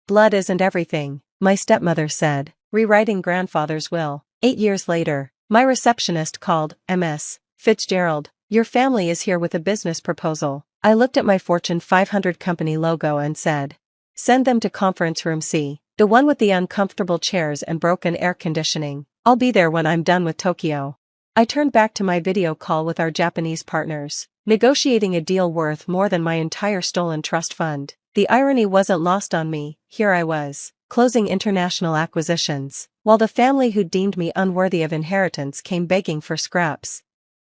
Blood isn't everything, my stepmother said, rewriting grandfather's will. 8 years later, my receptionist called. Ms. Fitzgerald, your family is here with a business proposal. I looked at my Fortune 500 company logo and said, send them to conference room C, the one with the uncomfortable chairs and broken air conditioning. I'll be there when I'm done with Tokyo. I turned back to my video call with our Japanese partners, negotiating a deal worth more than my entire stolen trust fund. The irony wasn't lost on me. Here I was, closing international acquisitions, while the family who deemed me unworthy of inheritance came begging for scraps.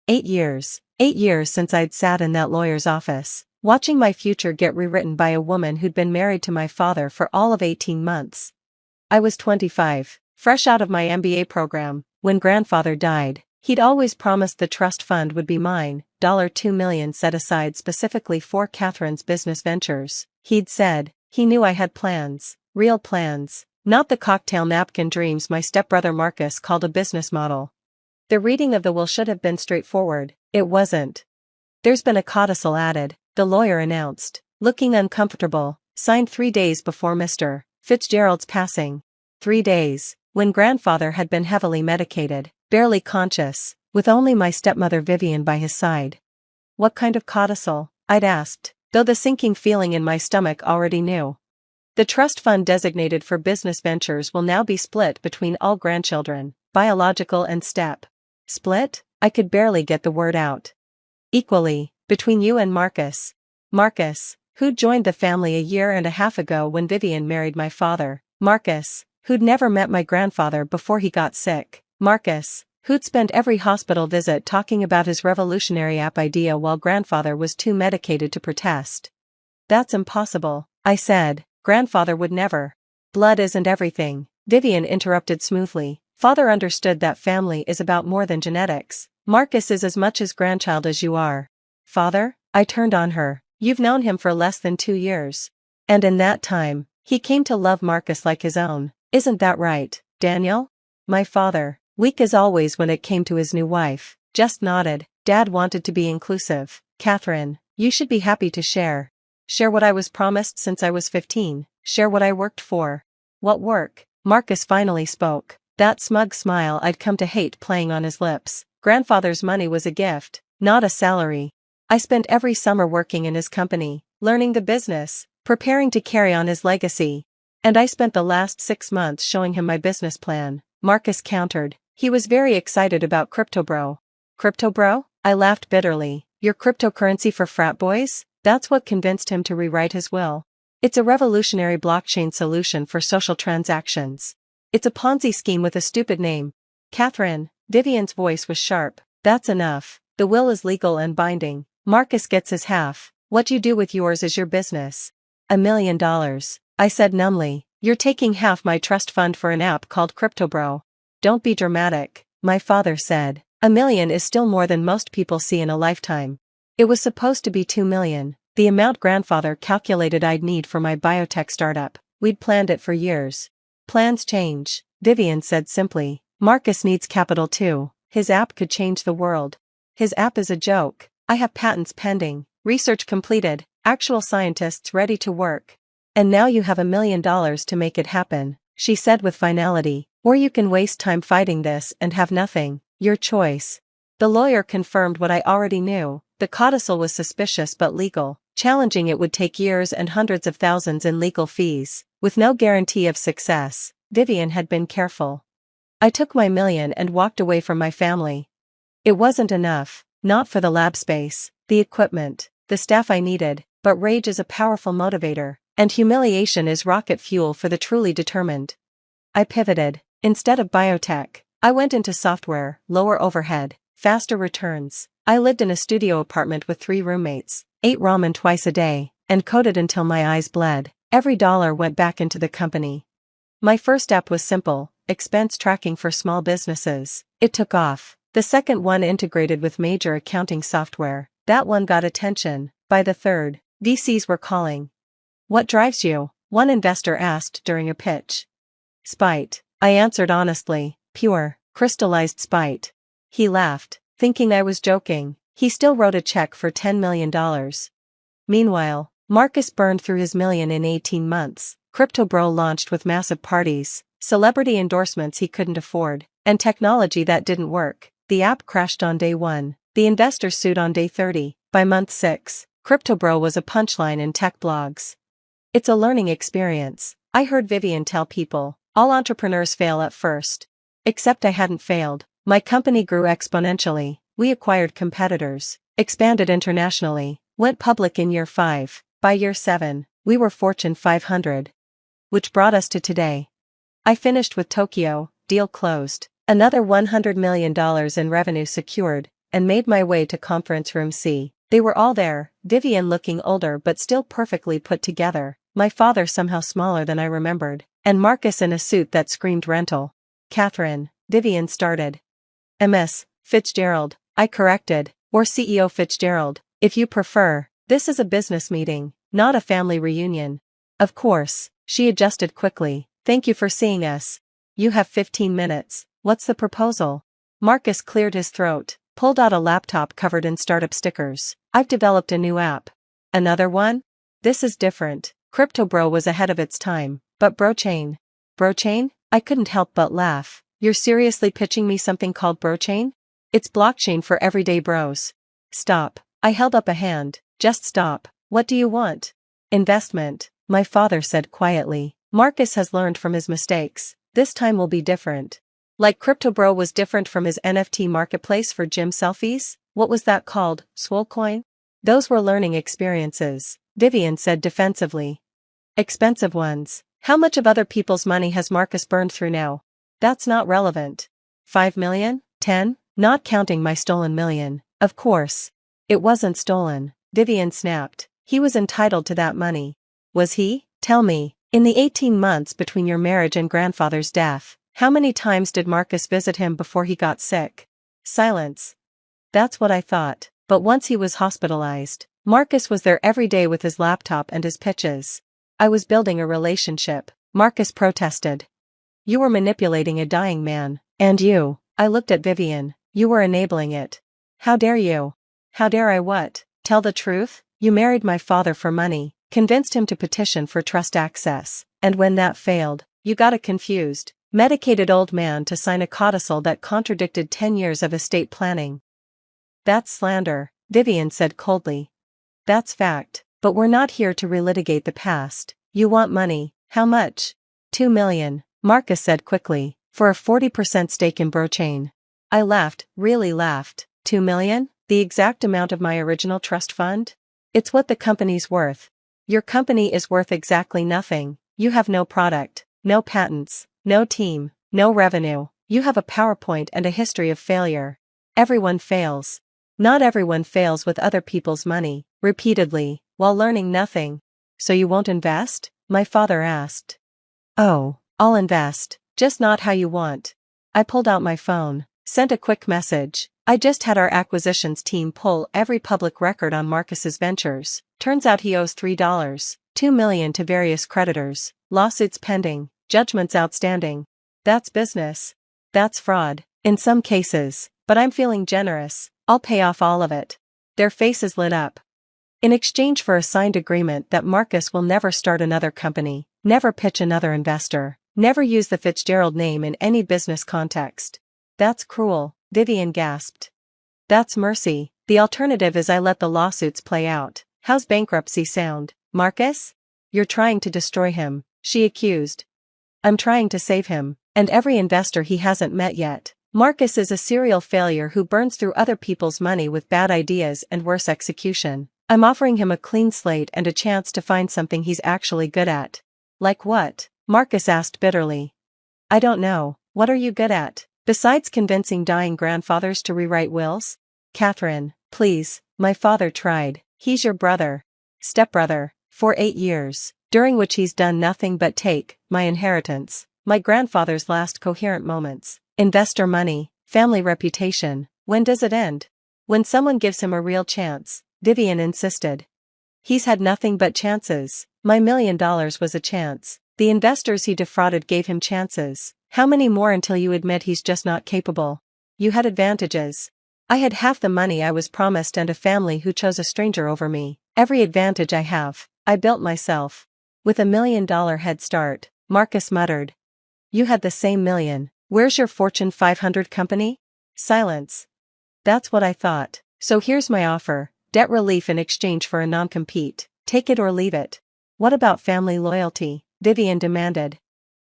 8 years. 8 years since I'd sat in that lawyer's office, watching my future get rewritten by a woman who'd been married to my father for all of 18 months. I was 25, fresh out of my MBA program, when grandfather died. He'd always promised the trust fund would be mine, $2 million set aside specifically for Catherine's business ventures. He'd said, he knew I had plans, real plans, not the cocktail napkin dreams my stepbrother Marcus called a business model. The reading of the will should have been straightforward. It wasn't. There's been a codicil added, the lawyer announced, looking uncomfortable, signed 3 days before Mr. Fitzgerald's passing. 3 days, when grandfather had been heavily medicated, barely conscious, with only my stepmother Vivian by his side. What kind of codicil? I'd asked, though the sinking feeling in my stomach already knew. The trust fund designated for business ventures will now be split between all grandchildren, biological and step. Split? I could barely get the word out. Equally, between you and Marcus. Marcus, who'd joined the family a year and a half ago when Vivian married my father. Marcus, who'd never met my grandfather before he got sick. Marcus, who'd spent every hospital visit talking about his revolutionary app idea while grandfather was too medicated to protest. That's impossible, I said. Grandfather would never. Blood isn't everything, Vivian interrupted smoothly. Father understood that family is about more than genetics. Marcus is as much his grandchild as you are. Father? I turned on her. You've known him for less than 2 years. And in that time, he came to love Marcus like his own. Isn't that right, Daniel? My father, weak as always when it came to his new wife, just nodded. Dad wanted to be inclusive. Catherine, you should be happy to share. Share what I was promised since I was 15. Share what I worked for. What work? Marcus finally spoke. That smug smile I'd come to hate playing on his lips. Grandfather's money was a gift, not a salary. I spent every summer working in his company, learning the business, preparing to carry on his legacy. And I spent the last 6 months showing him my business plan. Marcus countered. He was very excited about crypto bro. Crypto bro? I laughed bitterly. Your cryptocurrency for frat boys? That's what convinced him to rewrite his will. It's a revolutionary blockchain solution for social transactions. It's a Ponzi scheme with a stupid name. Catherine, Vivian's voice was sharp. That's enough. The will is legal and binding. Marcus gets his half. What you do with yours is your business. $1 million. I said numbly. You're taking half my trust fund for an app called CryptoBro. Don't be dramatic, my father said. $1 million is still more than most people see in a lifetime. It was supposed to be $2 million, the amount grandfather calculated I'd need for my biotech startup. We'd planned it for years. Plans change, Vivian said simply. Marcus needs capital too. His app could change the world. His app is a joke. I have patents pending, research completed, actual scientists ready to work. And now you have $1 million to make it happen, she said with finality. Or you can waste time fighting this and have nothing. Your choice. The lawyer confirmed what I already knew. The codicil was suspicious but legal. Challenging it would take years and hundreds of thousands in legal fees, with no guarantee of success. Vivian had been careful. I took my $1 million and walked away from my family. It wasn't enough, not for the lab space, the equipment, the staff I needed, but rage is a powerful motivator, and humiliation is rocket fuel for the truly determined. I pivoted. Instead of biotech, I went into software, lower overhead, faster returns. I lived in a studio apartment with 3 roommates, ate ramen twice a day, and coded until my eyes bled. Every dollar went back into the company. My first app was simple, expense tracking for small businesses. It took off. The second one integrated with major accounting software. That one got attention. By the third, VCs were calling. What drives you? One investor asked during a pitch. Spite. I answered honestly, pure, crystallized spite. He laughed, thinking I was joking. He still wrote a check for $10 million. Meanwhile, Marcus burned through his $1 million in 18 months, Crypto Bro launched with massive parties, celebrity endorsements he couldn't afford, and technology that didn't work. The app crashed on day 1. The investors sued on day 30. By month 6, Crypto Bro was a punchline in tech blogs. It's a learning experience. I heard Vivian tell people, all entrepreneurs fail at first. Except I hadn't failed. My company grew exponentially. We acquired competitors, expanded internationally, went public in year 5. By year 7, we were Fortune 500. Which brought us to today. I finished with Tokyo, deal closed, another $100 million in revenue secured, and made my way to conference room C. They were all there, Vivian looking older but still perfectly put together, my father somehow smaller than I remembered, and Marcus in a suit that screamed rental. Catherine, Vivian started. Ms. Fitzgerald, I corrected, or CEO Fitzgerald, if you prefer. This is a business meeting, not a family reunion. Of course, she adjusted quickly. Thank you for seeing us. You have 15 minutes. What's the proposal? Marcus cleared his throat, pulled out a laptop covered in startup stickers. I've developed a new app. Another one? This is different. Crypto Bro was ahead of its time, but Brochain. Brochain? I couldn't help but laugh. You're seriously pitching me something called Brochain? It's blockchain for everyday bros. Stop. I held up a hand. Just stop. What do you want? Investment, my father said quietly. Marcus has learned from his mistakes. This time will be different. Like Crypto Bro was different from his NFT marketplace for gym selfies? What was that called, Swolecoin? Those were learning experiences, Vivian said defensively. Expensive ones. How much of other people's money has Marcus burned through now? That's not relevant. 5 million? 10? Not counting my stolen million. Of course. It wasn't stolen, Vivian snapped. He was entitled to that money. Was he? Tell me, in the 18 months between your marriage and grandfather's death, how many times did Marcus visit him before he got sick? Silence. That's what I thought, but once he was hospitalized, Marcus was there every day with his laptop and his pitches. I was building a relationship, Marcus protested. You were manipulating a dying man, and you, I looked at Vivian, you were enabling it. How dare you? How dare I what? Tell the truth? You married my father for money, convinced him to petition for trust access, and when that failed, you got a confused, medicated old man to sign a codicil that contradicted 10 years of estate planning. That's slander, Vivian said coldly. That's fact, but we're not here to relitigate the past. You want money, how much? 2 million, Marcus said quickly, for a 40% stake in Brochain. I laughed, really laughed. 2 million? The exact amount of my original trust fund? It's what the company's worth. Your company is worth exactly nothing. You have no product, no patents, no team, no revenue. You have a PowerPoint and a history of failure. Everyone fails. Not everyone fails with other people's money, repeatedly, while learning nothing. So you won't invest? My father asked. Oh, I'll invest, just not how you want. I pulled out my phone, sent a quick message. I just had our acquisitions team pull every public record on Marcus's ventures. Turns out he owes $2 million to various creditors, lawsuits pending, judgments outstanding. That's business. That's fraud, in some cases, but I'm feeling generous. I'll pay off all of it. Their faces lit up. In exchange for a signed agreement that Marcus will never start another company, never pitch another investor, never use the Fitzgerald name in any business context. That's cruel, Vivian gasped. That's mercy. The alternative is I let the lawsuits play out. How's bankruptcy sound, Marcus? You're trying to destroy him, she accused. I'm trying to save him, and every investor he hasn't met yet. Marcus is a serial failure who burns through other people's money with bad ideas and worse execution. I'm offering him a clean slate and a chance to find something he's actually good at. Like what? Marcus asked bitterly. I don't know. What are you good at? Besides convincing dying grandfathers to rewrite wills? Catherine, please, my father tried. He's your brother. Stepbrother, for 8 years, during which he's done nothing but take my inheritance, my grandfather's last coherent moments, investor money, family reputation. When does it end? When someone gives him a real chance, Vivian insisted. He's had nothing but chances. My $1 million was a chance. The investors he defrauded gave him chances. How many more until you admit he's just not capable? You had advantages. I had half the money I was promised and a family who chose a stranger over me. Every advantage I have, I built myself. With $1 million head start, Marcus muttered. You had the same million. Where's your Fortune 500 company? Silence. That's what I thought. So here's my offer, debt relief in exchange for a non-compete. Take it or leave it. What about family loyalty? Vivian demanded.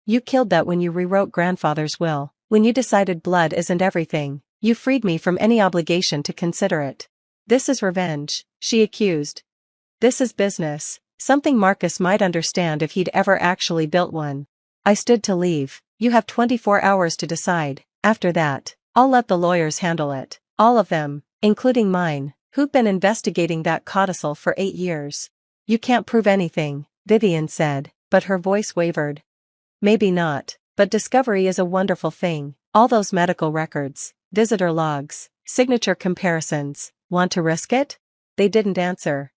You killed that when you rewrote grandfather's will. When you decided blood isn't everything, you freed me from any obligation to consider it. This is revenge, she accused. This is business, something Marcus might understand if he'd ever actually built one. I stood to leave. You have 24 hours to decide. After that, I'll let the lawyers handle it. All of them, including mine, who've been investigating that codicil for 8 years. You can't prove anything, Vivian said, but her voice wavered. Maybe not, but discovery is a wonderful thing. All those medical records, visitor logs, signature comparisons. Want to risk it? They didn't answer.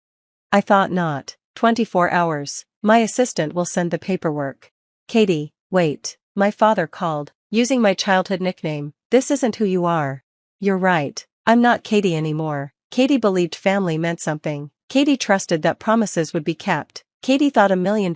I thought not. 24 hours. My assistant will send the paperwork. Katie, wait. My father called, using my childhood nickname. This isn't who you are. You're right. I'm not Katie anymore. Katie believed family meant something. Katie trusted that promises would be kept. Katie thought $1 million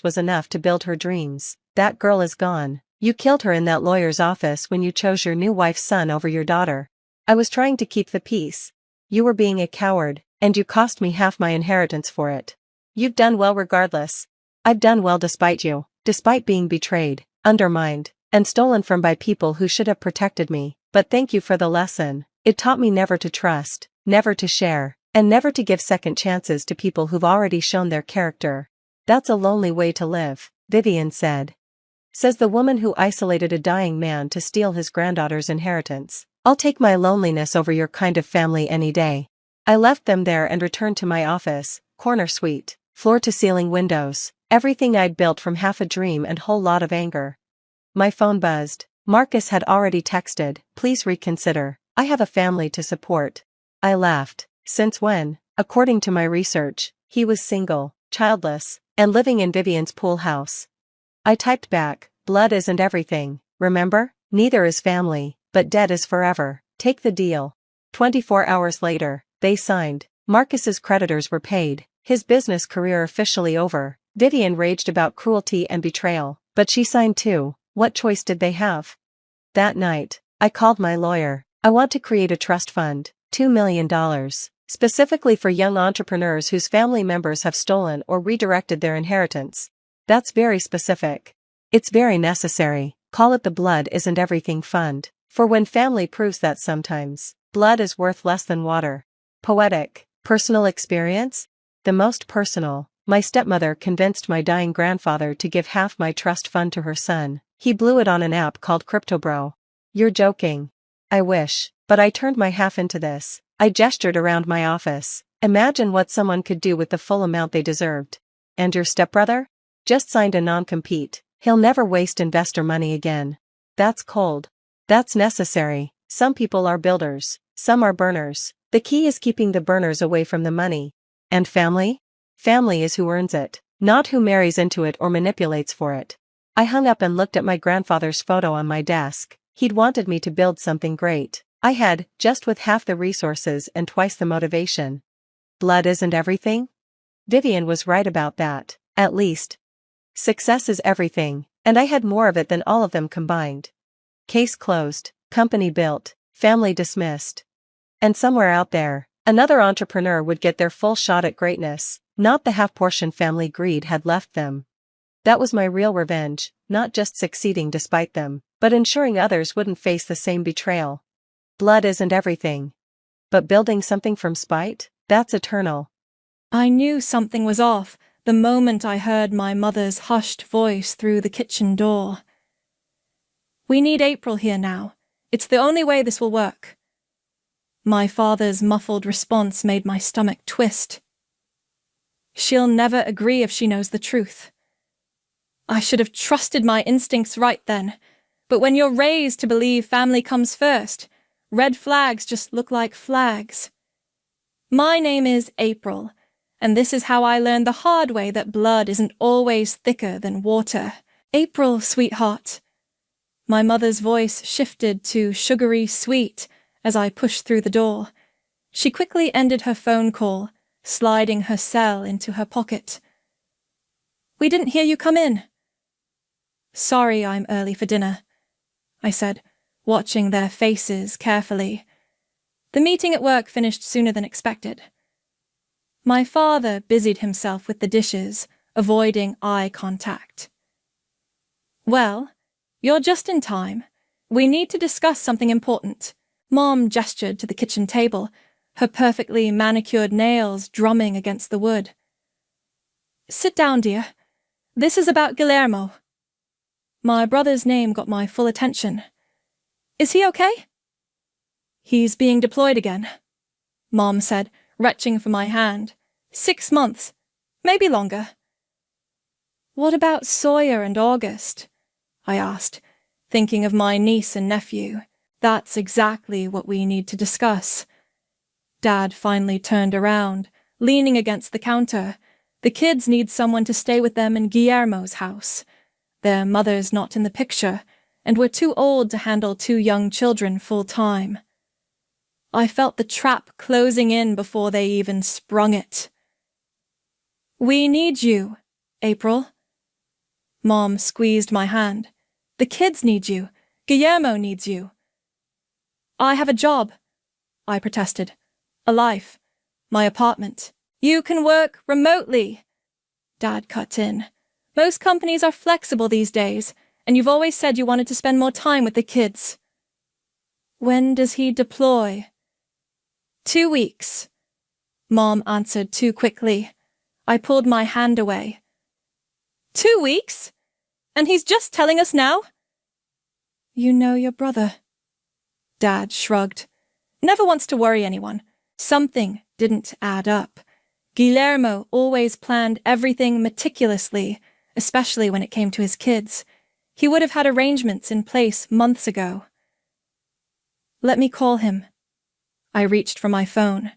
was enough to build her dreams. That girl is gone. You killed her in that lawyer's office when you chose your new wife's son over your daughter. I was trying to keep the peace. You were being a coward, and you cost me half my inheritance for it. You've done well regardless. I've done well despite you, despite being betrayed, undermined, and stolen from by people who should have protected me. But thank you for the lesson. It taught me never to trust, never to share, and never to give second chances to people who've already shown their character. That's a lonely way to live, Vivian said. Says the woman who isolated a dying man to steal his granddaughter's inheritance. I'll take my loneliness over your kind of family any day. I left them there and returned to my office, corner suite, floor-to-ceiling windows, everything I'd built from half a dream and whole lot of anger. My phone buzzed. Marcus had already texted, please reconsider. I have a family to support. I laughed. Since when? According to my research, he was single, childless, and living in Vivian's pool house. I typed back, blood isn't everything, remember? Neither is family, but debt is forever. Take the deal. 24 hours later, they signed. Marcus's creditors were paid, his business career officially over. Vivian raged about cruelty and betrayal, but she signed too. What choice did they have? That night, I called my lawyer. I want to create a trust fund, $2 million, specifically for young entrepreneurs whose family members have stolen or redirected their inheritance. That's very specific. It's very necessary. Call it the Blood Isn't Everything Fund, for when family proves that sometimes, blood is worth less than water. Poetic. Personal experience? The most personal. My stepmother convinced my dying grandfather to give half my trust fund to her son. He blew it on an app called CryptoBro. You're joking. I wish, but I turned my half into this. I gestured around my office. Imagine what someone could do with the full amount they deserved. And your stepbrother? Just signed a non-compete. He'll never waste investor money again. That's cold. That's necessary. Some people are builders, some are burners. The key is keeping the burners away from the money. And family? Family is who earns it, not who marries into it or manipulates for it. I hung up and looked at my grandfather's photo on my desk. He'd wanted me to build something great. I had, just with half the resources and twice the motivation. Blood isn't everything? Vivian was right about that, at least. Success is everything, and I had more of it than all of them combined. Case closed, company built, family dismissed. And somewhere out there, another entrepreneur would get their full shot at greatness, not the half-portion family greed had left them. That was my real revenge, not just succeeding despite them, but ensuring others wouldn't face the same betrayal. Blood isn't everything. But building something from spite? That's eternal. I knew something was off the moment I heard my mother's hushed voice through the kitchen door. We need April here now. It's the only way this will work. My father's muffled response made my stomach twist. She'll never agree if she knows the truth. I should have trusted my instincts right then, but when you're raised to believe family comes first, red flags just look like flags. My name is April, and this is how I learned the hard way that blood isn't always thicker than water. April, sweetheart. My mother's voice shifted to sugary sweet as I pushed through the door. She quickly ended her phone call, sliding her cell into her pocket. We didn't hear you come in. Sorry I'm early for dinner, I said, watching their faces carefully. The meeting at work finished sooner than expected. My father busied himself with the dishes, avoiding eye contact. Well, you're just in time. We need to discuss something important. Mom gestured to the kitchen table, her perfectly manicured nails drumming against the wood. Sit down, dear. This is about Guillermo. My brother's name got my full attention. Is he okay? He's being deployed again, Mom said, retching for my hand. 6 months, maybe longer. What about Sawyer and August? I asked, thinking of my niece and nephew. That's exactly what we need to discuss. Dad finally turned around, leaning against the counter. The kids need someone to stay with them in Guillermo's house. Their mother's not in the picture, and we're too old to handle 2 young children full-time. I felt the trap closing in before they even sprung it. We need you, April. Mom squeezed my hand. The kids need you. Guillermo needs you. I have a job, I protested. A life. My apartment. You can work remotely. Dad cut in. Most companies are flexible these days, and you've always said you wanted to spend more time with the kids. When does he deploy? 2 weeks. Mom answered too quickly. I pulled my hand away. 2 weeks? And he's just telling us now? You know your brother. Dad shrugged. Never wants to worry anyone. Something didn't add up. Guillermo always planned everything meticulously, especially when it came to his kids. He would have had arrangements in place months ago. Let me call him. I reached for my phone.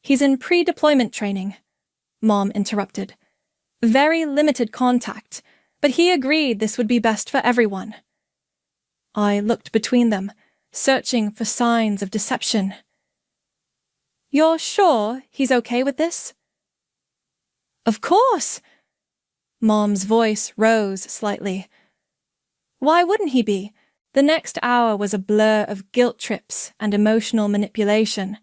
He's in pre-deployment training, Mom interrupted. Very limited contact, but he agreed this would be best for everyone. I looked between them, searching for signs of deception. You're sure he's okay with this? Of course! Mom's voice rose slightly. Why wouldn't he be? The next hour was a blur of guilt trips and emotional manipulation.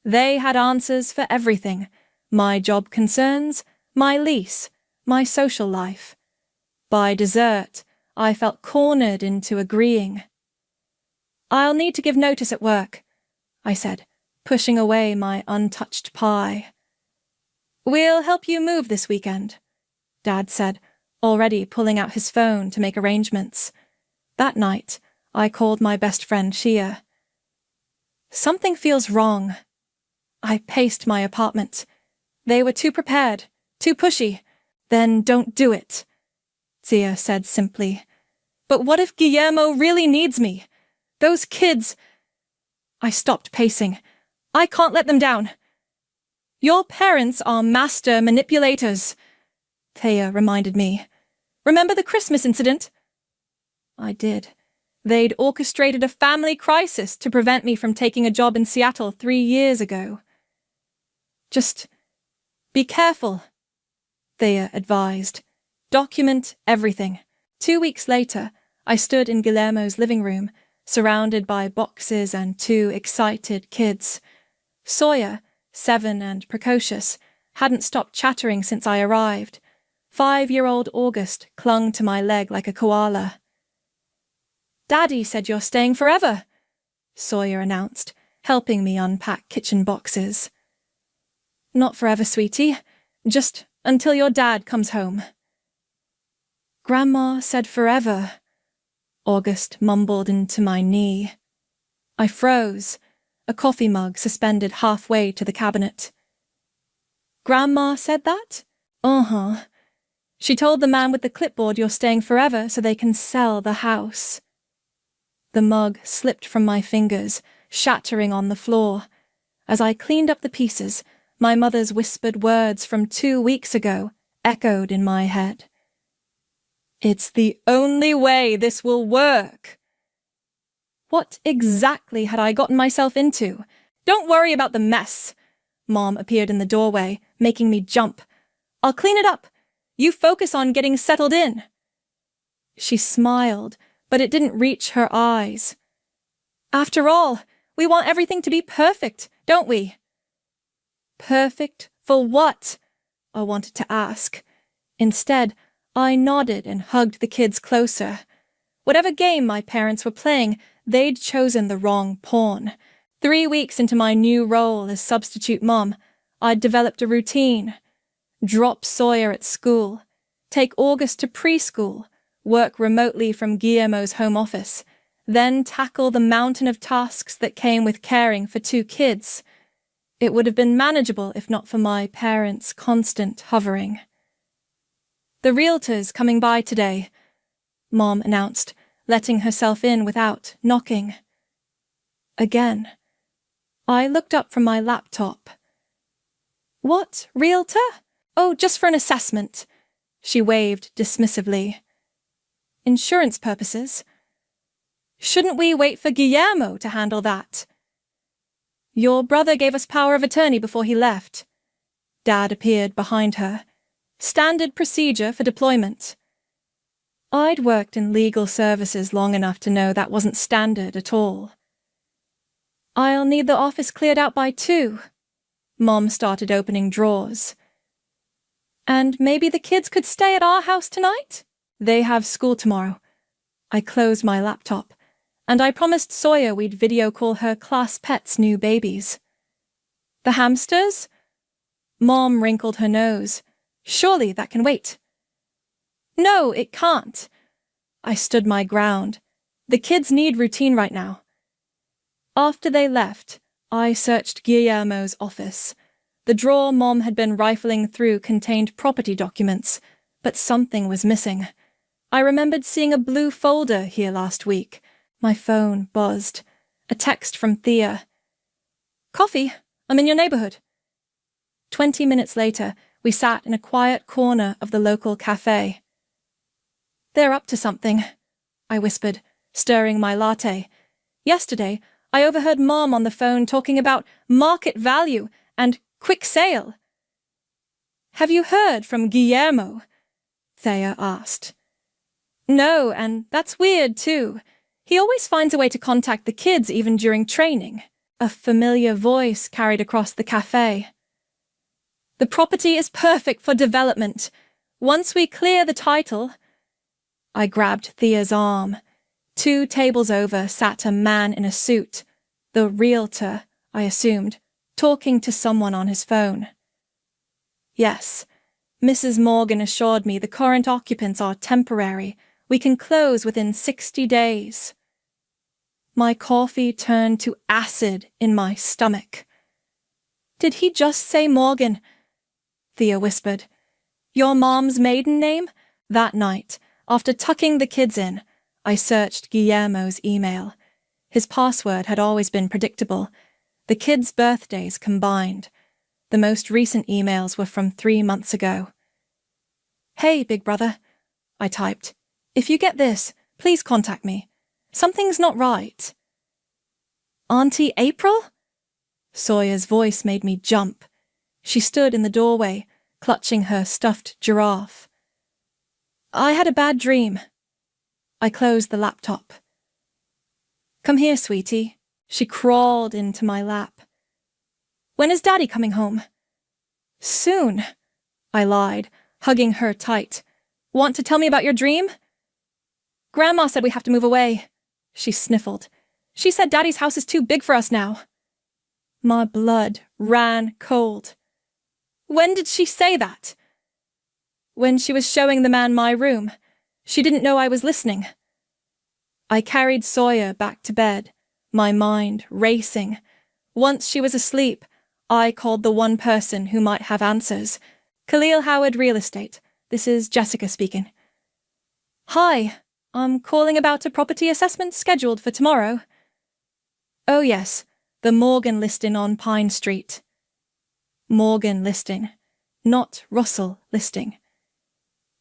They had answers for everything. My job concerns, my lease, my social life. By dessert, I felt cornered into agreeing. I'll need to give notice at work, I said, pushing away my untouched pie. We'll help you move this weekend, Dad said, already pulling out his phone to make arrangements. That night, I called my best friend Shia. Something feels wrong. I paced my apartment. They were too prepared, too pushy. Then don't do it, Zia said simply. But what if Guillermo really needs me? Those kids... I stopped pacing. I can't let them down. Your parents are master manipulators, Thea reminded me. Remember the Christmas incident? I did. They'd orchestrated a family crisis to prevent me from taking a job in Seattle 3 years ago. Just be careful, Thea advised. Document everything. 2 weeks later, I stood in Guillermo's living room, surrounded by boxes and 2 excited kids. Sawyer, 7 and precocious, hadn't stopped chattering since I arrived. 5-year-old August clung to my leg like a koala. Daddy said you're staying forever, Sawyer announced, helping me unpack kitchen boxes. Not forever, sweetie. Just until your dad comes home. Grandma said forever, August mumbled into my knee. I froze, a coffee mug suspended halfway to the cabinet. Grandma said that? Uh-huh. She told the man with the clipboard you're staying forever so they can sell the house. The mug slipped from my fingers, shattering on the floor. As I cleaned up the pieces, my mother's whispered words from 2 weeks ago echoed in my head. It's the only way this will work. What exactly had I gotten myself into? Don't worry about the mess. Mom appeared in the doorway, making me jump. I'll clean it up. You focus on getting settled in." She smiled, but it didn't reach her eyes. "After all, we want everything to be perfect, don't we?" "Perfect for what?" I wanted to ask. Instead, I nodded and hugged the kids closer. Whatever game my parents were playing, they'd chosen the wrong pawn. 3 weeks into my new role as substitute mom, I'd developed a routine. Drop Sawyer at school, take August to preschool, work remotely from Guillermo's home office, then tackle the mountain of tasks that came with caring for 2 kids. It would have been manageable if not for my parents' constant hovering. "The realtor's coming by today," Mom announced, letting herself in without knocking. Again. I looked up from my laptop. "What, realtor? Oh, just for an assessment." She waved dismissively. "Insurance purposes? Shouldn't we wait for Guillermo to handle that?" "Your brother gave us power of attorney before he left." Dad appeared behind her. "Standard procedure for deployment." I'd worked in legal services long enough to know that wasn't standard at all. "I'll need the office cleared out by 2. Mom started opening drawers. "And maybe the kids could stay at our house tonight? They have school tomorrow." I closed my laptop, and I promised Sawyer we'd video call her class pet's new babies. "The hamsters?" Mom wrinkled her nose. "Surely that can wait." "No, it can't." I stood my ground. The kids need routine right now. After they left, I searched Guillermo's office. The drawer Mom had been rifling through contained property documents, but something was missing. I remembered seeing a blue folder here last week. My phone buzzed. A text from Thea. "Coffee? I'm in your neighborhood." 20 minutes later, we sat in a quiet corner of the local cafe. "They're up to something," I whispered, stirring my latte. "Yesterday, I overheard Mom on the phone talking about market value and quick sale." "Have you heard from Guillermo?" Thea asked. "No, and that's weird, too. He always finds a way to contact the kids even during training." A familiar voice carried across the cafe. "The property is perfect for development. Once we clear the title—" I grabbed Thea's arm. 2 tables over sat a man in a suit, the realtor, I assumed, talking to someone on his phone. "Yes, Mrs. Morgan assured me the current occupants are temporary. We can close within 60 days. My coffee turned to acid in my stomach. "Did he just say Morgan?" Thea whispered. "Your mom's maiden name?" That night, after tucking the kids in, I searched Guillermo's email. His password had always been predictable. The kids' birthdays combined. The most recent emails were from 3 months ago. "Hey, big brother," I typed. "If you get this, please contact me. Something's not right." "Auntie April?" Sawyer's voice made me jump. She stood in the doorway, clutching her stuffed giraffe. "I had a bad dream." I closed the laptop. "Come here, sweetie." She crawled into my lap. "When is Daddy coming home?" "Soon," I lied, hugging her tight. "Want to tell me about your dream?" "Grandma said we have to move away." She sniffled. "She said Daddy's house is too big for us now." My blood ran cold. "When did she say that?" "When she was showing the man my room. She didn't know I was listening." I carried Sawyer back to bed, my mind racing. Once she was asleep, I called the one person who might have answers. "Khalil Howard Real Estate. This is Jessica speaking." "Hi, I'm calling about a property assessment scheduled for tomorrow." "Oh yes, the Morgan listing on Pine Street." Morgan listing, not Russell listing.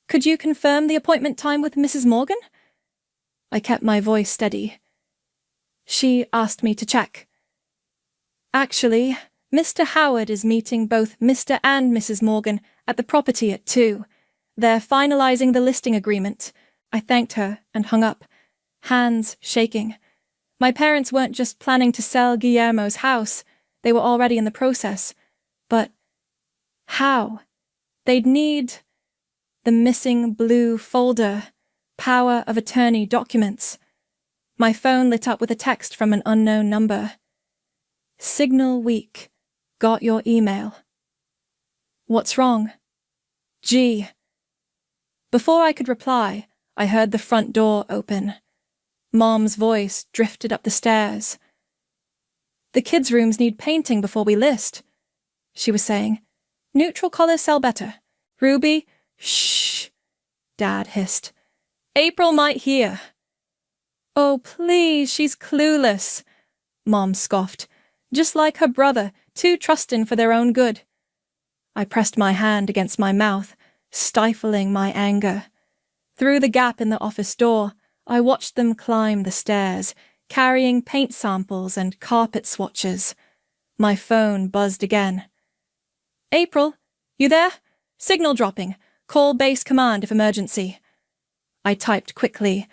"Could you confirm the appointment time with Mrs. Morgan?" I kept my voice steady. She asked me to check. "Actually, Mr. Howard is meeting both Mr. and Mrs. Morgan at the property at 2. They're finalizing the listing agreement. I thanked her and hung up, hands shaking. My parents weren't just planning to sell Guillermo's house, they were already in the process. But how? They'd need the missing blue folder, power of attorney documents. My phone lit up with a text from an unknown number. Signal weak. Got your email. What's wrong? G. Before I could reply, I heard the front door open. Mom's voice drifted up the stairs. The kids' rooms need painting before we list, she was saying. Neutral colors sell better. Ruby, shh, Dad hissed. April might hear. Oh, please, she's clueless, Mom scoffed. Just like her brother, too trustin' for their own good. I pressed my hand against my mouth, stifling my anger. Through the gap in the office door, I watched them climb the stairs, carrying paint samples and carpet swatches. My phone buzzed again. April, you there? Signal dropping. Call base command if emergency. I typed quickly.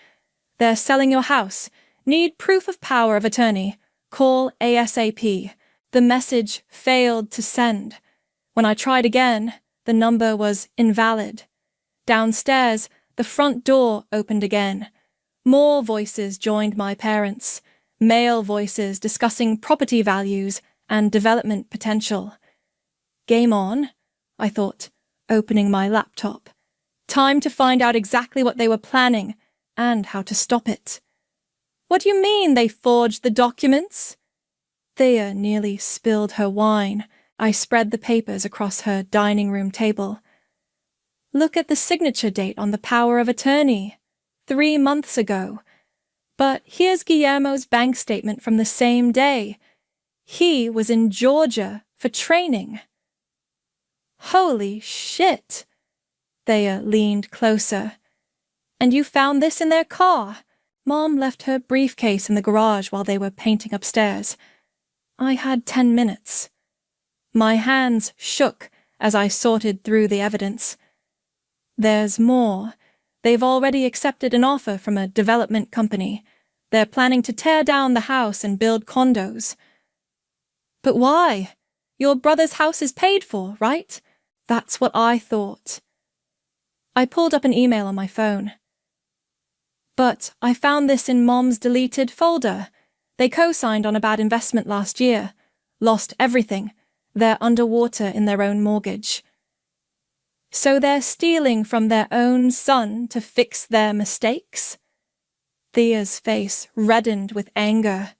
They're selling your house. Need proof of power of attorney. Call ASAP. The message failed to send. When I tried again, the number was invalid. Downstairs, the front door opened again. More voices joined my parents, male voices discussing property values and development potential. Game on, I thought, opening my laptop. Time to find out exactly what they were planning and how to stop it. What do you mean they forged the documents? Thea nearly spilled her wine. I spread the papers across her dining room table. Look at the signature date on the power of attorney. 3 months ago. But here's Guillermo's bank statement from the same day. He was in Georgia for training. Holy shit! Thea leaned closer. And you found this in their car? Mom left her briefcase in the garage while they were painting upstairs. I had 10 minutes. My hands shook as I sorted through the evidence. There's more. They've already accepted an offer from a development company. They're planning to tear down the house and build condos. But why? Your brother's house is paid for, right? That's what I thought. I pulled up an email on my phone. But I found this in Mom's deleted folder. They co-signed on a bad investment last year. Lost everything. They're underwater in their own mortgage. So they're stealing from their own son to fix their mistakes? Thea's face reddened with anger.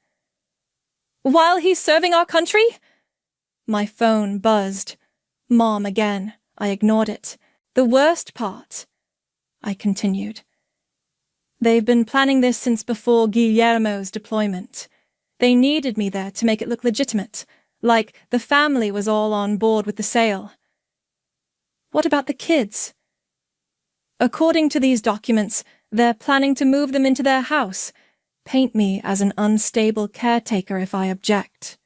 While he's serving our country? My phone buzzed. Mom again. I ignored it. The worst part, I continued. They've been planning this since before Guillermo's deployment. They needed me there to make it look legitimate, like the family was all on board with the sale. What about the kids? According to these documents, they're planning to move them into their house, paint me as an unstable caretaker if I object.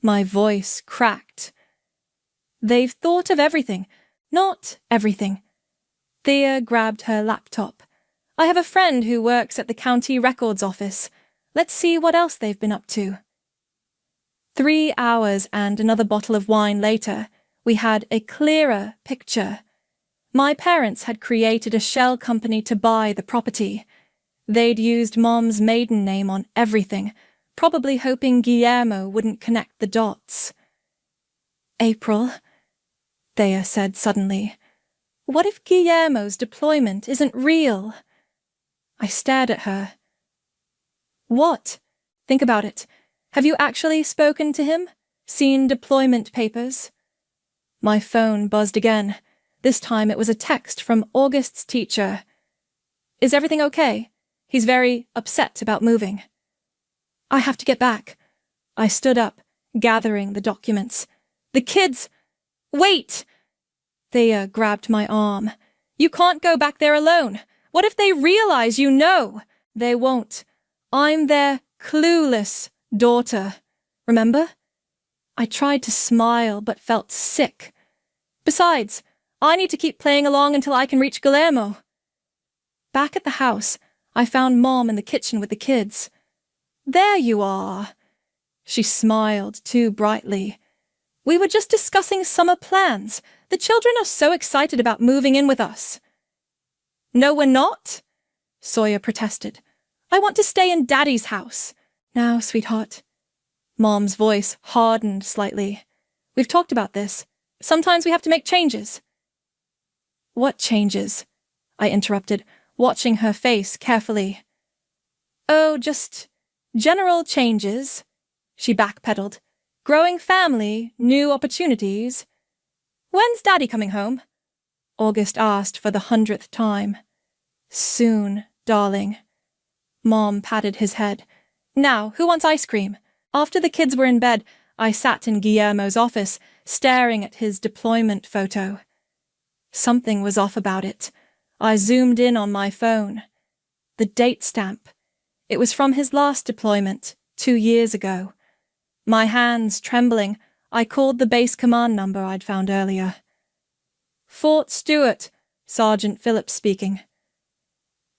My voice cracked. They've thought of everything. Not everything. Thea grabbed her laptop. I have a friend who works at the county records office. Let's see what else they've been up to. 3 hours and another bottle of wine later, we had a clearer picture. My parents had created a shell company to buy the property. They'd used Mom's maiden name on everything, probably hoping Guillermo wouldn't connect the dots. April, Thea said suddenly, what if Guillermo's deployment isn't real? I stared at her. What? Think about it. Have you actually spoken to him? Seen deployment papers? My phone buzzed again. This time it was a text from August's teacher. Is everything okay? He's very upset about moving. I have to get back. I stood up, gathering the documents. The kids! Wait! Thea grabbed my arm. You can't go back there alone. What if they realize you know? They won't. I'm their clueless daughter. Remember? I tried to smile but felt sick. Besides, I need to keep playing along until I can reach Guillermo. Back at the house, I found Mom in the kitchen with the kids. There you are. She smiled too brightly. We were just discussing summer plans. The children are so excited about moving in with us. No, we're not, Sawyer protested. I want to stay in Daddy's house. Now, sweetheart. Mom's voice hardened slightly. We've talked about this. Sometimes we have to make changes. What changes? I interrupted, watching her face carefully. Oh, just general changes, she backpedaled. Growing family, new opportunities. When's Daddy coming home? August asked for the 100th time. Soon, darling. Mom patted his head. Now, who wants ice cream? After the kids were in bed, I sat in Guillermo's office, staring at his deployment photo. Something was off about it. I zoomed in on my phone. The date stamp. It was from his last deployment, 2 years ago. My hands trembling, I called the base command number I'd found earlier. Fort Stewart, Sergeant Phillips speaking.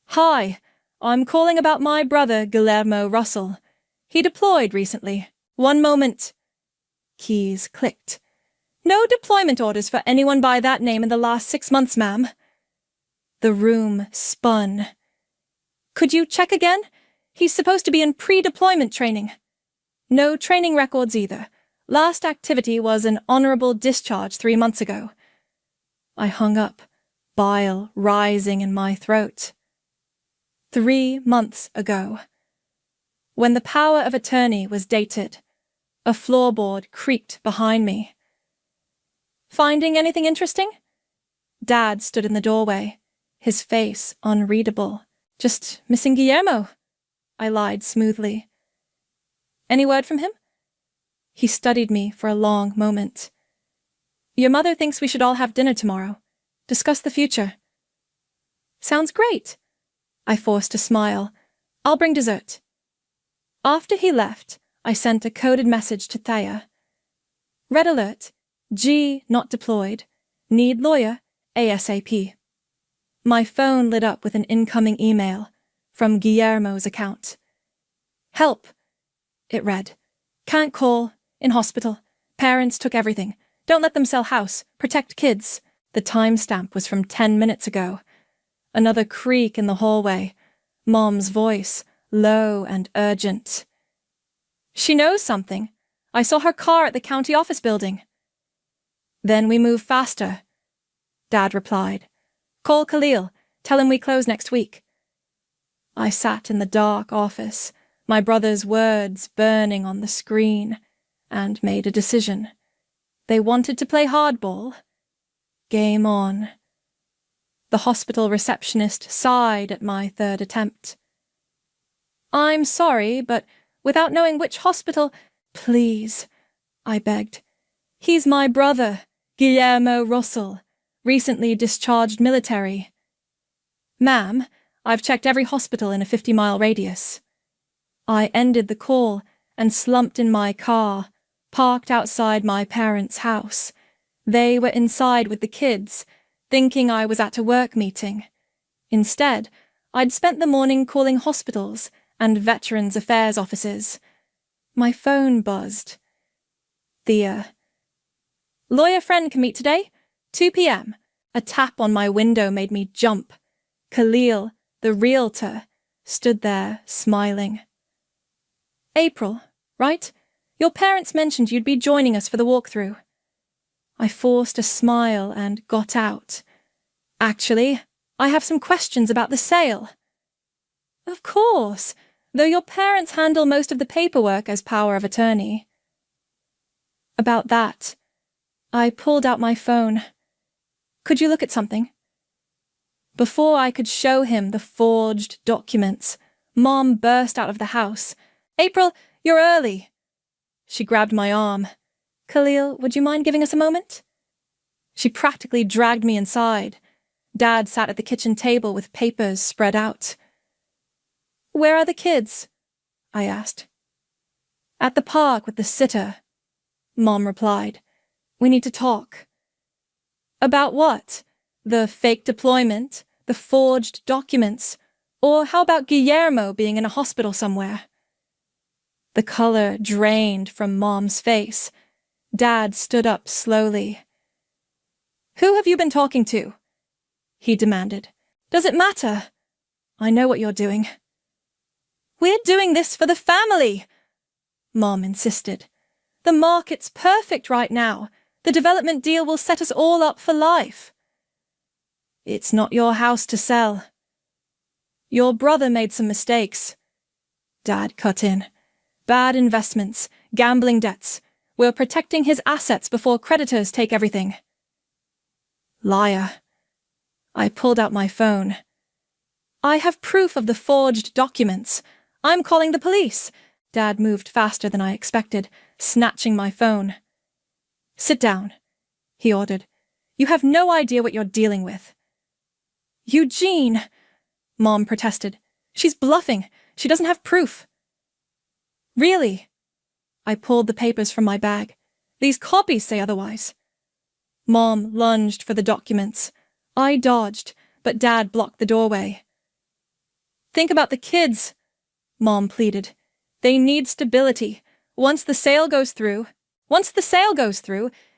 Hi, I'm calling about my brother, Guillermo Russell. He deployed recently. One moment. Keys clicked. No deployment orders for anyone by that name in the last 6 months, ma'am. The room spun. Could you check again? He's supposed to be in pre-deployment training. No training records either. Last activity was an honorable discharge 3 months ago. I hung up, bile rising in my throat. 3 months ago. When the power of attorney was dated, a floorboard creaked behind me. Finding anything interesting? Dad stood in the doorway, his face unreadable. Just missing Guillermo, I lied smoothly. Any word from him? He studied me for a long moment. Your mother thinks we should all have dinner tomorrow. Discuss the future. Sounds great. I forced a smile. I'll bring dessert. After he left, I sent a coded message to Thea. Red alert. G not deployed. Need lawyer ASAP. My phone lit up with an incoming email from Guillermo's account. Help. It read, can't call, in hospital, parents took everything, don't let them sell house, protect kids. The timestamp was from 10 minutes ago. Another creak in the hallway, Mom's voice, low and urgent. She knows something. I saw her car at the county office building. Then we move faster, Dad replied. Call Khalil, tell him we close next week. I sat in the dark office, my brother's words burning on the screen, and made a decision. They wanted to play hardball. Game on. The hospital receptionist sighed at my third attempt. I'm sorry, but without knowing which hospital, please, I begged. He's my brother, Guillermo Russell, recently discharged military. Ma'am, I've checked every hospital in a 50-mile radius. I ended the call and slumped in my car, parked outside my parents' house. They were inside with the kids, thinking I was at a work meeting. Instead, I'd spent the morning calling hospitals and Veterans Affairs offices. My phone buzzed. Thea. Lawyer friend can meet today, 2 p.m. A tap on my window made me jump. Khalil, the realtor, stood there smiling. April, right? Your parents mentioned you'd be joining us for the walkthrough. I forced a smile and got out. Actually, I have some questions about the sale. Of course, though your parents handle most of the paperwork as power of attorney. About that, I pulled out my phone. Could you look at something? Before I could show him the forged documents, Mom burst out of the house. April, you're early. She grabbed my arm. Khalil, would you mind giving us a moment? She practically dragged me inside. Dad sat at the kitchen table with papers spread out. Where are the kids? I asked. At the park with the sitter, Mom replied. We need to talk. About what? The fake deployment? The forged documents? Or how about Guillermo being in a hospital somewhere? The color drained from Mom's face. Dad stood up slowly. Who have you been talking to? He demanded. Does it matter? I know what you're doing. We're doing this for the family, Mom insisted. The market's perfect right now. The development deal will set us all up for life. It's not your house to sell. Your brother made some mistakes. Dad cut in. Bad investments, gambling debts. We're protecting his assets before creditors take everything. Liar. I pulled out my phone. I have proof of the forged documents. I'm calling the police. Dad moved faster than I expected, snatching my phone. Sit down, he ordered. You have no idea what you're dealing with. Eugene, Mom protested. She's bluffing. She doesn't have proof. Really? I pulled the papers from my bag. These copies say otherwise. Mom lunged for the documents. I dodged, but Dad blocked the doorway. Think about the kids, Mom pleaded. They need stability. Once the sale goes through,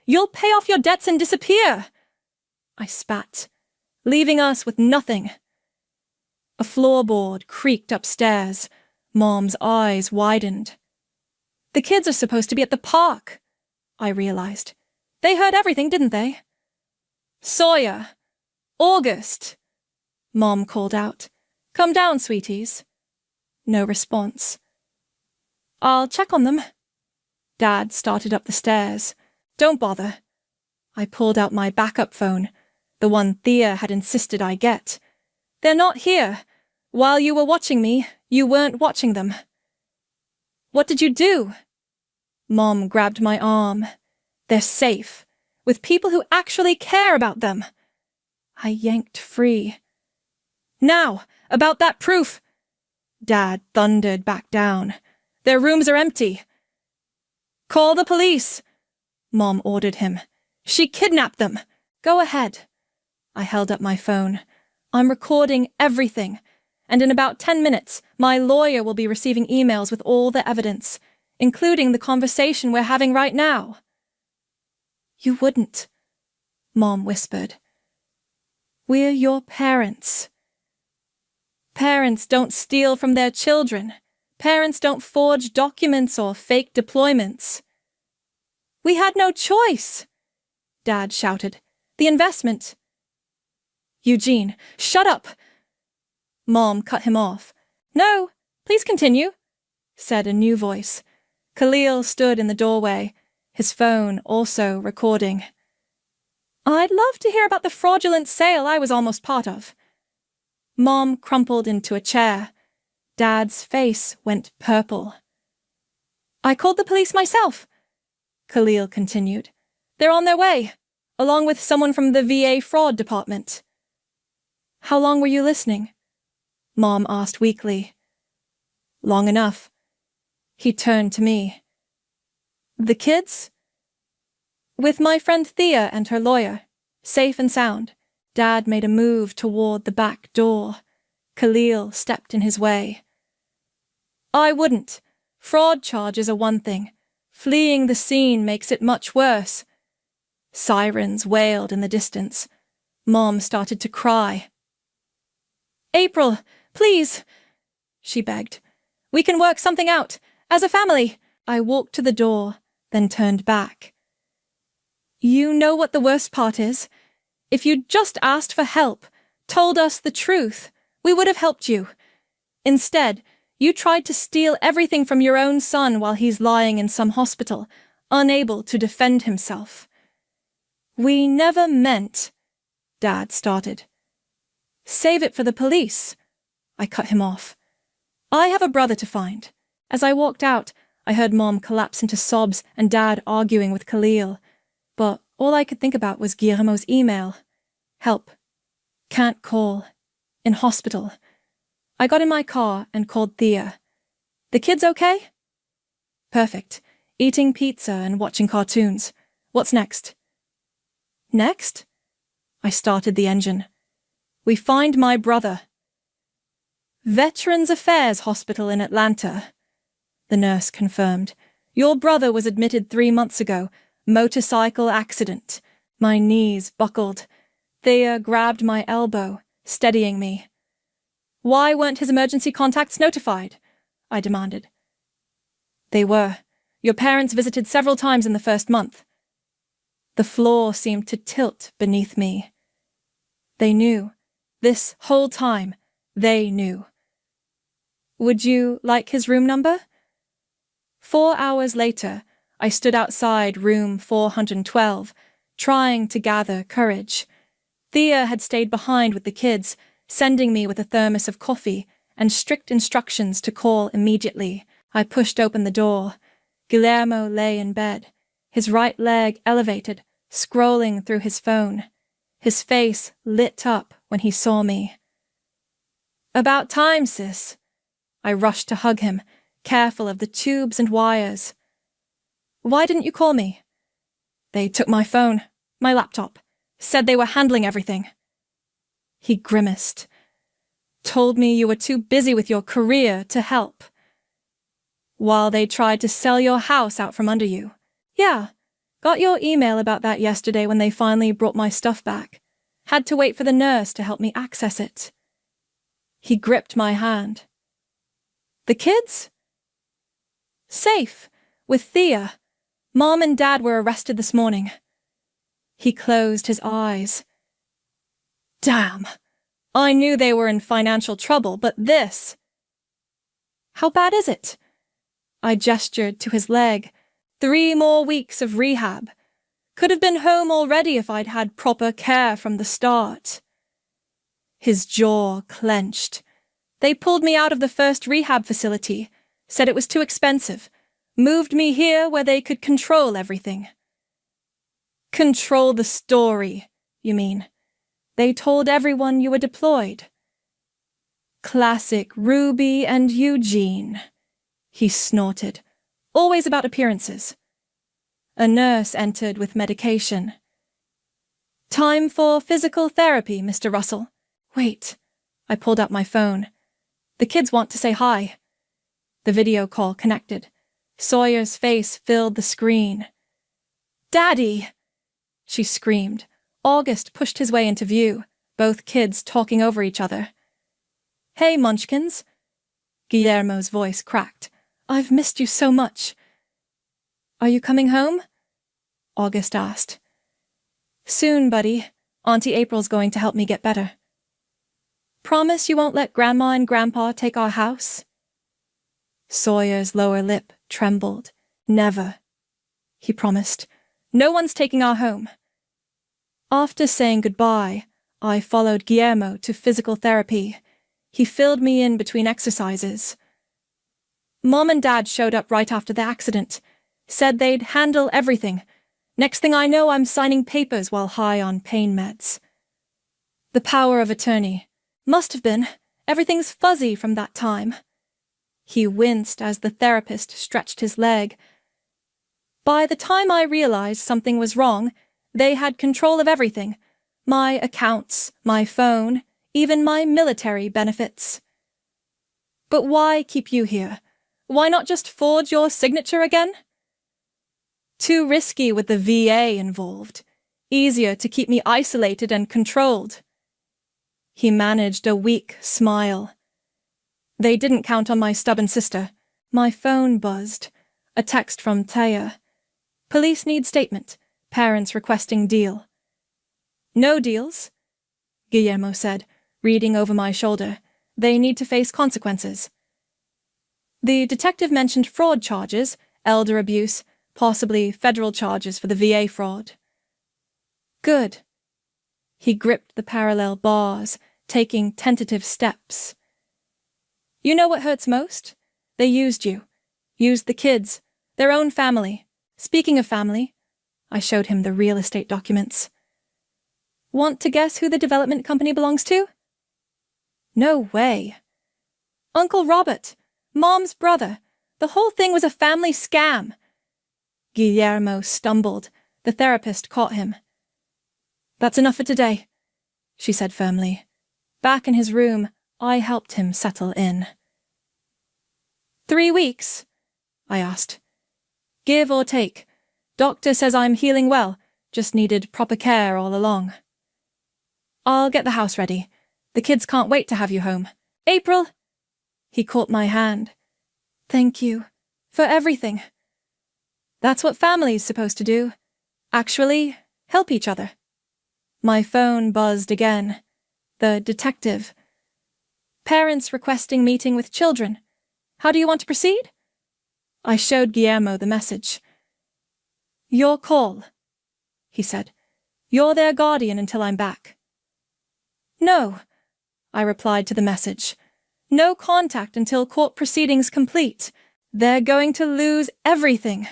you'll pay off your debts and disappear. I spat, leaving us with nothing. A floorboard creaked upstairs. Mom's eyes widened. The kids are supposed to be at the park, I realized. They heard everything, didn't they? Sawyer! August! Mom called out. Come down, sweeties. No response. I'll check on them. Dad started up the stairs. Don't bother. I pulled out my backup phone, the one Thea had insisted I get. They're not here. While you were watching me, you weren't watching them. What did you do? Mom grabbed my arm. They're safe, with people who actually care about them. I yanked free. Now, about that proof. Dad thundered back down. Their rooms are empty. Call the police, Mom ordered him. She kidnapped them. Go ahead. I held up my phone. I'm recording everything, and in about 10 minutes, my lawyer will be receiving emails with all the evidence, including the conversation we're having right now. You wouldn't, Mom whispered. We're your parents. Parents don't steal from their children. Parents don't forge documents or fake deployments. We had no choice, Dad shouted. The investment. Eugene, shut up! Mom cut him off. No, please continue, said a new voice. Khalil stood in the doorway, his phone also recording. I'd love to hear about the fraudulent sale I was almost part of. Mom crumpled into a chair. Dad's face went purple. I called the police myself, Khalil continued. They're on their way, along with someone from the VA fraud department. How long were you listening? Mom asked weakly. Long enough. He turned to me. The kids? With my friend Thea and her lawyer, safe and sound. Dad made a move toward the back door. Khalil stepped in his way. I wouldn't. Fraud charges are one thing. Fleeing the scene makes it much worse. Sirens wailed in the distance. Mom started to cry. April, please, she begged. We can work something out, as a family. I walked to the door, then turned back. You know what the worst part is? If you'd just asked for help, told us the truth, we would have helped you. Instead, you tried to steal everything from your own son while he's lying in some hospital, unable to defend himself. We never meant, Dad started. Save it for the police. I cut him off. I have a brother to find. As I walked out, I heard Mom collapse into sobs and Dad arguing with Khalil. But all I could think about was Guillermo's email. Help. Can't call. In hospital. I got in my car and called Thea. The kids okay? Perfect. Eating pizza and watching cartoons. What's next? Next? I started the engine. We find my brother. Veterans Affairs Hospital in Atlanta, the nurse confirmed. Your brother was admitted 3 months ago. Motorcycle accident. My knees buckled. Thea grabbed my elbow, steadying me. Why weren't his emergency contacts notified? I demanded. They were. Your parents visited several times in the first month. The floor seemed to tilt beneath me. They knew. This whole time, they knew. Would you like his room number? 4 hours later, I stood outside room 412, trying to gather courage. Thea had stayed behind with the kids, sending me with a thermos of coffee and strict instructions to call immediately. I pushed open the door. Guillermo lay in bed, his right leg elevated, scrolling through his phone. His face lit up when he saw me. About time, sis. I rushed to hug him, careful of the tubes and wires. Why didn't you call me? They took my phone, my laptop, said they were handling everything. He grimaced. Told me you were too busy with your career to help. While they tried to sell your house out from under you. Yeah, got your email about that yesterday when they finally brought my stuff back. Had to wait for the nurse to help me access it. He gripped my hand. The kids? Safe, with Thea. Mom and Dad were arrested this morning. He closed his eyes. Damn. I knew they were in financial trouble, but this... How bad is it? I gestured to his leg. 3 more weeks of rehab. Could have been home already if I'd had proper care from the start. His jaw clenched. They pulled me out of the first rehab facility, said it was too expensive, moved me here where they could control everything. Control the story, you mean? They told everyone you were deployed. Classic Ruby and Eugene, he snorted. Always about appearances. A nurse entered with medication. Time for physical therapy, Mr. Russell. Wait. I pulled out my phone. The kids want to say hi. The video call connected. Sawyer's face filled the screen. Daddy! She screamed. August pushed his way into view, both kids talking over each other. Hey, munchkins. Guillermo's voice cracked. I've missed you so much. Are you coming home? August asked. Soon, buddy. Auntie April's going to help me get better. Promise you won't let Grandma and Grandpa take our house? Sawyer's lower lip trembled. Never, he promised. No one's taking our home. After saying goodbye, I followed Guillermo to physical therapy. He filled me in between exercises. Mom and Dad showed up right after the accident. Said they'd handle everything. Next thing I know, I'm signing papers while high on pain meds. The power of attorney. Must have been. Everything's fuzzy from that time. He winced as the therapist stretched his leg. By the time I realized something was wrong, they had control of everything. My accounts, my phone, even my military benefits. But why keep you here? Why not just forge your signature again? Too risky with the VA involved. Easier to keep me isolated and controlled. He managed a weak smile. They didn't count on my stubborn sister. My phone buzzed. A text from Taya. Police need statement. Parents requesting deal. No deals, Guillermo said, reading over my shoulder. They need to face consequences. The detective mentioned fraud charges, elder abuse, possibly federal charges for the VA fraud. Good. He gripped the parallel bars, taking tentative steps. You know what hurts most? They used you. Used the kids. Their own family. Speaking of family, I showed him the real estate documents. Want to guess who the development company belongs to? No way. Uncle Robert, Mom's brother. The whole thing was a family scam. Guillermo stumbled. The therapist caught him. That's enough for today. she said firmly. Back in his room, I helped him settle in. 3 weeks? I asked. Give or take. Doctor says I'm healing well, just needed proper care all along. I'll get the house ready. The kids can't wait to have you home. April! He caught my hand. Thank you. For everything. That's what family's supposed to do. Actually, help each other. My phone buzzed again. The detective. Parents requesting meeting with children. How do you want to proceed? I showed Guillermo the message. Your call, he said. You're their guardian until I'm back. No, I replied to the message. No contact until court proceedings complete. They're going to lose everything,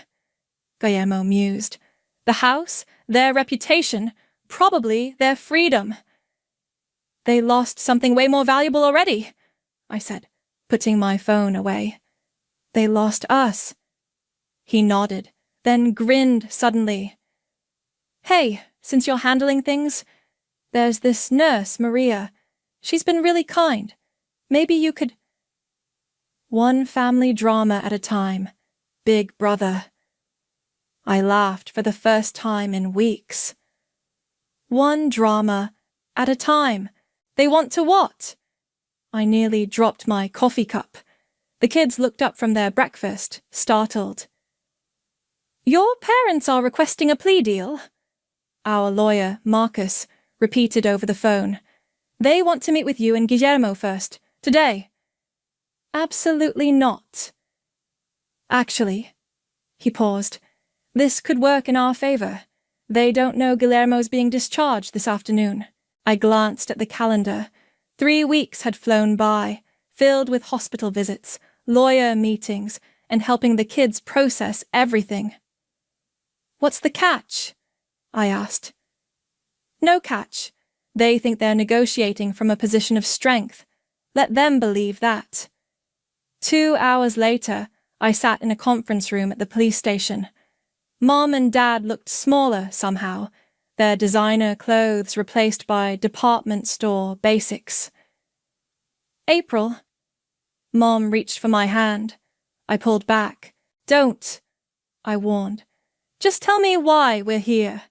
Guillermo mused. The house, their reputation, probably their freedom. They lost something way more valuable already, I said, putting my phone away. They lost us. He nodded, then grinned suddenly. Hey, since you're handling things, there's this nurse, Maria. She's been really kind. Maybe you could... One family drama at a time. Big brother. I laughed for the first time in weeks. One drama at a time. They want to what? I nearly dropped my coffee cup. The kids looked up from their breakfast, startled. Your parents are requesting a plea deal? Our lawyer, Marcus, repeated over the phone. They want to meet with you and Guillermo first, today. Absolutely not. Actually, he paused, this could work in our favor. They don't know Guillermo's being discharged this afternoon. I glanced at the calendar. 3 weeks had flown by, filled with hospital visits, lawyer meetings, and helping the kids process everything. What's the catch? I asked. No catch. They think they're negotiating from a position of strength. Let them believe that. 2 hours later, I sat in a conference room at the police station. Mom and Dad looked smaller somehow, their designer clothes replaced by department store basics. April. Mom reached for my hand. I pulled back. Don't, I warned. Just tell me why we're here.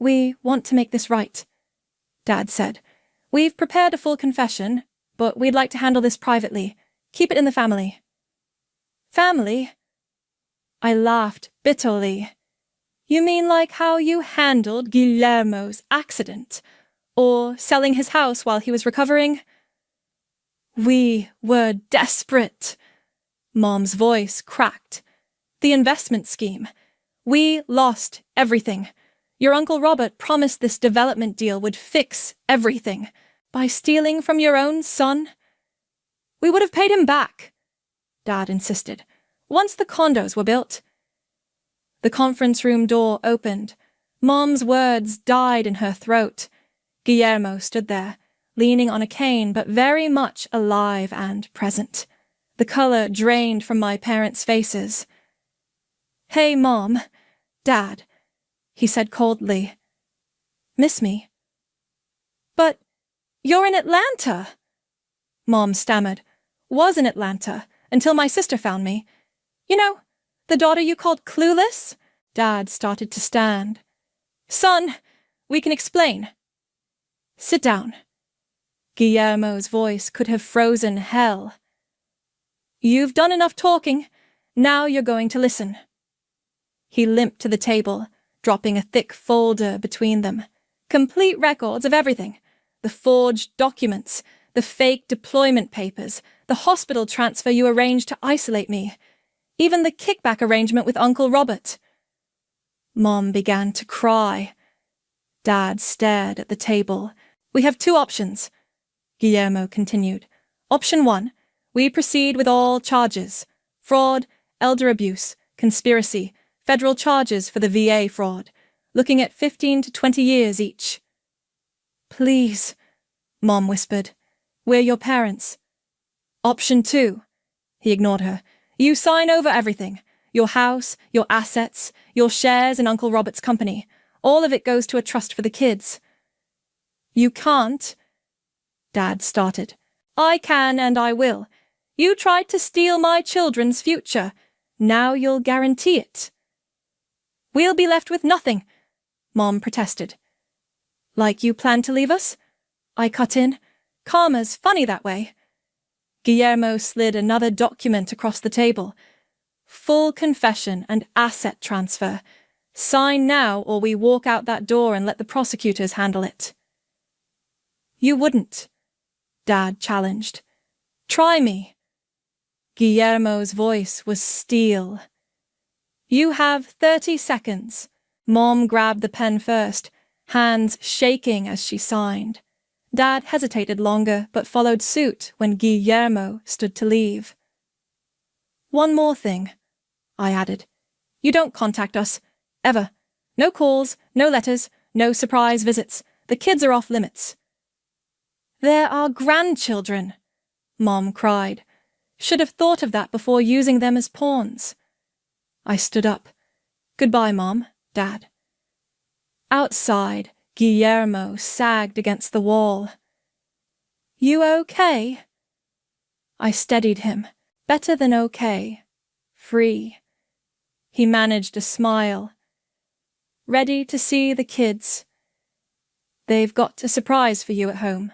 We want to make this right, Dad said. We've prepared a full confession, but we'd like to handle this privately. Keep it in the family. Family? I laughed bitterly. You mean like how you handled Guillermo's accident? Or selling his house while he was recovering? We were desperate. Mom's voice cracked. The investment scheme. We lost everything. Your Uncle Robert promised this development deal would fix everything. By stealing from your own son? We would have paid him back, Dad insisted, once the condos were built. The conference room door opened. Mom's words died in her throat. Guillermo stood there, leaning on a cane but very much alive and present. The color drained from my parents' faces. Hey, Mom. Dad, he said coldly. Miss me? But you're in Atlanta, Mom stammered. Was in Atlanta, until my sister found me. You know, the daughter you called clueless? Dad started to stand. Son, we can explain. Sit down. Guillermo's voice could have frozen hell. You've done enough talking. Now you're going to listen. He limped to the table, dropping a thick folder between them. Complete records of everything. The forged documents, the fake deployment papers, the hospital transfer you arranged to isolate me, even the kickback arrangement with Uncle Robert. Mom began to cry. Dad stared at the table. We have 2 options, Guillermo continued. Option 1, we proceed with all charges. Fraud, elder abuse, conspiracy, federal charges for the VA fraud, looking at 15 to 20 years each. Please, Mom whispered. We're your parents. Option 2. He ignored her. You sign over everything. Your house, your assets, your shares in Uncle Robert's company. All of it goes to a trust for the kids. You can't. Dad started. I can and I will. You tried to steal my children's future. Now you'll guarantee it. We'll be left with nothing, Mom protested. Like you plan to leave us? I cut in. Karma's funny that way. Guillermo slid another document across the table. Full confession and asset transfer. Sign now or we walk out that door and let the prosecutors handle it. You wouldn't, Dad challenged. Try me. Guillermo's voice was steel. You have 30 seconds. Mom grabbed the pen first, hands shaking as she signed. Dad hesitated longer but followed suit when Guillermo stood to leave. One more thing, I added. You don't contact us. Ever. No calls, no letters, no surprise visits. The kids are off limits. They're our grandchildren, Mom cried. Should have thought of that before using them as pawns. I stood up. Goodbye, Mom, Dad. Outside, Guillermo sagged against the wall. You okay? I steadied him. Better than okay. Free. He managed a smile. Ready to see the kids. They've got a surprise for you at home.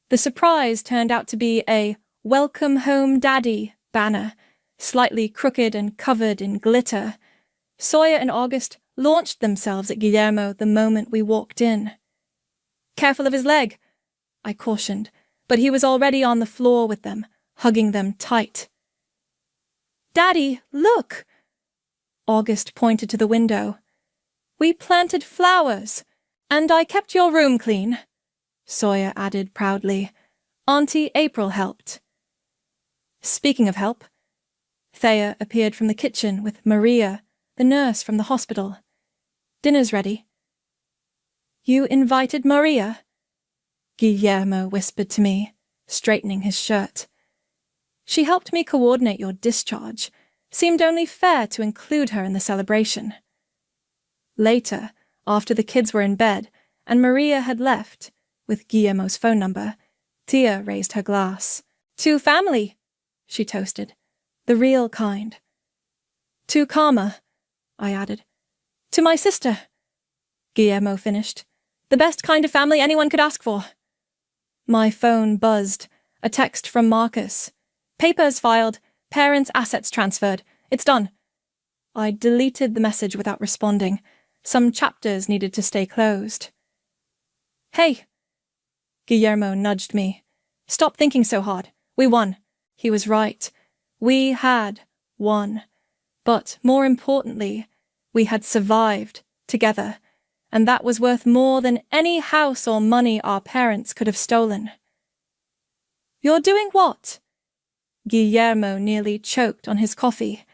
The surprise turned out to be a Welcome Home Daddy banner, slightly crooked and covered in glitter. Sawyer and August launched themselves at Guillermo the moment we walked in. Careful of his leg, I cautioned, but he was already on the floor with them, hugging them tight. Daddy, look! August pointed to the window. We planted flowers, and I kept your room clean, Sawyer added proudly. Auntie April helped. Speaking of help, Thea appeared from the kitchen with Maria, the nurse from the hospital. Dinner's ready. You invited Maria? Guillermo whispered to me, straightening his shirt. She helped me coordinate your discharge. Seemed only fair to include her in the celebration. Later, after the kids were in bed and Maria had left, with Guillermo's phone number, Tia raised her glass. To family, she toasted. The real kind. To Karma, I added. To my sister, Guillermo finished. The best kind of family anyone could ask for. My phone buzzed. A text from Marcus. Papers filed. Parents' assets transferred. It's done. I deleted the message without responding. Some chapters needed to stay closed. Hey. Guillermo nudged me. Stop thinking so hard. We won. He was right. We had won. But more importantly, we had survived together, and that was worth more than any house or money our parents could have stolen. You're doing what? Guillermo nearly choked on his coffee.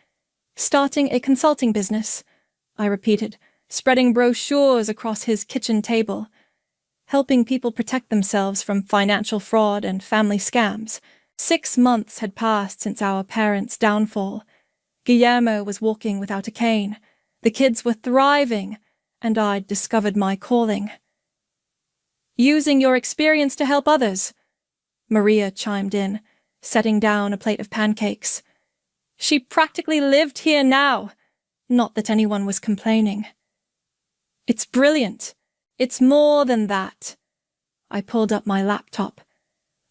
Starting a consulting business, I repeated, spreading brochures across his kitchen table. Helping people protect themselves from financial fraud and family scams. 6 months had passed since our parents' downfall. Guillermo was walking without a cane. The kids were thriving, and I'd discovered my calling. Using your experience to help others, Maria chimed in, setting down a plate of pancakes. She practically lived here now. Not that anyone was complaining. It's brilliant. It's more than that. I pulled up my laptop.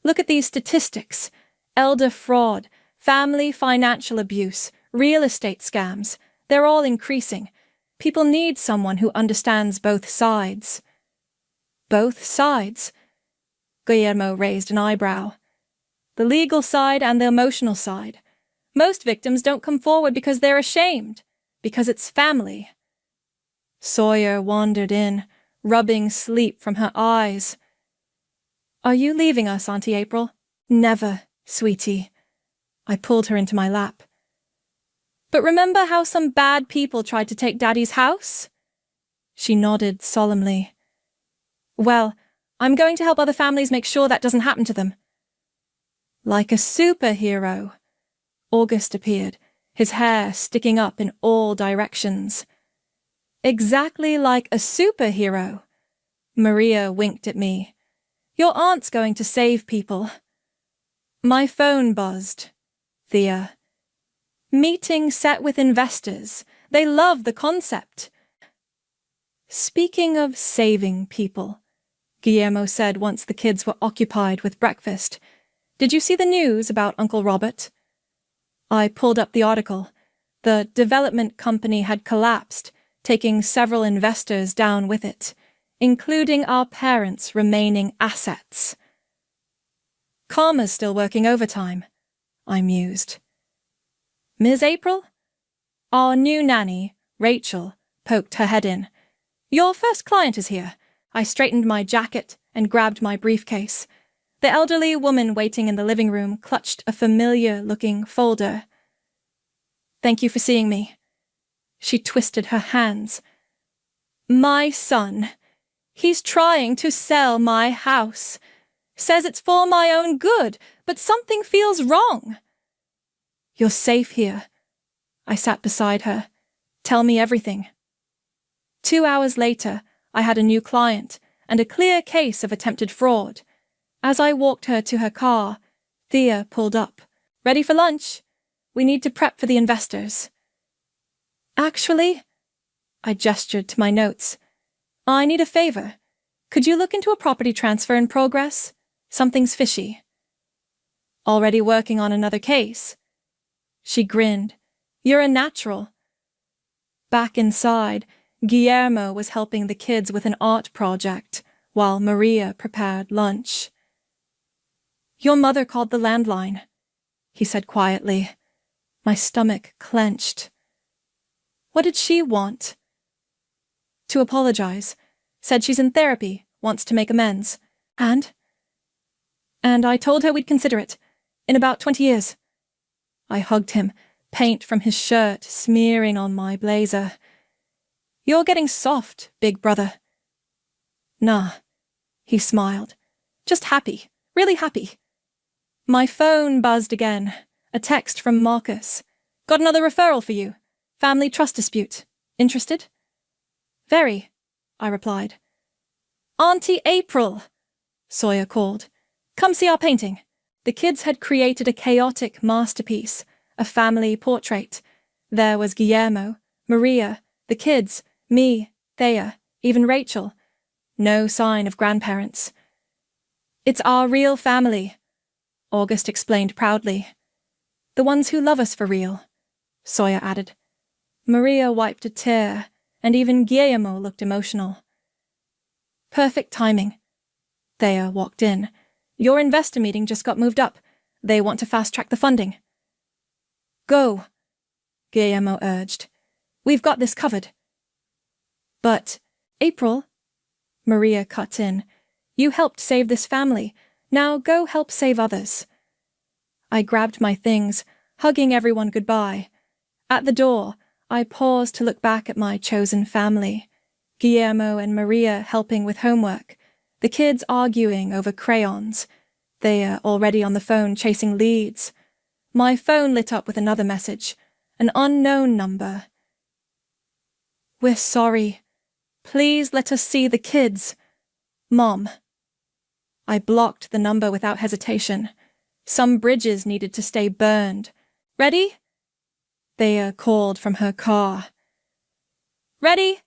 Look at these statistics. Elder fraud, family financial abuse, real estate scams. They're all increasing. People need someone who understands both sides. Both sides? Guillermo raised an eyebrow. The legal side and the emotional side. Most victims don't come forward because they're ashamed, because it's family. Sawyer wandered in, rubbing sleep from her eyes. Are you leaving us, Auntie April? Never, sweetie. I pulled her into my lap. But remember how some bad people tried to take Daddy's house? She nodded solemnly. Well, I'm going to help other families make sure that doesn't happen to them. Like a superhero. August appeared, his hair sticking up in all directions. Exactly like a superhero, Maria winked at me. Your aunt's going to save people. My phone buzzed. Thea. Meeting set with investors. They love the concept. Speaking of saving people, Guillermo said once the kids were occupied with breakfast. Did you see the news about Uncle Robert? I pulled up the article. The development company had collapsed, taking several investors down with it, including our parents' remaining assets. Karma's still working overtime, I mused. Ms. April? Our new nanny, Rachel, poked her head in. Your first client is here. I straightened my jacket and grabbed my briefcase. The elderly woman waiting in the living room clutched a familiar-looking folder. Thank you for seeing me. She twisted her hands. My son. He's trying to sell my house. Says it's for my own good, but something feels wrong. You're safe here. I sat beside her. Tell me everything. 2 hours later, I had a new client and a clear case of attempted fraud. As I walked her to her car, Thea pulled up. Ready for lunch? We need to prep for the investors. Actually, I gestured to my notes. I need a favor. Could you look into a property transfer in progress? Something's fishy. Already working on another case? She grinned. You're a natural. Back inside, Guillermo was helping the kids with an art project, while Maria prepared lunch. Your mother called the landline, he said quietly. My stomach clenched. What did she want? To apologize. Said she's in therapy, wants to make amends. And I told her we'd consider it. In about 20 years. I hugged him, paint from his shirt smearing on my blazer. You're getting soft, big brother. Nah, he smiled. Just happy, really happy. My phone buzzed again. A text from Marcus. Got another referral for you. Family trust dispute. Interested? Very, I replied. Auntie April, Sawyer called. Come see our painting. The kids had created a chaotic masterpiece, a family portrait. There was Guillermo, Maria, the kids, me, Thea, even Rachel. No sign of grandparents. It's our real family, August explained proudly. The ones who love us for real, Sawyer added. Maria wiped a tear, and even Guillermo looked emotional. Perfect timing. Thea walked in. Your investor meeting just got moved up. They want to fast-track the funding. Go, Guillermo urged. We've got this covered. But, April, Maria cut in, you helped save this family. Now go help save others. I grabbed my things, hugging everyone goodbye. At the door, I paused to look back at my chosen family. Guillermo and Maria helping with homework, the kids arguing over crayons. Thea already on the phone chasing leads. My phone lit up with another message, an unknown number. We're sorry. Please let us see the kids. Mom. I blocked the number without hesitation. Some bridges needed to stay burned. Ready? Thea called from her car. Ready?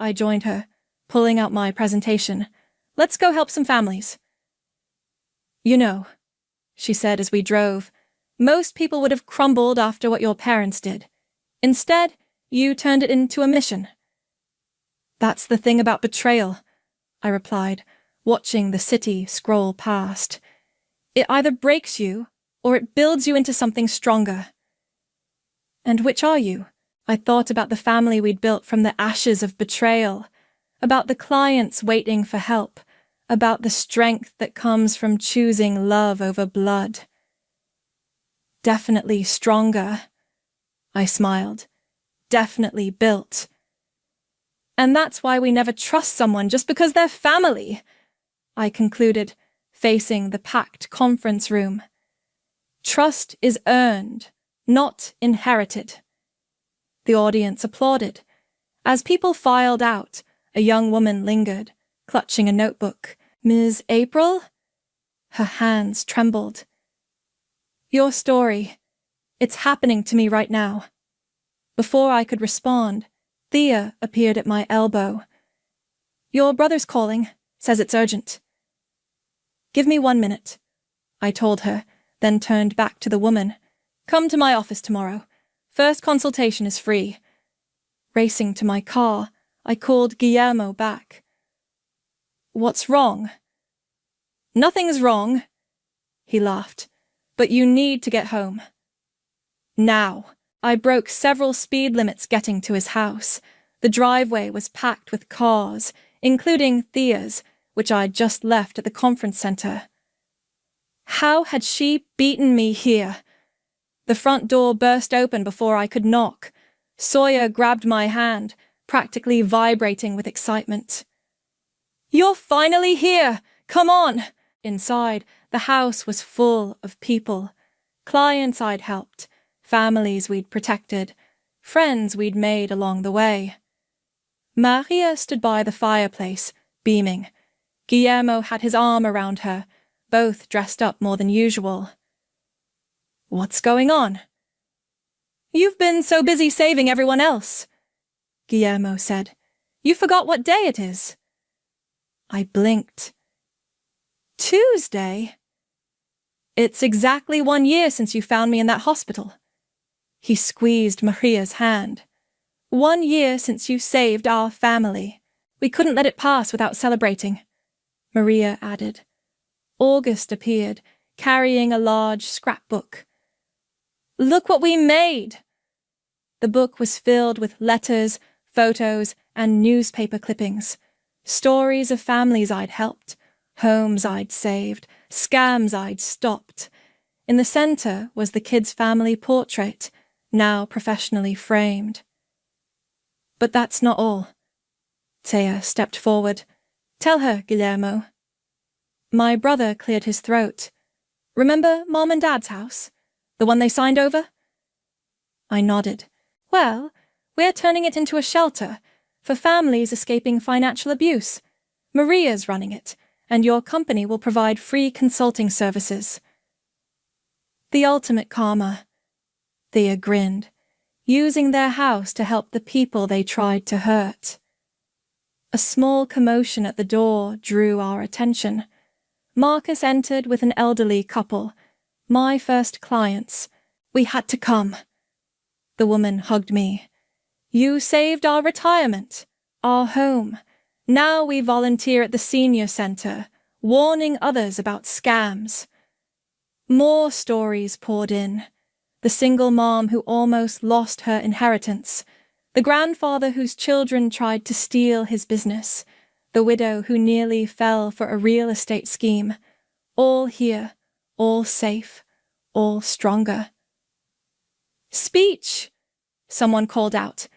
I joined her, pulling out my presentation. Let's go help some families. You know, she said as we drove, most people would have crumbled after what your parents did. Instead, you turned it into a mission. That's the thing about betrayal, I replied, watching the city scroll past. It either breaks you, or it builds you into something stronger. And which are you? I thought about the family we'd built from the ashes of betrayal, about the clients waiting for help, about the strength that comes from choosing love over blood. Definitely stronger, I smiled. Definitely built. And that's why we never trust someone just because they're family, I concluded, facing the packed conference room. Trust is earned, not inherited. The audience applauded. As people filed out, a young woman lingered, clutching a notebook. Ms. April? Her hands trembled. Your story. It's happening to me right now. Before I could respond, Thea appeared at my elbow. Your brother's calling. Says it's urgent. Give me 1 minute, I told her, then turned back to the woman. Come to my office tomorrow. First consultation is free. Racing to my car, I called Guillermo back. What's wrong? Nothing's wrong, he laughed, but you need to get home. Now. I broke several speed limits getting to his house. The driveway was packed with cars, including Thea's, which I'd just left at the conference center. How had she beaten me here? The front door burst open before I could knock. Sawyer grabbed my hand, practically vibrating with excitement. You're finally here! Come on! Inside, the house was full of people. Clients I'd helped, families we'd protected, friends we'd made along the way. Maria stood by the fireplace, beaming. Guillermo had his arm around her, both dressed up more than usual. What's going on? You've been so busy saving everyone else, Guillermo said. You forgot what day it is. I blinked. Tuesday? It's exactly 1 year since you found me in that hospital. He squeezed Maria's hand. 1 year since you saved our family. We couldn't let it pass without celebrating, Maria added. August appeared, carrying a large scrapbook. Look what we made! The book was filled with letters, photos, and newspaper clippings. Stories of families I'd helped, homes I'd saved, scams I'd stopped. In the center was the kid's family portrait, now professionally framed. But that's not all. Thea stepped forward. Tell her, Guillermo. My brother cleared his throat. Remember Mom and Dad's house? The one they signed over? I nodded. Well, we're turning it into a shelter for families escaping financial abuse. Maria's running it, and your company will provide free consulting services. The ultimate karma. Thea grinned, using their house to help the people they tried to hurt. A small commotion at the door drew our attention. Marcus entered with an elderly couple, my first clients. We had to come. The woman hugged me. You saved our retirement, our home. Now we volunteer at the senior center, warning others about scams. More stories poured in. The single mom who almost lost her inheritance, the grandfather whose children tried to steal his business, the widow who nearly fell for a real estate scheme. All here, all safe, all stronger. Speech! Someone called out.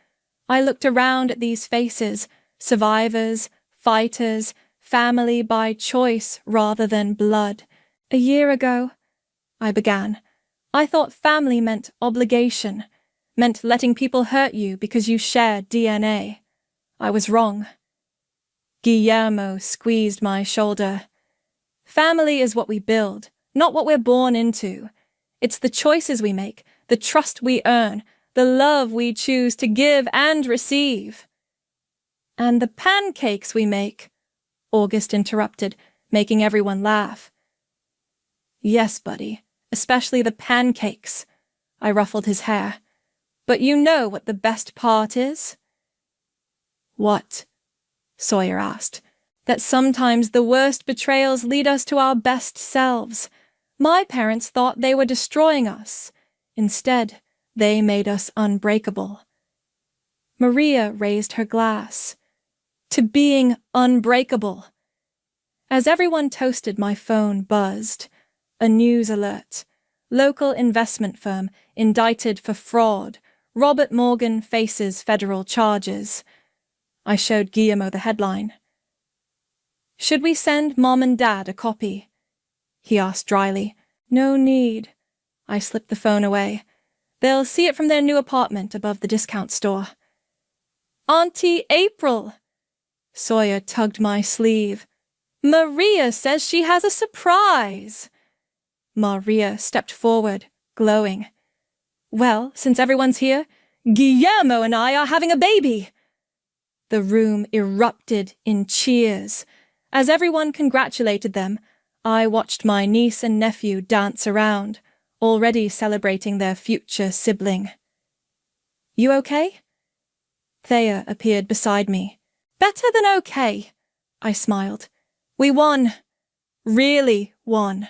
I looked around at these faces, survivors, fighters, family by choice rather than blood. A year ago, I began, I thought family meant obligation, meant letting people hurt you because you shared DNA. I was wrong. Guillermo squeezed my shoulder. Family is what we build, not what we're born into. It's the choices we make, the trust we earn, the love we choose to give and receive. And the pancakes we make, August interrupted, making everyone laugh. Yes, buddy, especially the pancakes. I ruffled his hair. But you know what the best part is? What? Sawyer asked. That sometimes the worst betrayals lead us to our best selves. My parents thought they were destroying us. Instead, they made us unbreakable. Maria raised her glass. To being unbreakable. As everyone toasted, my phone buzzed. A news alert. Local investment firm indicted for fraud. Robert Morgan faces federal charges. I showed Guillermo the headline. Should we send Mom and Dad a copy? He asked dryly. No need. I slipped the phone away. They'll see it from their new apartment above the discount store. Auntie April! Sawyer tugged my sleeve. Maria says she has a surprise. Maria stepped forward, glowing. Well, since everyone's here, Guillermo and I are having a baby. The room erupted in cheers. As everyone congratulated them, I watched my niece and nephew dance around, already celebrating their future sibling. You okay? Thea appeared beside me. Better than okay, I smiled. We won. Really won.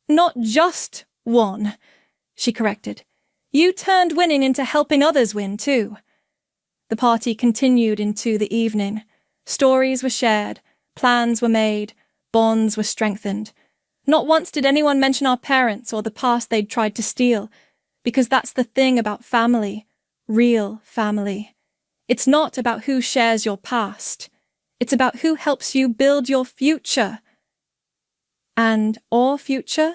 Not just won, she corrected. You turned winning into helping others win, too. The party continued into the evening. Stories were shared, plans were made, bonds were strengthened. Not once did anyone mention our parents or the past they'd tried to steal, because that's the thing about family, real family. It's not about who shares your past. It's about who helps you build your future. And our future?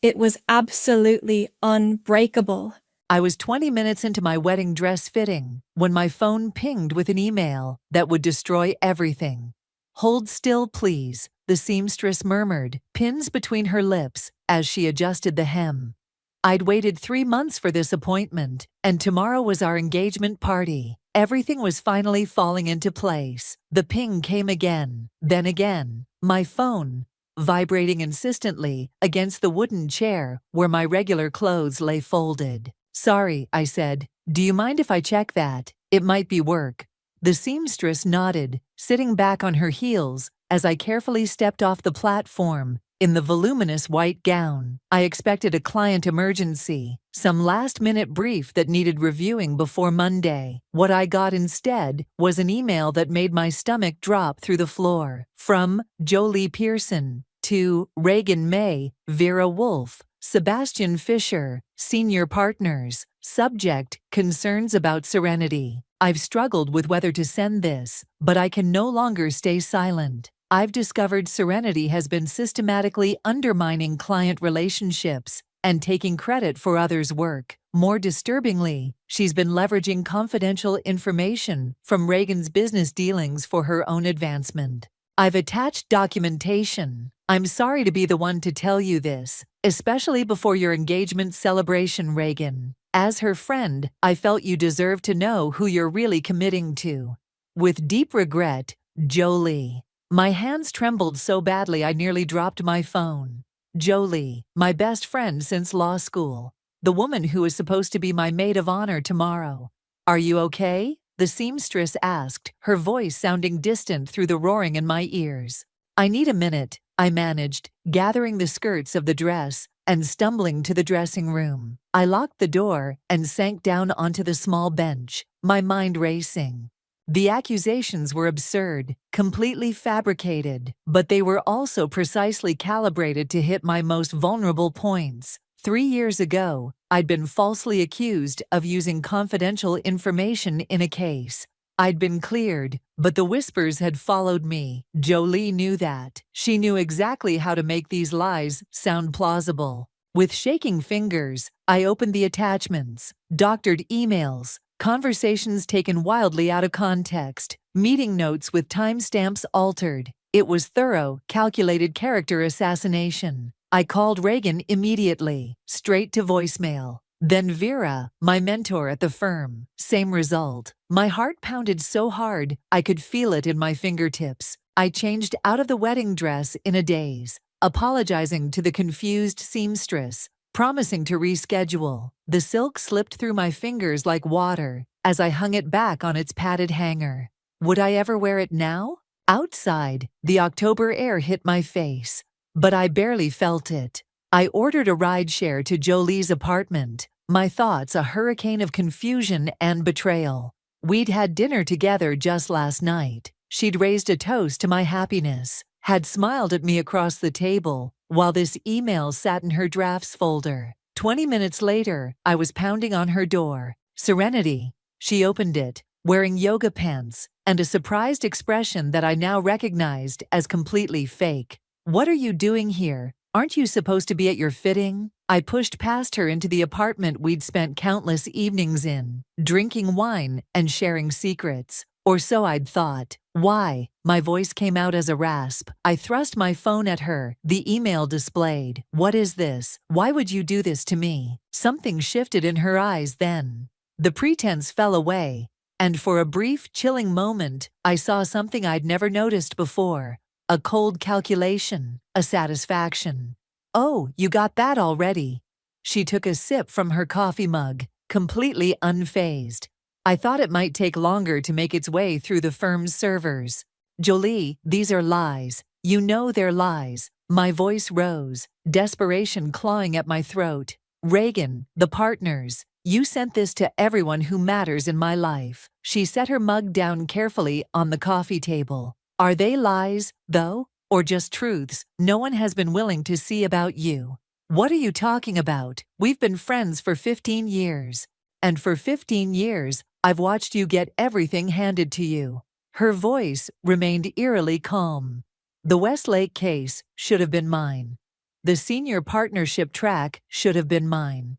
It was absolutely unbreakable. I was 20 minutes into my wedding dress fitting when my phone pinged with an email that would destroy everything. Hold still, please, the seamstress murmured, pins between her lips as she adjusted the hem. I'd waited 3 months for this appointment, and tomorrow was our engagement party. Everything was finally falling into place. The ping came again, then again. My phone, vibrating insistently against the wooden chair where my regular clothes lay folded. Sorry, I said. Do you mind if I check that? It might be work. The seamstress nodded, sitting back on her heels as I carefully stepped off the platform in the voluminous white gown. I expected a client emergency, some last-minute brief that needed reviewing before Monday. What I got instead was an email that made my stomach drop through the floor. From Jolie Pearson to Reagan May, Vera Wolf, Sebastian Fisher, Senior Partners. Subject, concerns about Serenity. I've struggled with whether to send this, but I can no longer stay silent. I've discovered Serenity has been systematically undermining client relationships and taking credit for others' work. More disturbingly, she's been leveraging confidential information from Reagan's business dealings for her own advancement. I've attached documentation. I'm sorry to be the one to tell you this, especially before your engagement celebration, Reagan. As her friend, I felt you deserved to know who you're really committing to. With deep regret, Jolie. My hands trembled so badly I nearly dropped my phone. Jolie, my best friend since law school. The woman who is supposed to be my maid of honor tomorrow. Are you okay? The seamstress asked, her voice sounding distant through the roaring in my ears. I need a minute, I managed, gathering the skirts of the dress and stumbling to the dressing room. I locked the door and sank down onto the small bench, my mind racing. The accusations were absurd, completely fabricated, but they were also precisely calibrated to hit my most vulnerable points. 3 years ago, I'd been falsely accused of using confidential information in a case. I'd been cleared, but the whispers had followed me. Jolie knew that. She knew exactly how to make these lies sound plausible. With shaking fingers, I opened the attachments, doctored emails, conversations taken wildly out of context, meeting notes with timestamps altered. It was thorough, calculated character assassination. I called Reagan immediately, straight to voicemail. Then Vera, my mentor at the firm. Same result. My heart pounded so hard, I could feel it in my fingertips. I changed out of the wedding dress in a daze, apologizing to the confused seamstress, promising to reschedule. The silk slipped through my fingers like water as I hung it back on its padded hanger. Would I ever wear it now? Outside, the October air hit my face, but I barely felt it. I ordered a rideshare to Jolie's apartment, my thoughts a hurricane of confusion and betrayal. We'd had dinner together just last night. She'd raised a toast to my happiness, had smiled at me across the table, while this email sat in her drafts folder. 20 minutes later, I was pounding on her door. Serenity. She opened it, wearing yoga pants, and a surprised expression that I now recognized as completely fake. What are you doing here? Aren't you supposed to be at your fitting? I pushed past her into the apartment we'd spent countless evenings in, drinking wine and sharing secrets. Or so I'd thought. Why? My voice came out as a rasp. I thrust my phone at her. The email displayed. What is this? Why would you do this to me? Something shifted in her eyes then. The pretense fell away, and for a brief, chilling moment, I saw something I'd never noticed before. A cold calculation, a satisfaction. Oh, you got that already. She took a sip from her coffee mug, completely unfazed. I thought it might take longer to make its way through the firm's servers. Jolie, these are lies. You know they're lies. My voice rose, desperation clawing at my throat. Reagan, the partners. You sent this to everyone who matters in my life. She set her mug down carefully on the coffee table. Are they lies, though, or just truths no one has been willing to see about you? What are you talking about? We've been friends for 15 years. And for 15 years, I've watched you get everything handed to you. Her voice remained eerily calm. The Westlake case should have been mine. The senior partnership track should have been mine.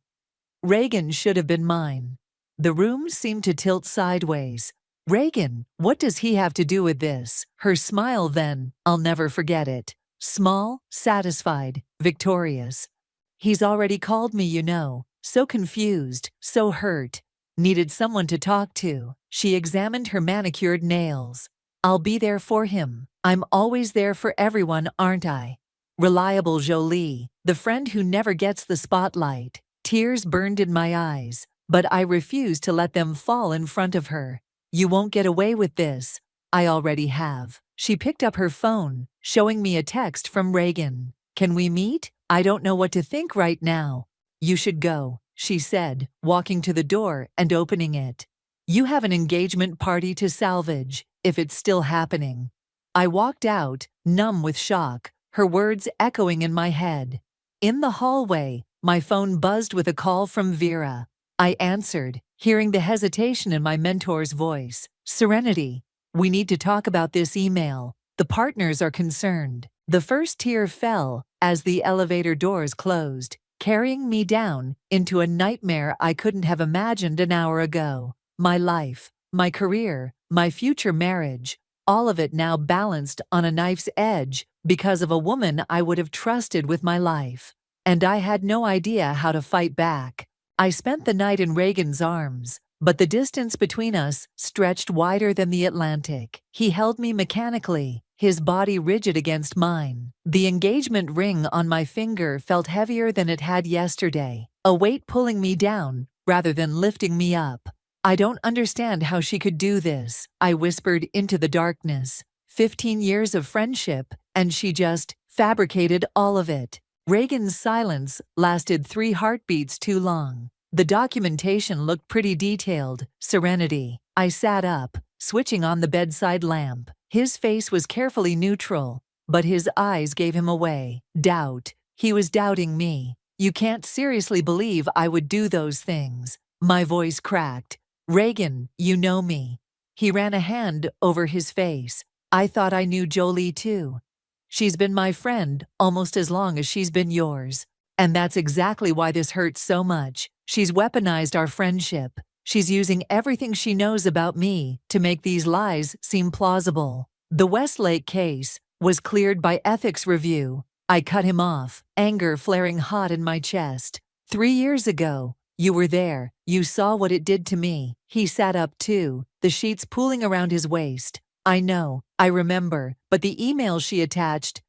Reagan should have been mine. The room seemed to tilt sideways. Reagan, what does he have to do with this? Her smile then, I'll never forget it. Small, satisfied, victorious. He's already called me, you know. So confused, so hurt. Needed someone to talk to. She examined her manicured nails. I'll be there for him. I'm always there for everyone, aren't I? Reliable Jolie, the friend who never gets the spotlight. Tears burned in my eyes, but I refused to let them fall in front of her. You won't get away with this. I already have. She picked up her phone, showing me a text from Reagan. Can we meet? I don't know what to think right now. You should go, she said, walking to the door and opening it. You have an engagement party to salvage, if it's still happening. I walked out, numb with shock, her words echoing in my head. In the hallway, my phone buzzed with a call from Vera. I answered, hearing the hesitation in my mentor's voice. Serenity, we need to talk about this email. The partners are concerned. The first tear fell as the elevator doors closed, carrying me down into a nightmare I couldn't have imagined an hour ago. My life, my career, my future marriage, all of it now balanced on a knife's edge because of a woman I would have trusted with my life. And I had no idea how to fight back. I spent the night in Reagan's arms, but the distance between us stretched wider than the Atlantic. He held me mechanically, his body rigid against mine. The engagement ring on my finger felt heavier than it had yesterday, a weight pulling me down rather than lifting me up. I don't understand how she could do this, I whispered into the darkness. 15 years of friendship, and she just fabricated all of it. Reagan's silence lasted 3 heartbeats too long. The documentation looked pretty detailed. Serenity. I sat up, switching on the bedside lamp. His face was carefully neutral, but his eyes gave him away. Doubt. He was doubting me. You can't seriously believe I would do those things. My voice cracked. Reagan, you know me. He ran a hand over his face. I thought I knew Jolie too. She's been my friend almost as long as she's been yours. And that's exactly why this hurts so much. She's weaponized our friendship. She's using everything she knows about me to make these lies seem plausible. The Westlake case was cleared by ethics review. I cut him off, anger flaring hot in my chest. 3 years ago, you were there. You saw what it did to me. He sat up too, the sheets pooling around his waist. I know, I remember, but the email she attached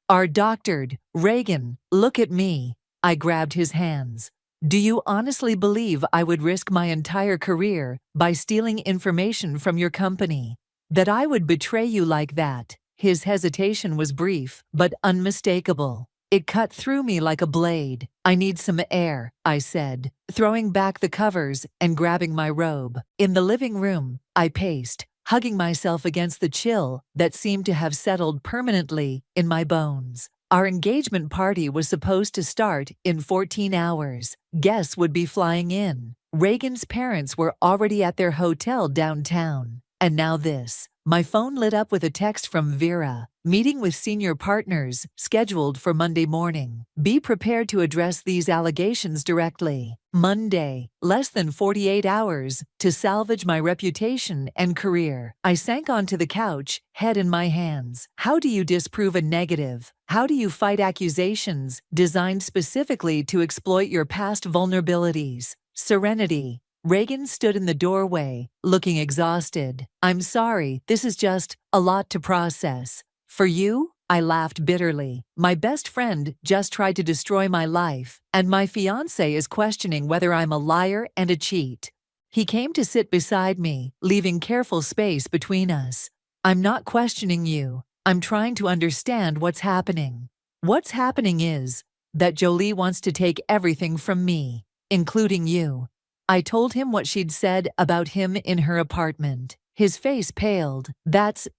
are doctored. Reagan, look at me. I grabbed his hands. Do you honestly believe I would risk my entire career by stealing information from your company? That I would betray you like that? His hesitation was brief, but unmistakable. It cut through me like a blade. I need some air, I said, throwing back the covers and grabbing my robe. In the living room, I paced, hugging myself against the chill that seemed to have settled permanently in my bones. Our engagement party was supposed to start in 14 hours. Guests would be flying in. Reagan's parents were already at their hotel downtown. And now this. My phone lit up with a text from Vera. Meeting with senior partners, scheduled for Monday morning. Be prepared to address these allegations directly. Monday, less than 48 hours, to salvage my reputation and career. I sank onto the couch, head in my hands. How do you disprove a negative? How do you fight accusations designed specifically to exploit your past vulnerabilities? Serenity. Reagan stood in the doorway, looking exhausted. I'm sorry, this is just a lot to process. For you? I laughed bitterly. My best friend just tried to destroy my life, and my fiancé is questioning whether I'm a liar and a cheat. He came to sit beside me, leaving careful space between us. I'm not questioning you. I'm trying to understand what's happening. What's happening is that Jolie wants to take everything from me, including you. I told him what she'd said about him in her apartment. His face paled.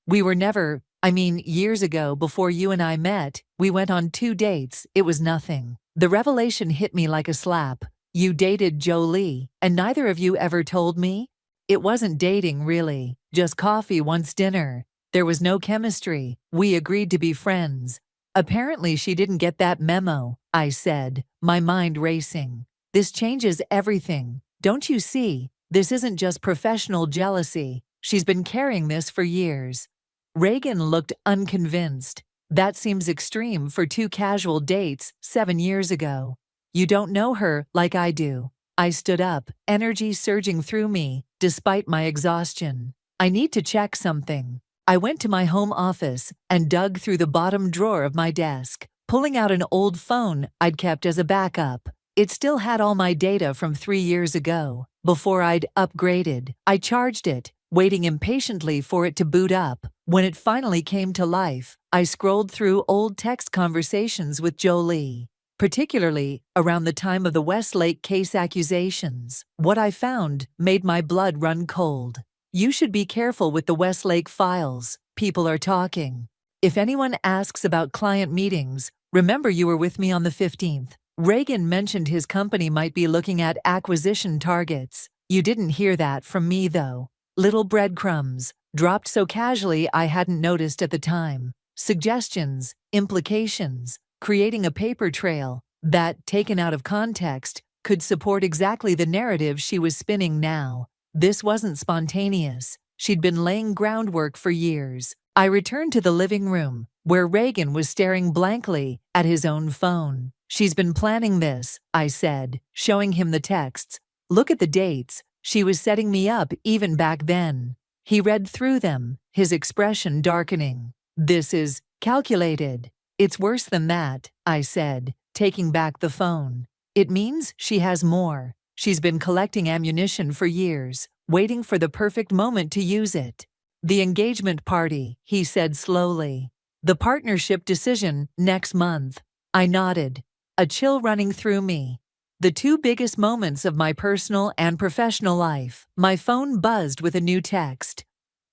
We were never, years ago before you and I met, we went on 2 dates, it was nothing. The revelation hit me like a slap. You dated Jolie, and neither of you ever told me? It wasn't dating, really. Just coffee once dinner. There was no chemistry. We agreed to be friends. Apparently she didn't get that memo, I said, my mind racing. This changes everything. Don't you see? This isn't just professional jealousy. She's been carrying this for years. Reagan looked unconvinced. That seems extreme for 2 casual dates 7 years ago. You don't know her like I do. I stood up, energy surging through me, despite my exhaustion. I need to check something. I went to my home office and dug through the bottom drawer of my desk, pulling out an old phone I'd kept as a backup. It still had all my data from 3 years ago, before I'd upgraded. I charged it, waiting impatiently for it to boot up. When it finally came to life, I scrolled through old text conversations with Jolie, particularly around the time of the Westlake case accusations. What I found made my blood run cold. You should be careful with the Westlake files. People are talking. If anyone asks about client meetings, remember you were with me on the 15th. Reagan mentioned his company might be looking at acquisition targets. You didn't hear that from me, though. Little breadcrumbs, dropped so casually I hadn't noticed at the time. Suggestions, implications, creating a paper trail that, taken out of context, could support exactly the narrative she was spinning now. This wasn't spontaneous. She'd been laying groundwork for years. I returned to the living room, where Reagan was staring blankly at his own phone. She's been planning this, I said, showing him the texts. Look at the dates. She was setting me up even back then. He read through them, his expression darkening. This is calculated. It's worse than that, I said, taking back the phone. It means she has more. She's been collecting ammunition for years, waiting for the perfect moment to use it. The engagement party, he said slowly. The partnership decision next month. I nodded, a chill running through me. The 2 biggest moments of my personal and professional life. My phone buzzed with a new text.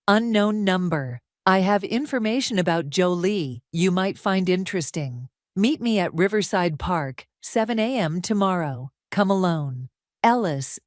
Unknown number. I have information about Jolie you might find interesting. Meet me at Riverside Park, 7 a.m. tomorrow. Come alone. Ellis,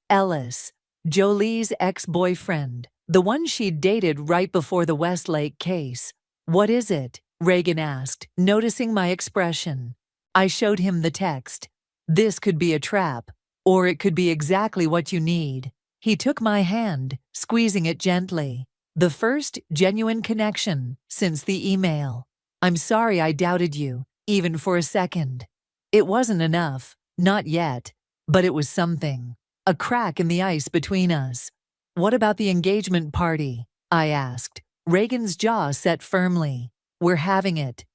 Jolie's ex-boyfriend, the one she'd dated right before the Westlake case. What is it? Reagan asked, noticing my expression. I showed him the text. This could be a trap, or it could be exactly what you need. He took my hand, squeezing it gently. The first genuine connection since the email. I'm sorry I doubted you, even for a second. It wasn't enough, not yet, but it was something. A crack in the ice between us. What about the engagement party? I asked. Reagan's jaw set firmly. We're having it.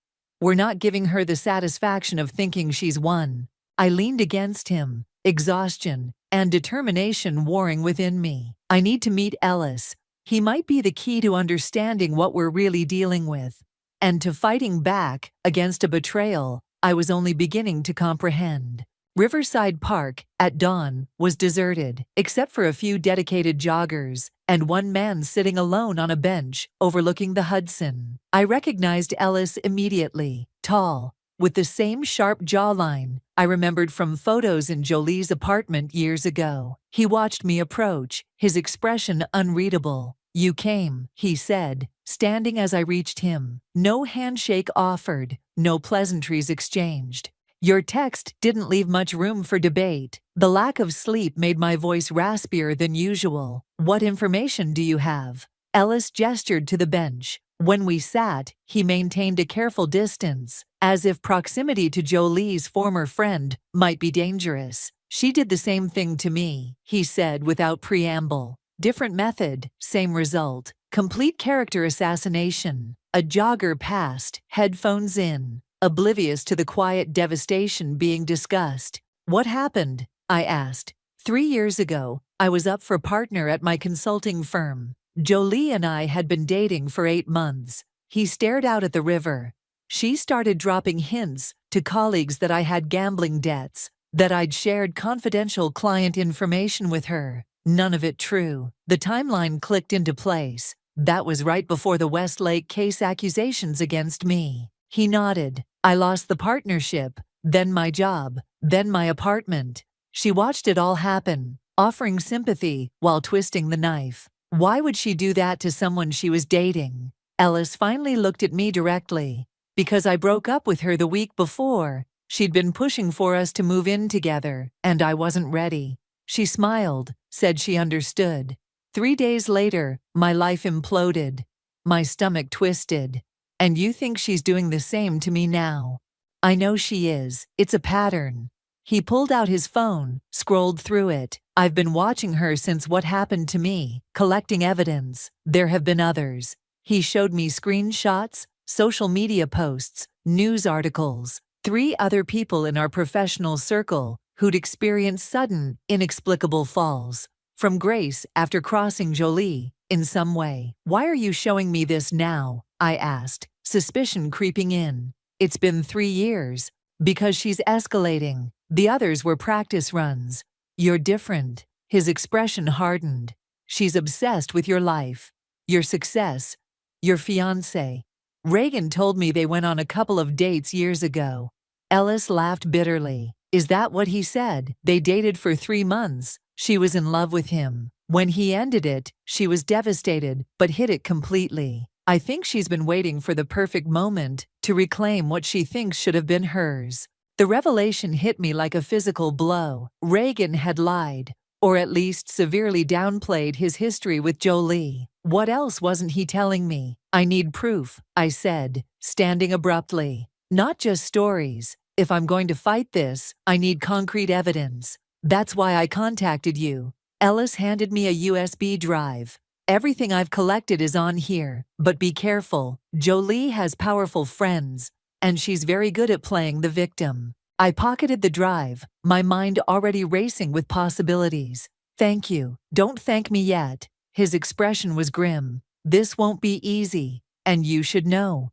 We're not giving her the satisfaction of thinking she's won. I leaned against him, exhaustion and determination warring within me. I need to meet Ellis. He might be the key to understanding what we're really dealing with, and to fighting back against a betrayal I was only beginning to comprehend. Riverside Park, at dawn, was deserted, except for a few dedicated joggers, and one man sitting alone on a bench overlooking the Hudson. I recognized Ellis immediately, tall, with the same sharp jawline I remembered from photos in Jolie's apartment years ago. He watched me approach, his expression unreadable. "You came," he said, standing as I reached him. No handshake offered, no pleasantries exchanged. Your text didn't leave much room for debate. The lack of sleep made my voice raspier than usual. "What information do you have?" Ellis gestured to the bench. When we sat, he maintained a careful distance, as if proximity to Jolie's former friend might be dangerous. "She did the same thing to me," he said without preamble. "Different method, same result. Complete character assassination." A jogger passed, headphones in, oblivious to the quiet devastation being discussed. "What happened?" I asked. 3 years ago, I was up for partner at my consulting firm. Jolie and I had been dating for 8 months. He stared out at the river. She started dropping hints to colleagues that I had gambling debts, that I'd shared confidential client information with her. None of it true. The timeline clicked into place. That was right before the Westlake case accusations against me. He nodded. I lost the partnership, then my job, then my apartment. She watched it all happen, offering sympathy while twisting the knife. Why would she do that to someone she was dating? Ellis finally looked at me directly. Because I broke up with her the week before. She'd been pushing for us to move in together, and I wasn't ready. She smiled, said she understood. 3 days later, my life imploded. My stomach twisted. And you think she's doing the same to me now? I know she is. It's a pattern. He pulled out his phone, scrolled through it. I've been watching her since what happened to me, collecting evidence. There have been others. He showed me screenshots, social media posts, news articles. 3 other people in our professional circle who'd experienced sudden, inexplicable falls. From grace after crossing Jolie, in some way. "Why are you showing me this now?" I asked, suspicion creeping in. "It's been 3 years. Because she's escalating. The others were practice runs. You're different." His expression hardened. "She's obsessed with your life, your success, your fiancé." Reagan told me they went on a couple of dates years ago. Ellis laughed bitterly. "Is that what he said?" They dated for 3 months. She was in love with him. When he ended it, she was devastated, but hid it completely. I think she's been waiting for the perfect moment to reclaim what she thinks should have been hers. The revelation hit me like a physical blow. Reagan had lied, or at least severely downplayed his history with Jolie. What else wasn't he telling me? "I need proof," I said, standing abruptly. "Not just stories. If I'm going to fight this, I need concrete evidence. That's why I contacted you." Ellis handed me a USB drive. "Everything I've collected is on here, but be careful. Jolie has powerful friends, and she's very good at playing the victim." I pocketed the drive, my mind already racing with possibilities. "Thank you." "Don't thank me yet." His expression was grim. "This won't be easy, and you should know."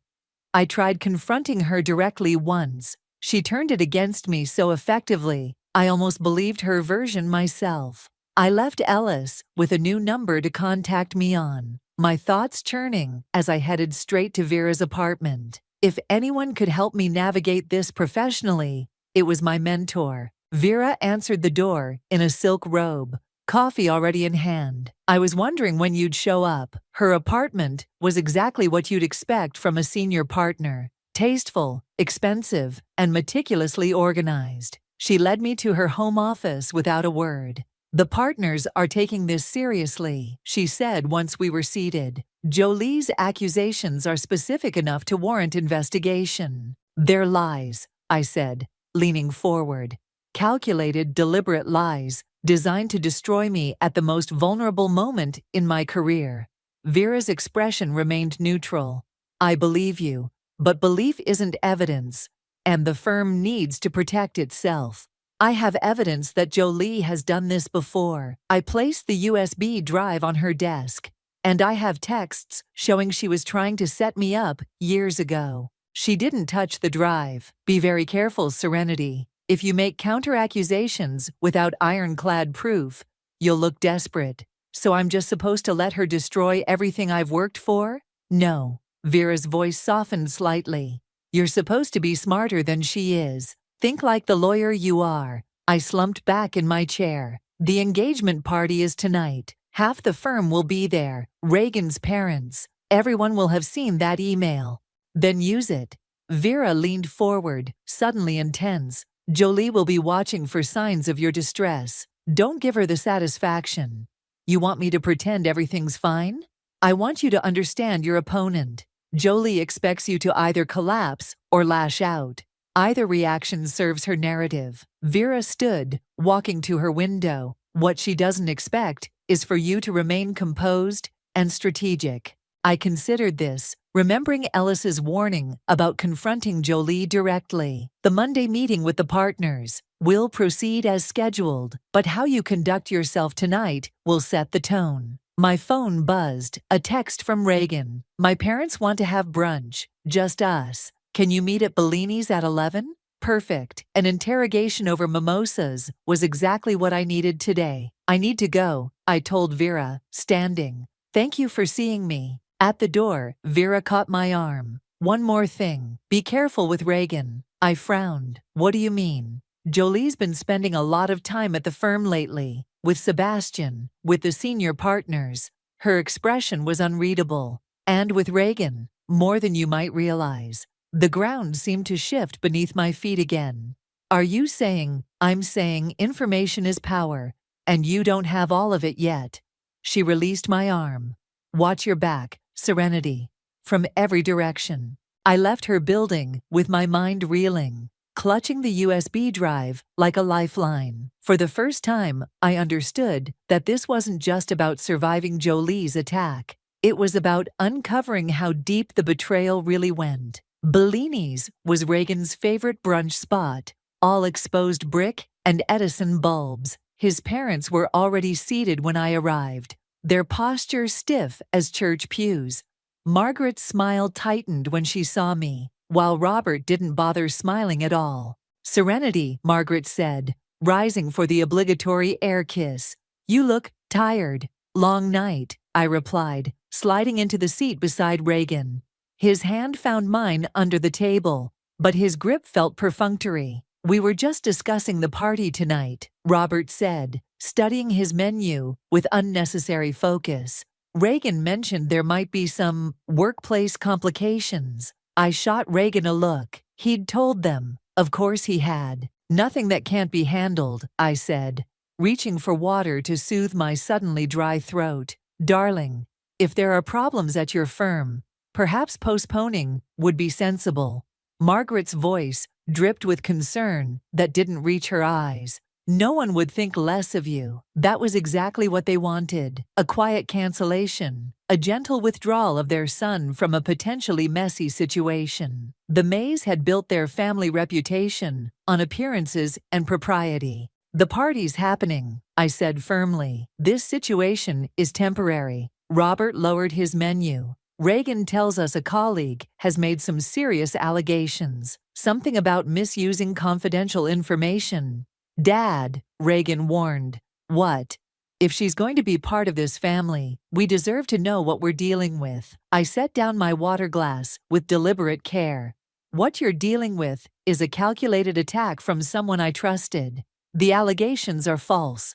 I tried confronting her directly once. She turned it against me so effectively, I almost believed her version myself. I left Ellis with a new number to contact me on, my thoughts churning as I headed straight to Vera's apartment. If anyone could help me navigate this professionally, it was my mentor. Vera answered the door in a silk robe, coffee already in hand. "I was wondering when you'd show up." Her apartment was exactly what you'd expect from a senior partner. Tasteful, expensive, and meticulously organized. She led me to her home office without a word. "The partners are taking this seriously," she said once we were seated. "Jolie's accusations are specific enough to warrant investigation." "They're lies," I said, leaning forward. "Calculated, deliberate lies, designed to destroy me at the most vulnerable moment in my career." Vera's expression remained neutral. "I believe you, but belief isn't evidence, and the firm needs to protect itself. I have evidence that Jolie has done this before." I placed the USB drive on her desk, and I have texts showing she was trying to set me up years ago. She didn't touch the drive. "Be very careful, Serenity. If you make counter-accusations without ironclad proof, you'll look desperate." "So I'm just supposed to let her destroy everything I've worked for?" "No." Vera's voice softened slightly. "You're supposed to be smarter than she is. Think like the lawyer you are." I slumped back in my chair. "The engagement party is tonight. Half the firm will be there, Reagan's parents. Everyone will have seen that email. Then use it. Vera leaned forward, suddenly intense. Jolie will be watching for signs of your distress. Don't give her the satisfaction. You want me to pretend everything's fine? I want you to understand your opponent. Jolie expects you to either collapse or lash out. Either reaction serves her narrative. Vera stood, walking to her window. What she doesn't expect is for you to remain composed and strategic. I considered this, remembering Ellis's warning about confronting Jolie directly. The Monday meeting with the partners will proceed as scheduled, but how you conduct yourself tonight will set the tone. My phone buzzed, a text from Reagan. My parents want to have brunch, just us. Can you meet at Bellini's at 11? Perfect. An interrogation over mimosas was exactly what I needed today. I need to go, I told Vera, standing. Thank you for seeing me. At the door, Vera caught my arm. One more thing. Be careful with Reagan. I frowned. What do you mean? Jolie's been spending a lot of time at the firm lately. With Sebastian, with the senior partners. Her expression was unreadable. And with Reagan, more than you might realize. The ground seemed to shift beneath my feet again. Are you saying, I'm saying information is power, and you don't have all of it yet? She released my arm. Watch your back, Serenity. From every direction. I left her building, with my mind reeling, clutching the USB drive like a lifeline. For the first time, I understood that this wasn't just about surviving Jolie's attack. It was about uncovering how deep the betrayal really went. Bellini's was Reagan's favorite brunch spot, all exposed brick and Edison bulbs. His parents were already seated when I arrived, their posture stiff as church pews. Margaret's smile tightened when she saw me, while Robert didn't bother smiling at all. Serenity, Margaret said, rising for the obligatory air kiss. You look tired. Long night, I replied, sliding into the seat beside Reagan. His hand found mine under the table, but his grip felt perfunctory. We were just discussing the party tonight, Robert said, studying his menu with unnecessary focus. Reagan mentioned there might be some workplace complications. I shot Reagan a look. He'd told them. Of course he had. Nothing that can't be handled, I said, reaching for water to soothe my suddenly dry throat. Darling, if there are problems at your firm, perhaps postponing would be sensible. Margaret's voice dripped with concern that didn't reach her eyes. No one would think less of you. That was exactly what they wanted. A quiet cancellation, a gentle withdrawal of their son from a potentially messy situation. The Mays had built their family reputation on appearances and propriety. The party's happening, I said firmly. This situation is temporary. Robert lowered his menu. Reagan tells us a colleague has made some serious allegations. Something about misusing confidential information. Dad, Reagan warned. What? If she's going to be part of this family, we deserve to know what we're dealing with. I set down my water glass with deliberate care. What you're dealing with is a calculated attack from someone I trusted. The allegations are false.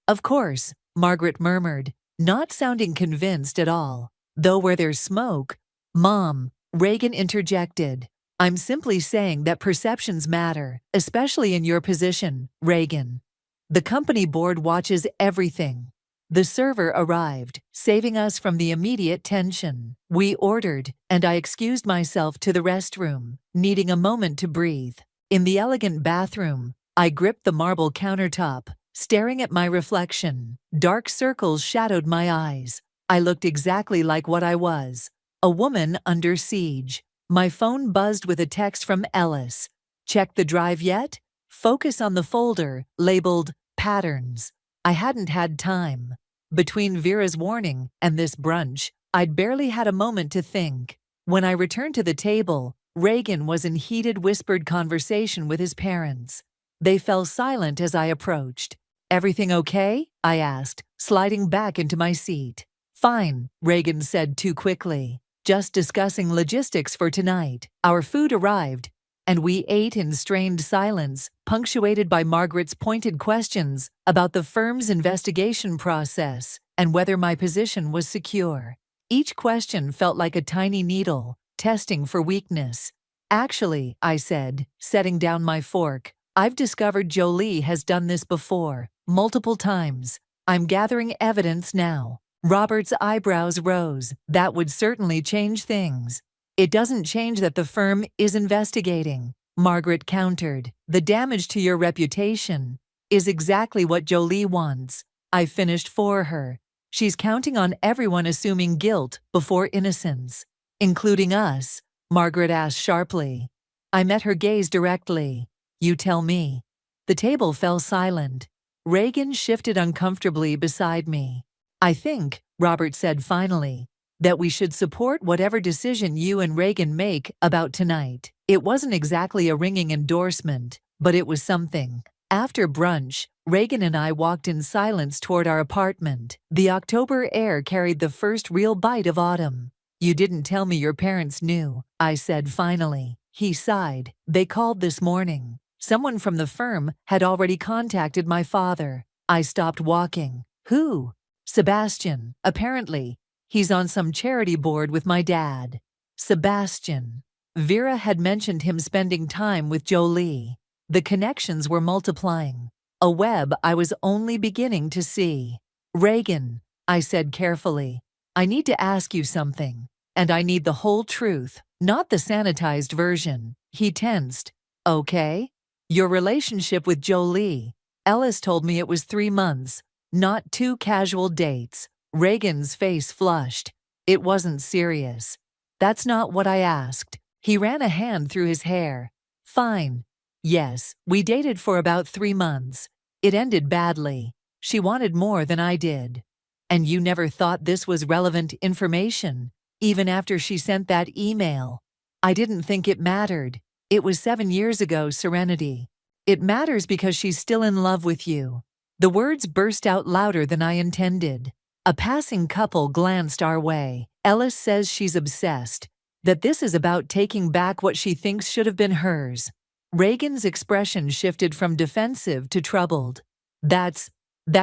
Of course, Margaret murmured, not sounding convinced at all. Though where there's smoke, Mom, Reagan interjected. I'm simply saying that perceptions matter, especially in your position, Reagan. The company board watches everything. The server arrived, saving us from the immediate tension. We ordered, and I excused myself to the restroom, needing a moment to breathe. In the elegant bathroom, I gripped the marble countertop, staring at my reflection. Dark circles shadowed my eyes. I looked exactly like what I was, a woman under siege. My phone buzzed with a text from Ellis. Check the drive yet? Focus on the folder, labeled Patterns. I hadn't had time. Between Vera's warning and this brunch, I'd barely had a moment to think. When I returned to the table, Reagan was in heated whispered conversation with his parents. They fell silent as I approached. Everything okay? I asked, sliding back into my seat. Fine, Reagan said too quickly. Just discussing logistics for tonight. Our food arrived, and we ate in strained silence, punctuated by Margaret's pointed questions about the firm's investigation process and whether my position was secure. Each question felt like a tiny needle, testing for weakness. Actually, I said, setting down my fork, I've discovered Jolie has done this before, multiple times. I'm gathering evidence now. Robert's eyebrows rose. That would certainly change things. It doesn't change that the firm is investigating, Margaret countered. The damage to your reputation is exactly what Jolie wants. I finished for her. She's counting on everyone assuming guilt before innocence. Including us, Margaret asked sharply. I met her gaze directly. You tell me. The table fell silent. Reagan shifted uncomfortably beside me. I think, Robert said finally, that we should support whatever decision you and Reagan make about tonight. It wasn't exactly a ringing endorsement, but it was something. After brunch, Reagan and I walked in silence toward our apartment. The October air carried the first real bite of autumn. You didn't tell me your parents knew, I said finally. He sighed. They called this morning. Someone from the firm had already contacted my father. I stopped walking. Who? Sebastian, apparently. He's on some charity board with my dad. Sebastian. Vera had mentioned him spending time with Jolie. The connections were multiplying. A web I was only beginning to see. Reagan, I said carefully, I need to ask you something. And I need the whole truth, not the sanitized version. He tensed. Okay? Your relationship with Jolie. Ellis told me it was 3 months, not 2 casual dates. Reagan's face flushed. It wasn't serious. That's not what I asked. He ran a hand through his hair. Fine. Yes, we dated for about 3 months. It ended badly. She wanted more than I did. And you never thought this was relevant information, even after she sent that email. I didn't think it mattered. It was 7 years ago, Serenity. It matters because she's still in love with you. The words burst out louder than I intended. A passing couple glanced our way. Ellis says she's obsessed, that this is about taking back what she thinks should have been hers. Reagan's expression shifted from defensive to troubled. That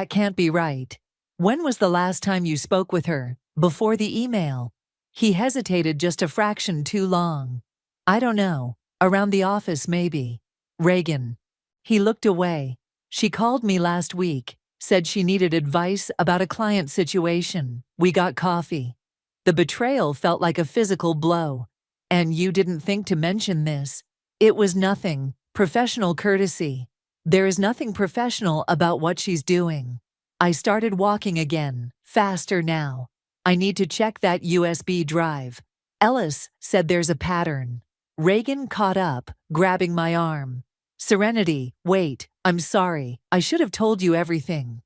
can't be right. When was the last time you spoke with her? Before the email? He hesitated just a fraction too long. I don't know. Around the office, maybe. Reagan. He looked away. She called me last week, said she needed advice about a client situation. We got coffee. The betrayal felt like a physical blow. And you didn't think to mention this. It was nothing. Professional courtesy. There is nothing professional about what she's doing. I started walking again, faster now. I need to check that USB drive. Ellis said there's a pattern. Reagan caught up, grabbing my arm. Serenity, wait, I'm sorry. I should have told you everything.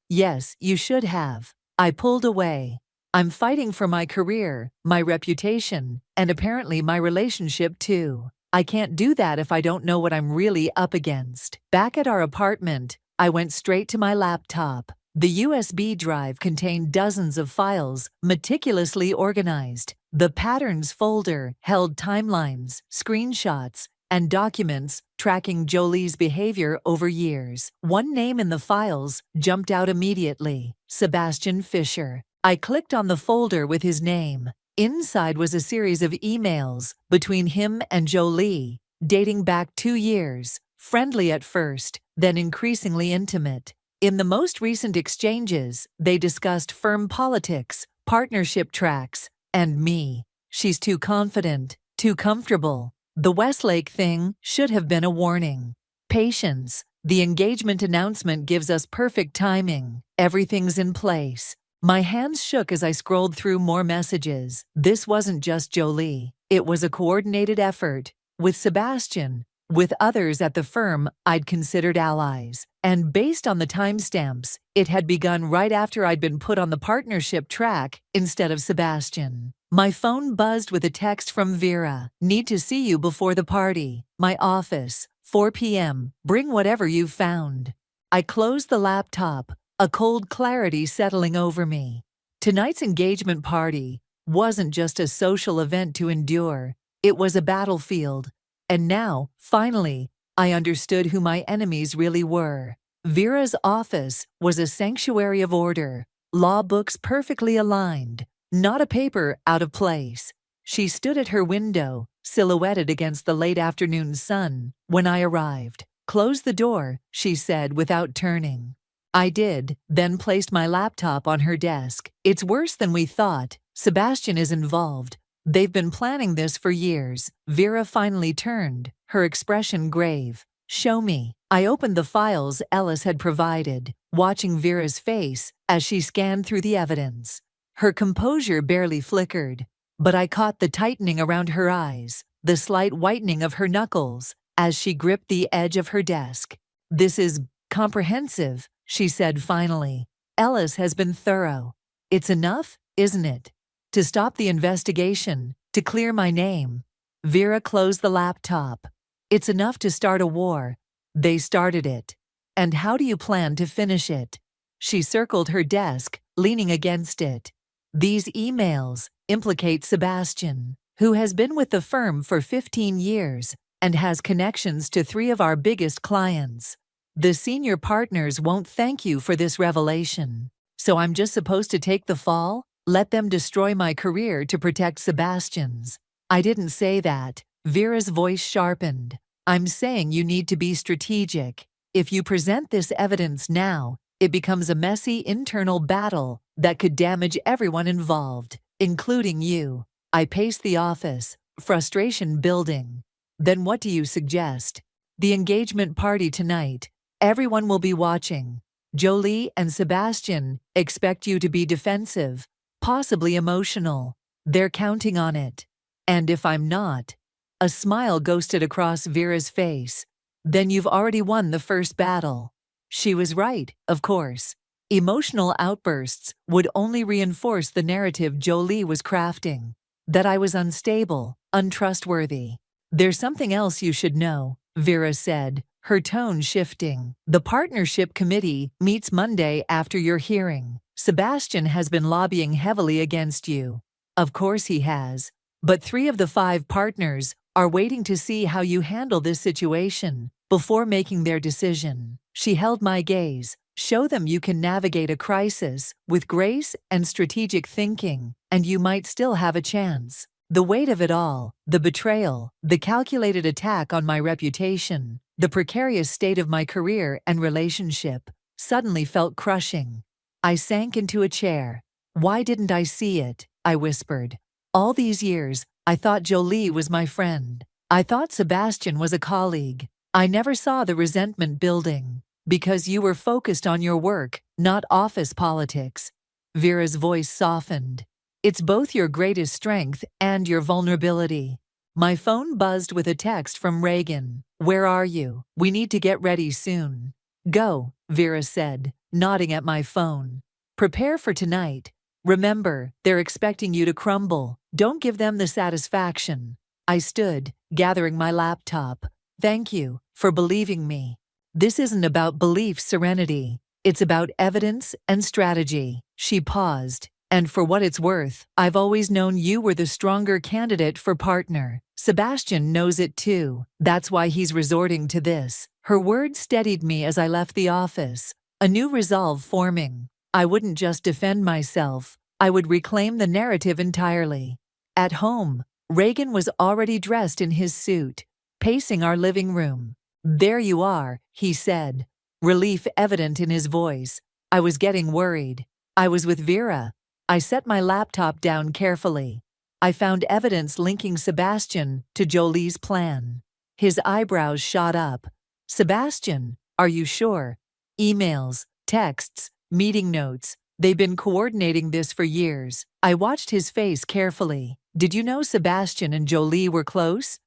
Yes, you should have. I pulled away. I'm fighting for my career, my reputation, and apparently my relationship too. I can't do that if I don't know what I'm really up against. Back at our apartment, I went straight to my laptop. The USB drive contained dozens of files, meticulously organized. The Patterns folder held timelines, screenshots, and documents tracking Jolie's behavior over years. One name in the files jumped out immediately: Sebastian Fisher. I clicked on the folder with his name. Inside was a series of emails between him and Jolie, dating back 2 years, friendly at first, then increasingly intimate. In the most recent exchanges, they discussed firm politics, partnership tracks, and me. She's too confident, too comfortable. The Westlake thing should have been a warning. Patience. The engagement announcement gives us perfect timing. Everything's in place. My hands shook as I scrolled through more messages. This wasn't just Jolie. It was a coordinated effort. With Sebastian, with others at the firm I'd considered allies. And based on the timestamps, it had begun right after I'd been put on the partnership track instead of Sebastian. My phone buzzed with a text from Vera. Need to see you before the party. My office, 4 p.m. Bring whatever you've found. I closed the laptop, a cold clarity settling over me. Tonight's engagement party wasn't just a social event to endure. It was a battlefield, And now, finally, I understood who my enemies really were. Vera's office was a sanctuary of order, law books perfectly aligned, not a paper out of place. She stood at her window, silhouetted against the late afternoon sun, when I arrived. "Close the door," she said without turning. I did, then placed my laptop on her desk. "It's worse than we thought. Sebastian is involved. They've been planning this for years." Vera finally turned, her expression grave. "Show me." I opened the files Ellis had provided, watching Vera's face as she scanned through the evidence. Her composure barely flickered, but I caught the tightening around her eyes, the slight whitening of her knuckles, as she gripped the edge of her desk. "This is comprehensive," she said finally. "Ellis has been thorough. It's enough, isn't it? To stop the investigation, to clear my name." Vera closed the laptop. "It's enough to start a war. They started it. And how do you plan to finish it?" She circled her desk, leaning against it. "These emails implicate Sebastian, who has been with the firm for 15 years and has connections to 3 of our biggest clients. The senior partners won't thank you for this revelation. So I'm just supposed to take the fall? Let them destroy my career to protect Sebastian's?" "I didn't say that." Vera's voice sharpened. "I'm saying you need to be strategic. If you present this evidence now, it becomes a messy internal battle that could damage everyone involved, including you." I paced the office, frustration building. "Then what do you suggest?" "The engagement party tonight. Everyone will be watching. Jolie and Sebastian expect you to be defensive, possibly emotional. They're counting on it. And if I'm not?" A smile ghosted across Vera's face. "Then you've already won the first battle." She was right, of course. Emotional outbursts would only reinforce the narrative Jolie was crafting. That I was unstable, untrustworthy. "There's something else you should know," Vera said, her tone shifting. "The partnership committee meets Monday after your hearing. Sebastian has been lobbying heavily against you." "Of course he has. But 3 of the 5 partners are waiting to see how you handle this situation before making their decision." She held my gaze. "Show them you can navigate a crisis with grace and strategic thinking, and you might still have a chance." The weight of it all, the betrayal, the calculated attack on my reputation, the precarious state of my career and relationship, suddenly felt crushing. I sank into a chair. "Why didn't I see it?" I whispered. "All these years, I thought Jolie was my friend. I thought Sebastian was a colleague. I never saw the resentment building. Because you were focused on your work, not office politics." Vera's voice softened. "It's both your greatest strength and your vulnerability." My phone buzzed with a text from Reagan. "Where are you? We need to get ready soon." "Go," Vera said, nodding at my phone. "Prepare for tonight. Remember, they're expecting you to crumble. Don't give them the satisfaction." I stood, gathering my laptop. "Thank you for believing me. This isn't about belief serenity. It's about evidence and strategy." She paused. "And for what it's worth, I've always known you were the stronger candidate for partner. Sebastian knows it too. That's why he's resorting to this." Her words steadied me as I left the office, a new resolve forming. I wouldn't just defend myself, I would reclaim the narrative entirely. At home, Reagan was already dressed in his suit, pacing our living room. "There you are," he said, relief evident in his voice. I was getting worried. I was with Vera. I set my laptop down carefully. I found evidence linking Sebastian to Jolie's plan. His eyebrows shot up. "Sebastian, are you sure?" "Emails, texts, meeting notes. They've been coordinating this for years." I watched his face carefully. "Did you know Sebastian and Jolie were close?"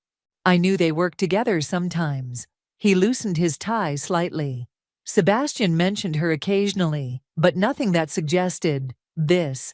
"I knew they worked together sometimes." He loosened his tie slightly. "Sebastian mentioned her occasionally, but nothing that suggested this."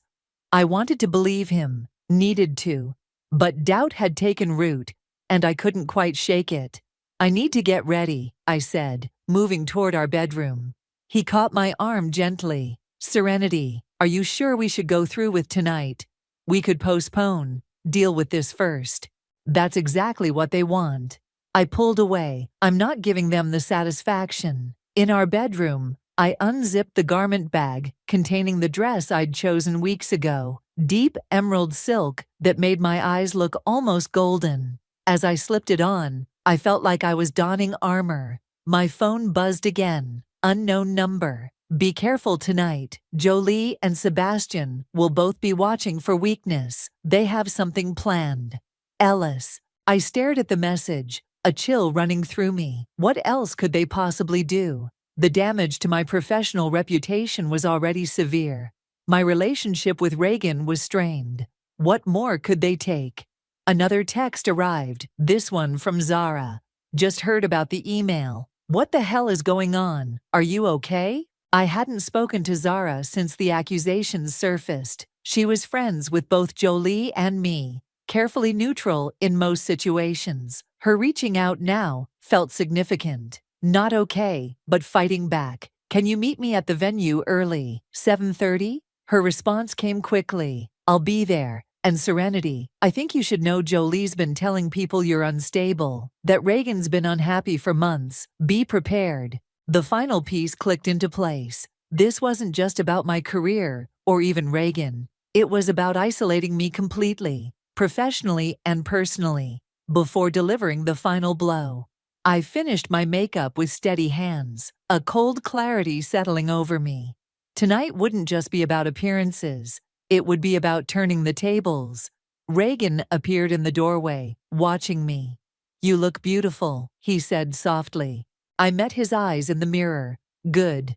I wanted to believe him, needed to, but doubt had taken root, and I couldn't quite shake it. "I need to get ready," I said, moving toward our bedroom. He caught my arm gently. "Serenity, are you sure we should go through with tonight? We could postpone, deal with this first." "That's exactly what they want." I pulled away. I'm not giving them the satisfaction. In our bedroom, I unzipped the garment bag containing the dress I'd chosen weeks ago, deep emerald silk that made my eyes look almost golden. As I slipped it on, I felt like I was donning armor. My phone buzzed again. Unknown number. Be careful tonight. Jolie and Sebastian will both be watching for weakness. They have something planned. Ellis. I stared at the message, a chill running through me. What else could they possibly do? The damage to my professional reputation was already severe. My relationship with Reagan was strained. What more could they take? Another text arrived, this one from Zara. Just heard about the email. What the hell is going on? Are you okay? I hadn't spoken to Zara since the accusations surfaced. She was friends with both Jolie and me, carefully neutral in most situations. Her reaching out now felt significant. Not okay, but fighting back. Can you meet me at the venue early? 7:30? Her response came quickly. I'll be there. And Serenity, I think you should know Jolie's been telling people you're unstable, that Reagan's been unhappy for months. Be prepared. The final piece clicked into place. This wasn't just about my career, or even Reagan. It was about isolating me completely, professionally and personally, before delivering the final blow. I finished my makeup with steady hands, a cold clarity settling over me. Tonight wouldn't just be about appearances. It would be about turning the tables. Reagan appeared in the doorway, watching me. You look beautiful, he said softly. I met his eyes in the mirror. Good.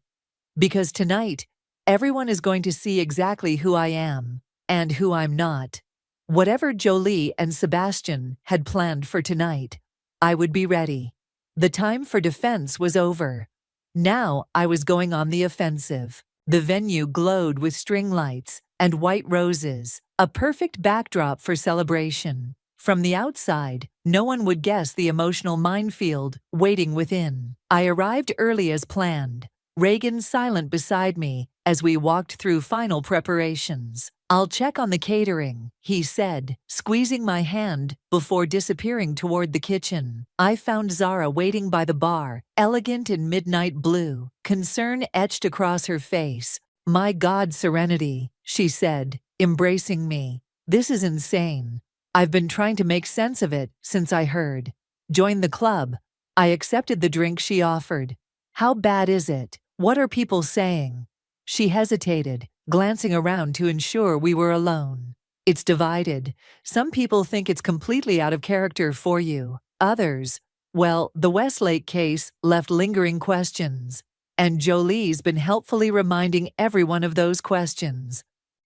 Because tonight, everyone is going to see exactly who I am, and who I'm not. Whatever Jolie and Sebastian had planned for tonight, I would be ready. The time for defense was over. Now I was going on the offensive. The venue glowed with string lights and white roses, a perfect backdrop for celebration. From the outside, no one would guess the emotional minefield waiting within. I arrived early as planned, Reagan silent beside me as we walked through final preparations. I'll check on the catering, he said, squeezing my hand before disappearing toward the kitchen. I found Zara waiting by the bar, elegant in midnight blue, concern etched across her face. My God, Serenity, she said, embracing me. This is insane. I've been trying to make sense of it since I heard. Join the club. I accepted the drink she offered. How bad is it? What are people saying? She hesitated, glancing around to ensure we were alone. It's divided. Some people think it's completely out of character for you. Others, well, the Westlake case left lingering questions. And Jolie's been helpfully reminding everyone of those questions.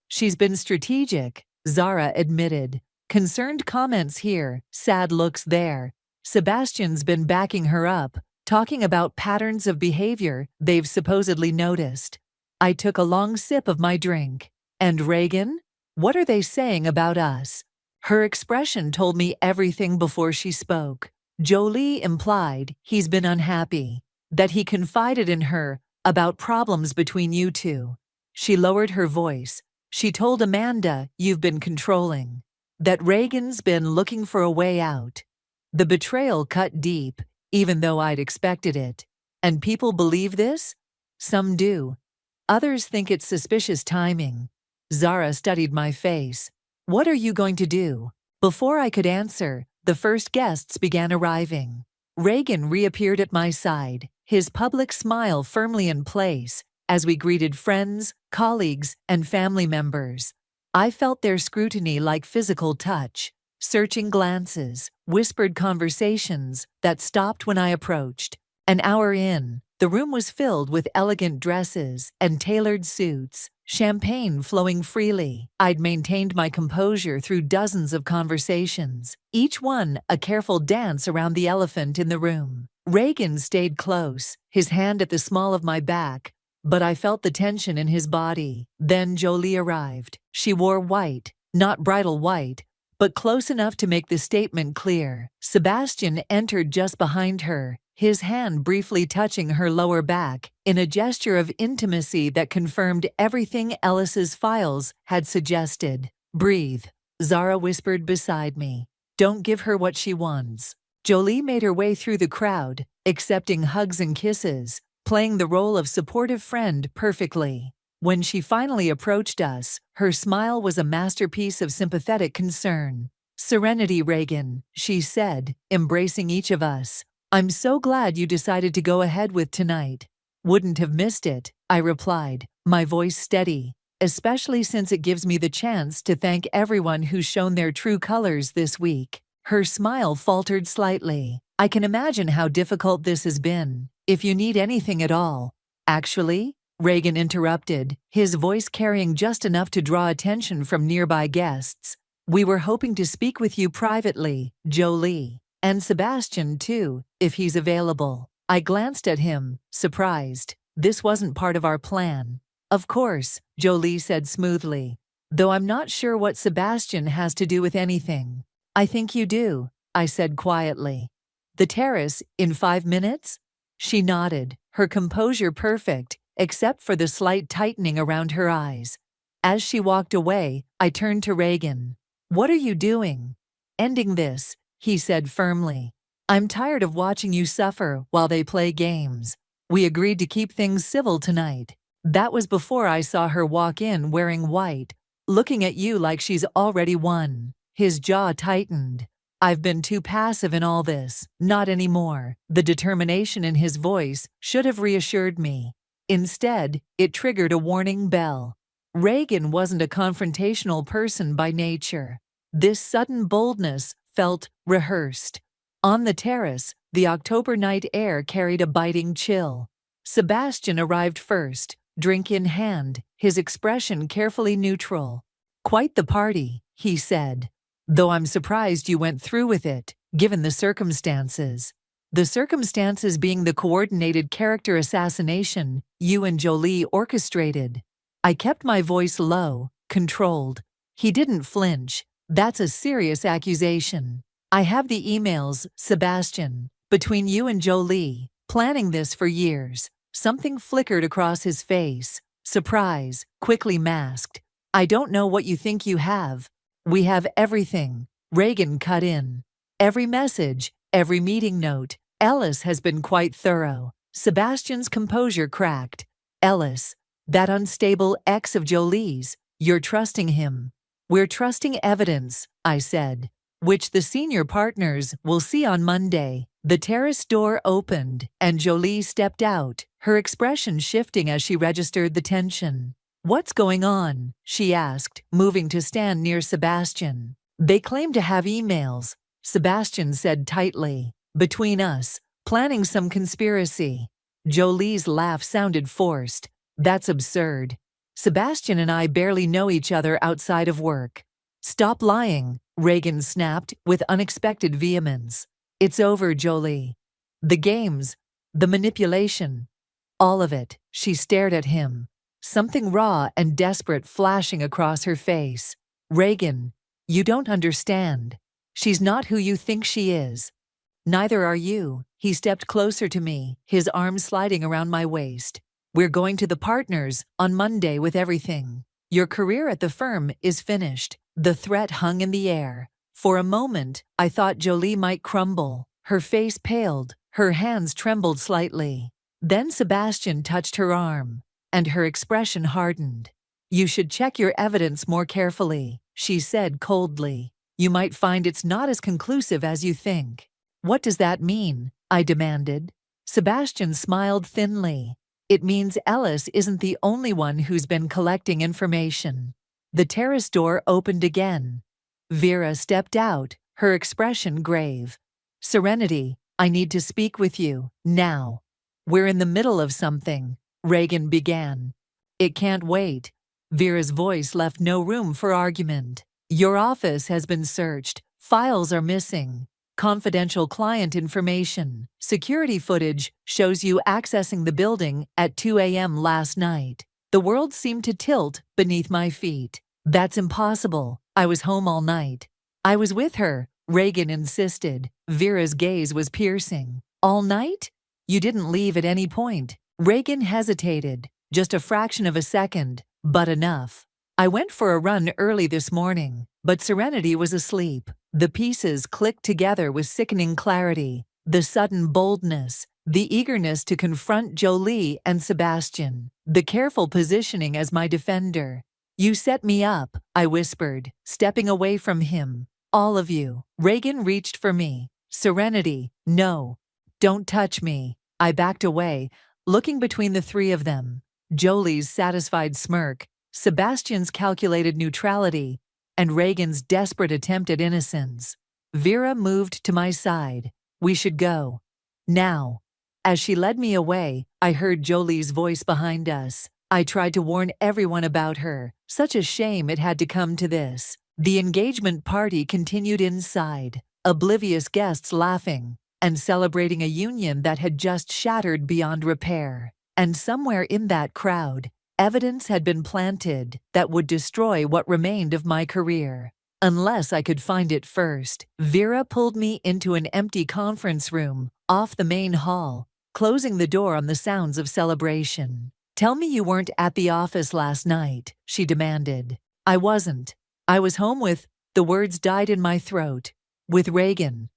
She's been strategic, Zara admitted. Concerned comments here, sad looks there. Sebastian's been backing her up, talking about patterns of behavior they've supposedly noticed. I took a long sip of my drink. And Reagan? What are they saying about us? Her expression told me everything before she spoke. Jolie implied he's been unhappy, that he confided in her about problems between you two. She lowered her voice. She told Amanda you've been controlling, that Reagan's been looking for a way out. The betrayal cut deep, even though I'd expected it. And people believe this? Some do. Others think it's suspicious timing. Zara studied my face. What are you going to do? Before I could answer, the first guests began arriving. Reagan reappeared at my side, his public smile firmly in place, as we greeted friends, colleagues, and family members. I felt their scrutiny like physical touch, searching glances, whispered conversations that stopped when I approached. An hour in, the room was filled with elegant dresses and tailored suits, champagne flowing freely. I'd maintained my composure through dozens of conversations, each one a careful dance around the elephant in the room. Reagan stayed close, his hand at the small of my back, but I felt the tension in his body. Then Jolie arrived. She wore white, not bridal white, but close enough to make the statement clear. Sebastian entered just behind her, his hand briefly touching her lower back, in a gesture of intimacy that confirmed everything Ellis's files had suggested. Breathe, Zara whispered beside me. Don't give her what she wants. Jolie made her way through the crowd, accepting hugs and kisses, playing the role of supportive friend perfectly. When she finally approached us, her smile was a masterpiece of sympathetic concern. "Serenity, Reagan," she said, embracing each of us. "I'm so glad you decided to go ahead with tonight." "Wouldn't have missed it," I replied, my voice steady, "especially since it gives me the chance to thank everyone who's shown their true colors this week." Her smile faltered slightly. "I can imagine how difficult this has been. If you need anything at all." "Actually," Reagan interrupted, his voice carrying just enough to draw attention from nearby guests, "we were hoping to speak with you privately, Jolie. And Sebastian, too, if he's available." I glanced at him, surprised. This wasn't part of our plan. "Of course," Jolie said smoothly, "though I'm not sure what Sebastian has to do with anything." "I think you do," I said quietly. "The terrace, in 5 minutes?" She nodded, her composure perfect, except for the slight tightening around her eyes. As she walked away, I turned to Reagan. "What are you doing?" "Ending this," he said firmly. "I'm tired of watching you suffer while they play games. We agreed to keep things civil tonight." That was before I saw her walk in wearing white, looking at you like she's already won. His jaw tightened. "I've been too passive in all this. Not anymore." The determination in his voice should have reassured me. Instead, it triggered a warning bell. Reagan wasn't a confrontational person by nature. This sudden boldness felt rehearsed. On the terrace, the October night air carried a biting chill. Sebastian arrived first, drink in hand, his expression carefully neutral. "Quite the party," he said. "Though I'm surprised you went through with it, given the circumstances." The circumstances being the coordinated character assassination you and Jolie orchestrated. I kept my voice low, controlled. He didn't flinch. "That's a serious accusation. I have the emails, Sebastian, between you and Jolie, planning this for years." Something flickered across his face. Surprise, quickly masked. "I don't know what you think you have." "We have everything," Reagan cut in. "Every message, every meeting note. Ellis has been quite thorough." Sebastian's composure cracked. "Ellis, that unstable ex of Jolie's, you're trusting him." "We're trusting evidence," I said, "which the senior partners will see on Monday." The terrace door opened, and Jolie stepped out, her expression shifting as she registered the tension. "What's going on?" she asked, moving to stand near Sebastian. "They claim to have emails," Sebastian said tightly. "Between us, planning some conspiracy." Jolie's laugh sounded forced. "That's absurd. Sebastian and I barely know each other outside of work." "Stop lying," Reagan snapped with unexpected vehemence. "It's over, Jolie. The games, the manipulation, all of it." She stared at him, something raw and desperate flashing across her face. "Reagan, you don't understand. She's not who you think she is." "Neither are you." He stepped closer to me, his arms sliding around my waist. "We're going to the partners on Monday with everything. Your career at the firm is finished." The threat hung in the air. For a moment, I thought Jolie might crumble. Her face paled, her hands trembled slightly. Then Sebastian touched her arm, and her expression hardened. "You should check your evidence more carefully," she said coldly. "You might find it's not as conclusive as you think." "What does that mean?" I demanded. Sebastian smiled thinly. "It means Ellis isn't the only one who's been collecting information." The terrace door opened again. Vera stepped out, her expression grave. "Serenity, I need to speak with you, now." "We're in the middle of something," Reagan began. "It can't wait." Vera's voice left no room for argument. "Your office has been searched. Files are missing. Confidential client information. Security footage shows you accessing the building at 2 a.m. last night." The world seemed to tilt beneath my feet. "That's impossible. I was home all night." "I was with her," Reagan insisted. Vera's gaze was piercing. "All night? You didn't leave at any point." Reagan hesitated, just a fraction of a second, but enough. "I went for a run early this morning. But Serenity was asleep. The pieces clicked together with sickening clarity. The sudden boldness, the eagerness to confront Jolie and Sebastian, the careful positioning as my defender. "You set me up," I whispered, stepping away from him. "All of you." Reagan reached for me. "Serenity, no. Don't touch me." I backed away, looking between the three of them. Jolie's satisfied smirk, Sebastian's calculated neutrality, and Reagan's desperate attempt at innocence. Vera moved to my side. "We should go. Now." As she led me away, I heard Jolie's voice behind us. I tried to warn everyone about her. Such a shame it had to come to this. The engagement party continued inside, oblivious guests laughing and celebrating a union that had just shattered beyond repair. And somewhere in that crowd, evidence had been planted that would destroy what remained of my career. Unless I could find it first. Vera pulled me into an empty conference room, off the main hall, closing the door on the sounds of celebration. "Tell me you weren't at the office last night," she demanded. "I wasn't. I was home with," the words died in my throat, "with Reagan,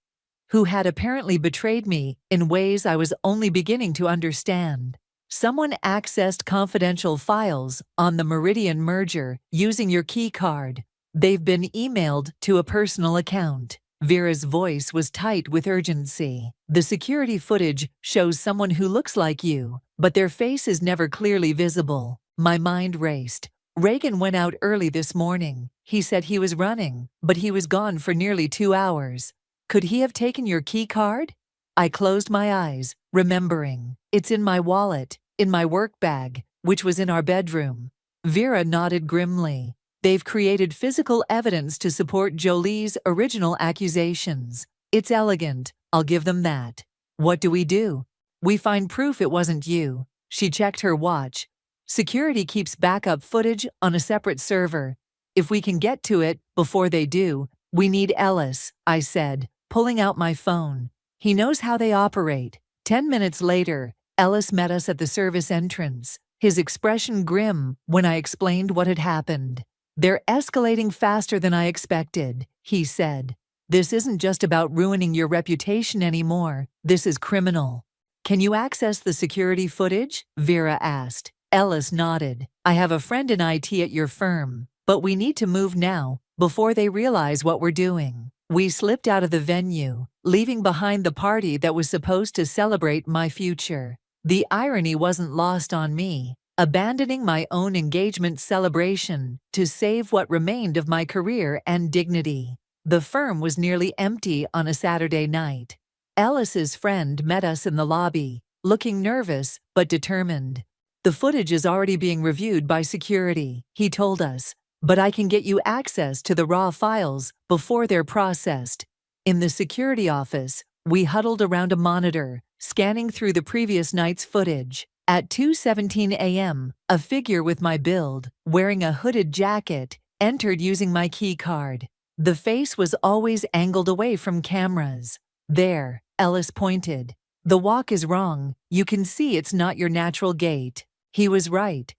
who had apparently betrayed me in ways I was only beginning to understand. Someone accessed confidential files on the Meridian merger using your key card. They've been emailed to a personal account." Vera's voice was tight with urgency. "The security footage shows someone who looks like you, but their face is never clearly visible." My mind raced. "Reagan went out early this morning. He said he was running, but he was gone for nearly 2 hours. Could he have taken your key card?" I closed my eyes, remembering. "It's in my wallet, in my work bag, which was in our bedroom." Vera nodded grimly. "They've created physical evidence to support Jolie's original accusations. It's elegant, I'll give them that." "What do we do?" "We find proof it wasn't you." She checked her watch. "Security keeps backup footage on a separate server. If we can get to it before they do." "We need Ellis," I said, pulling out my phone. "He knows how they operate." 10 minutes later, Ellis met us at the service entrance, his expression grim when I explained what had happened. "They're escalating faster than I expected," he said. "This isn't just about ruining your reputation anymore. This is criminal." "Can you access the security footage?" Vera asked. Ellis nodded. "I have a friend in IT at your firm, but we need to move now, before they realize what we're doing." We slipped out of the venue, leaving behind the party that was supposed to celebrate my future. The irony wasn't lost on me. Abandoning my own engagement celebration to save what remained of my career and dignity. The firm was nearly empty on a Saturday night. Ellis's friend met us in the lobby, looking nervous but determined. "The footage is already being reviewed by security," he told us, "but I can get you access to the raw files before they're processed." In the security office, we huddled around a monitor, scanning through the previous night's footage. At 2:17 a.m., a figure with my build, wearing a hooded jacket, entered using my key card. The face was always angled away from cameras. "There," Ellis pointed. "The walk is wrong. You can see it's not your natural gait." He was right.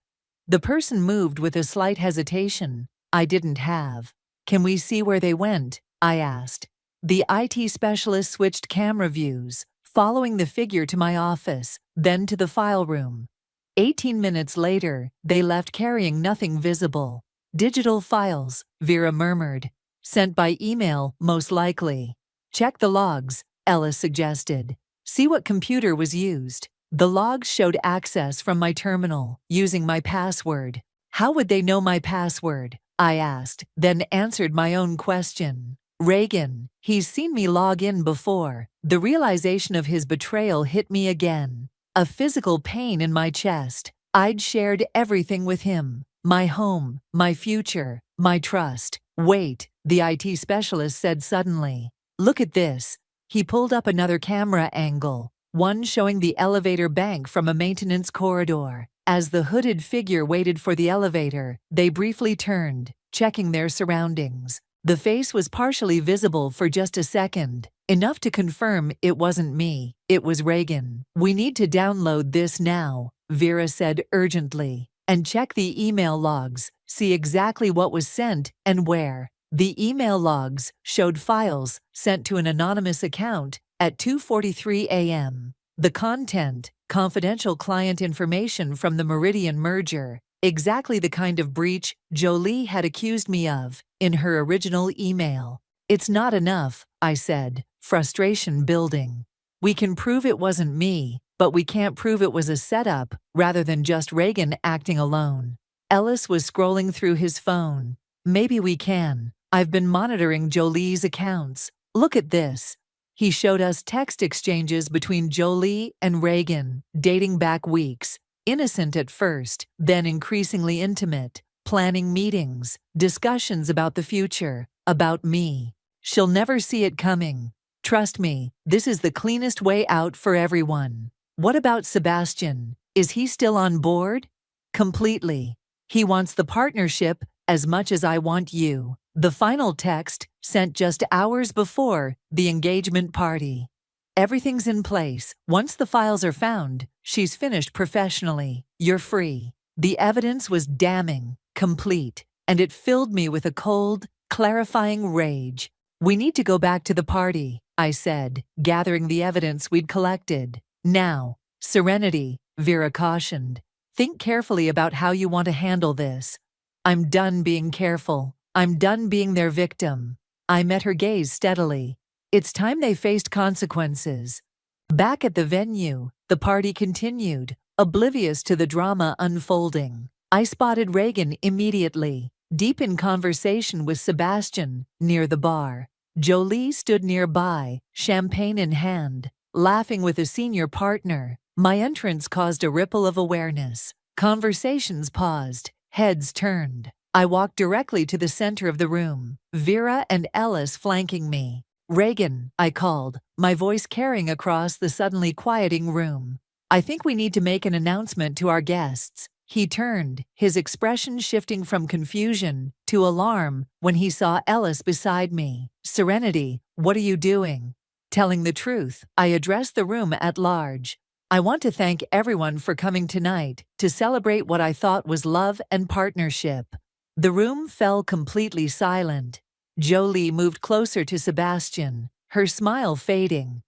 The person moved with a slight hesitation I didn't have. "Can we see where they went?" I asked. The IT specialist switched camera views, following the figure to my office, then to the file room. 18 minutes later, they left carrying nothing visible. "Digital files," Vera murmured. "Sent by email, most likely." "Check the logs," Ellis suggested. "See what computer was used." The logs showed access from my terminal, using my password. "How would they know my password?" I asked, then answered my own question. "Reagan, he's seen me log in before." The realization of his betrayal hit me again. A physical pain in my chest. I'd shared everything with him. My home, my future, my trust. "Wait," the IT specialist said suddenly. "Look at this." He pulled up another camera angle, one showing the elevator bank from a maintenance corridor. As the hooded figure waited for the elevator, they briefly turned, checking their surroundings. The face was partially visible for just a second, enough to confirm it wasn't me, it was Reagan. "We need to download this now," Vera said urgently, "and check the email logs, see exactly what was sent and where." The email logs showed files sent to an anonymous account at 2:43 a.m. The content, confidential client information from the Meridian merger, exactly the kind of breach Jolie had accused me of in her original email. It's not enough, I said, frustration building. We can prove it wasn't me, but we can't prove it was a setup rather than just Reagan acting alone. Ellis was scrolling through his phone. Maybe we can. I've been monitoring Jolie's accounts. Look at this. He showed us text exchanges between Jolie and Reagan, dating back weeks, innocent at first, then increasingly intimate, planning meetings, discussions about the future, about me. She'll never see it coming. Trust me, this is the cleanest way out for everyone. What about Sebastian? Is he still on board? Completely. He wants the partnership as much as I want you. The final text, sent just hours before the engagement party. Everything's in place. Once the files are found, she's finished professionally. You're free. The evidence was damning, complete, and it filled me with a cold, clarifying rage. We need to go back to the party, I said, gathering the evidence we'd collected. Now, Serenity, Vera cautioned. Think carefully about how you want to handle this. I'm done being careful. I'm done being their victim. I met her gaze steadily. It's time they faced consequences. Back at the venue, the party continued, oblivious to the drama unfolding. I spotted Reagan immediately, deep in conversation with Sebastian, near the bar. Jolie stood nearby, champagne in hand, laughing with a senior partner. My entrance caused a ripple of awareness. Conversations paused, heads turned. I walked directly to the center of the room, Vera and Ellis flanking me. Reagan, I called, my voice carrying across the suddenly quieting room. I think we need to make an announcement to our guests. He turned, his expression shifting from confusion to alarm when he saw Ellis beside me. Serenity, what are you doing? Telling the truth, I addressed the room at large. I want to thank everyone for coming tonight to celebrate what I thought was love and partnership. The room fell completely silent. Jolie moved closer to Sebastian, her smile fading.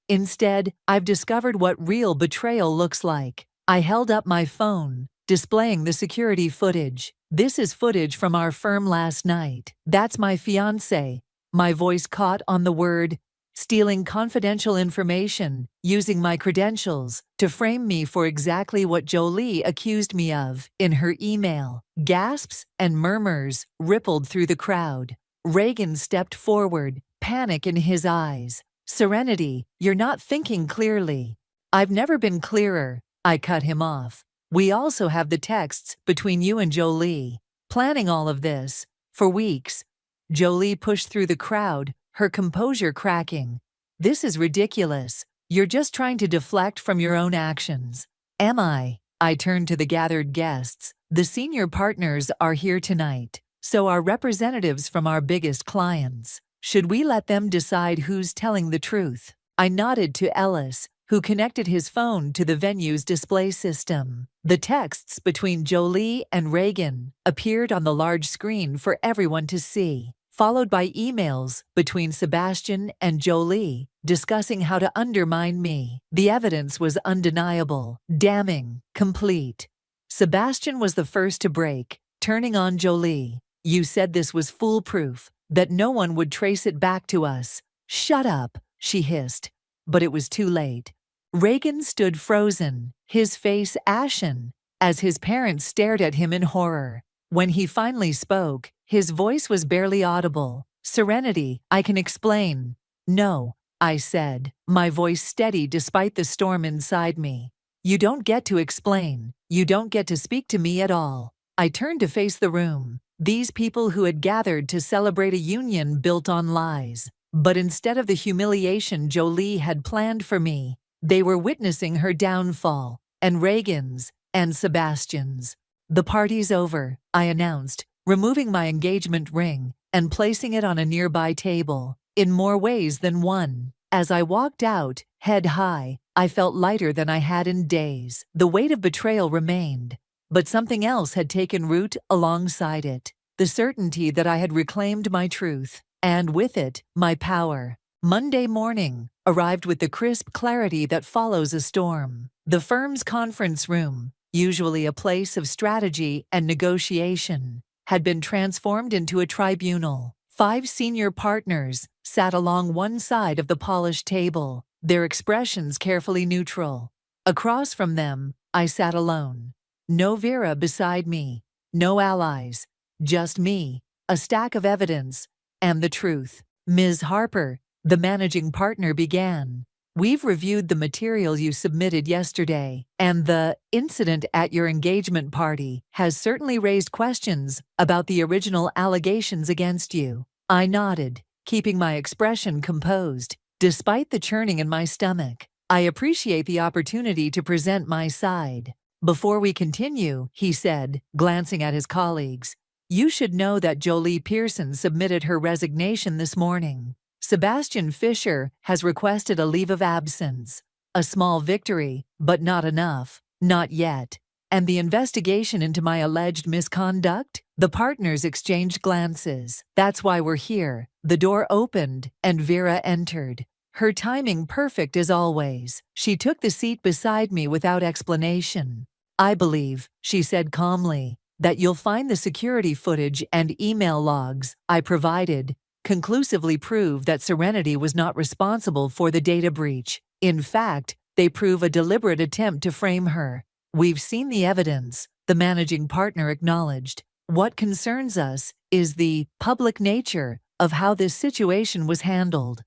Instead, I've discovered what real betrayal looks like. I held up my phone, displaying the security footage. This is footage from our firm last night. That's my fiancé. My voice caught on the word, stealing confidential information, using my credentials to frame me for exactly what Jolie accused me of in her email. Gasps and murmurs rippled through the crowd. Reagan stepped forward, panic in his eyes. Serenity, you're not thinking clearly. I've never been clearer. I cut him off. We also have the texts between you and Jolie. Planning all of this for weeks. Jolie pushed through the crowd, her composure cracking. This is ridiculous. You're just trying to deflect from your own actions. Am I? I turned to the gathered guests. The senior partners are here tonight. So are representatives from our biggest clients. Should we let them decide who's telling the truth? I nodded to Ellis, who connected his phone to the venue's display system. The texts between Jolie and Reagan appeared on the large screen for everyone to see, followed by emails between Sebastian and Jolie discussing how to undermine me. The evidence was undeniable, damning, complete. Sebastian was the first to break, turning on Jolie. You said this was foolproof, that no one would trace it back to us. Shut up, she hissed. But it was too late. Reagan stood frozen, his face ashen, as his parents stared at him in horror. When he finally spoke, his voice was barely audible. Serenity, I can explain. No, I said, my voice steady despite the storm inside me. You don't get to explain. You don't get to speak to me at all. I turned to face the room, these people who had gathered to celebrate a union built on lies. But instead of the humiliation Jolie had planned for me, they were witnessing her downfall, and Reagan's, and Sebastian's. The party's over, I announced, removing my engagement ring and placing it on a nearby table, in more ways than one. As I walked out, head high, I felt lighter than I had in days. The weight of betrayal remained, but something else had taken root alongside it. the certainty that I had reclaimed my truth, and with it, my power. Monday morning arrived with the crisp clarity that follows a storm. The firm's conference room, usually a place of strategy and negotiation, had been transformed into a tribunal. 5 senior partners sat along one side of the polished table, their expressions carefully neutral. Across from them, I sat alone. No Vera beside me, no allies, just me, a stack of evidence, and the truth. Ms. Harper, the managing partner, began. We've reviewed the material you submitted yesterday, and the incident at your engagement party has certainly raised questions about the original allegations against you. I nodded, keeping my expression composed, despite the churning in my stomach. I appreciate the opportunity to present my side. Before we continue, he said, glancing at his colleagues, you should know that Jolie Pearson submitted her resignation this morning. Sebastian Fisher has requested a leave of absence. A small victory, but not enough. Not yet. And the investigation into my alleged misconduct? The partners exchanged glances. That's why we're here. The door opened, and Vera entered. Her timing perfect as always. She took the seat beside me without explanation. I believe, she said calmly, that you'll find the security footage and email logs I provided conclusively prove that Serenity was not responsible for the data breach. In fact, they prove a deliberate attempt to frame her. We've seen the evidence, the managing partner acknowledged. What concerns us is the public nature of how this situation was handled.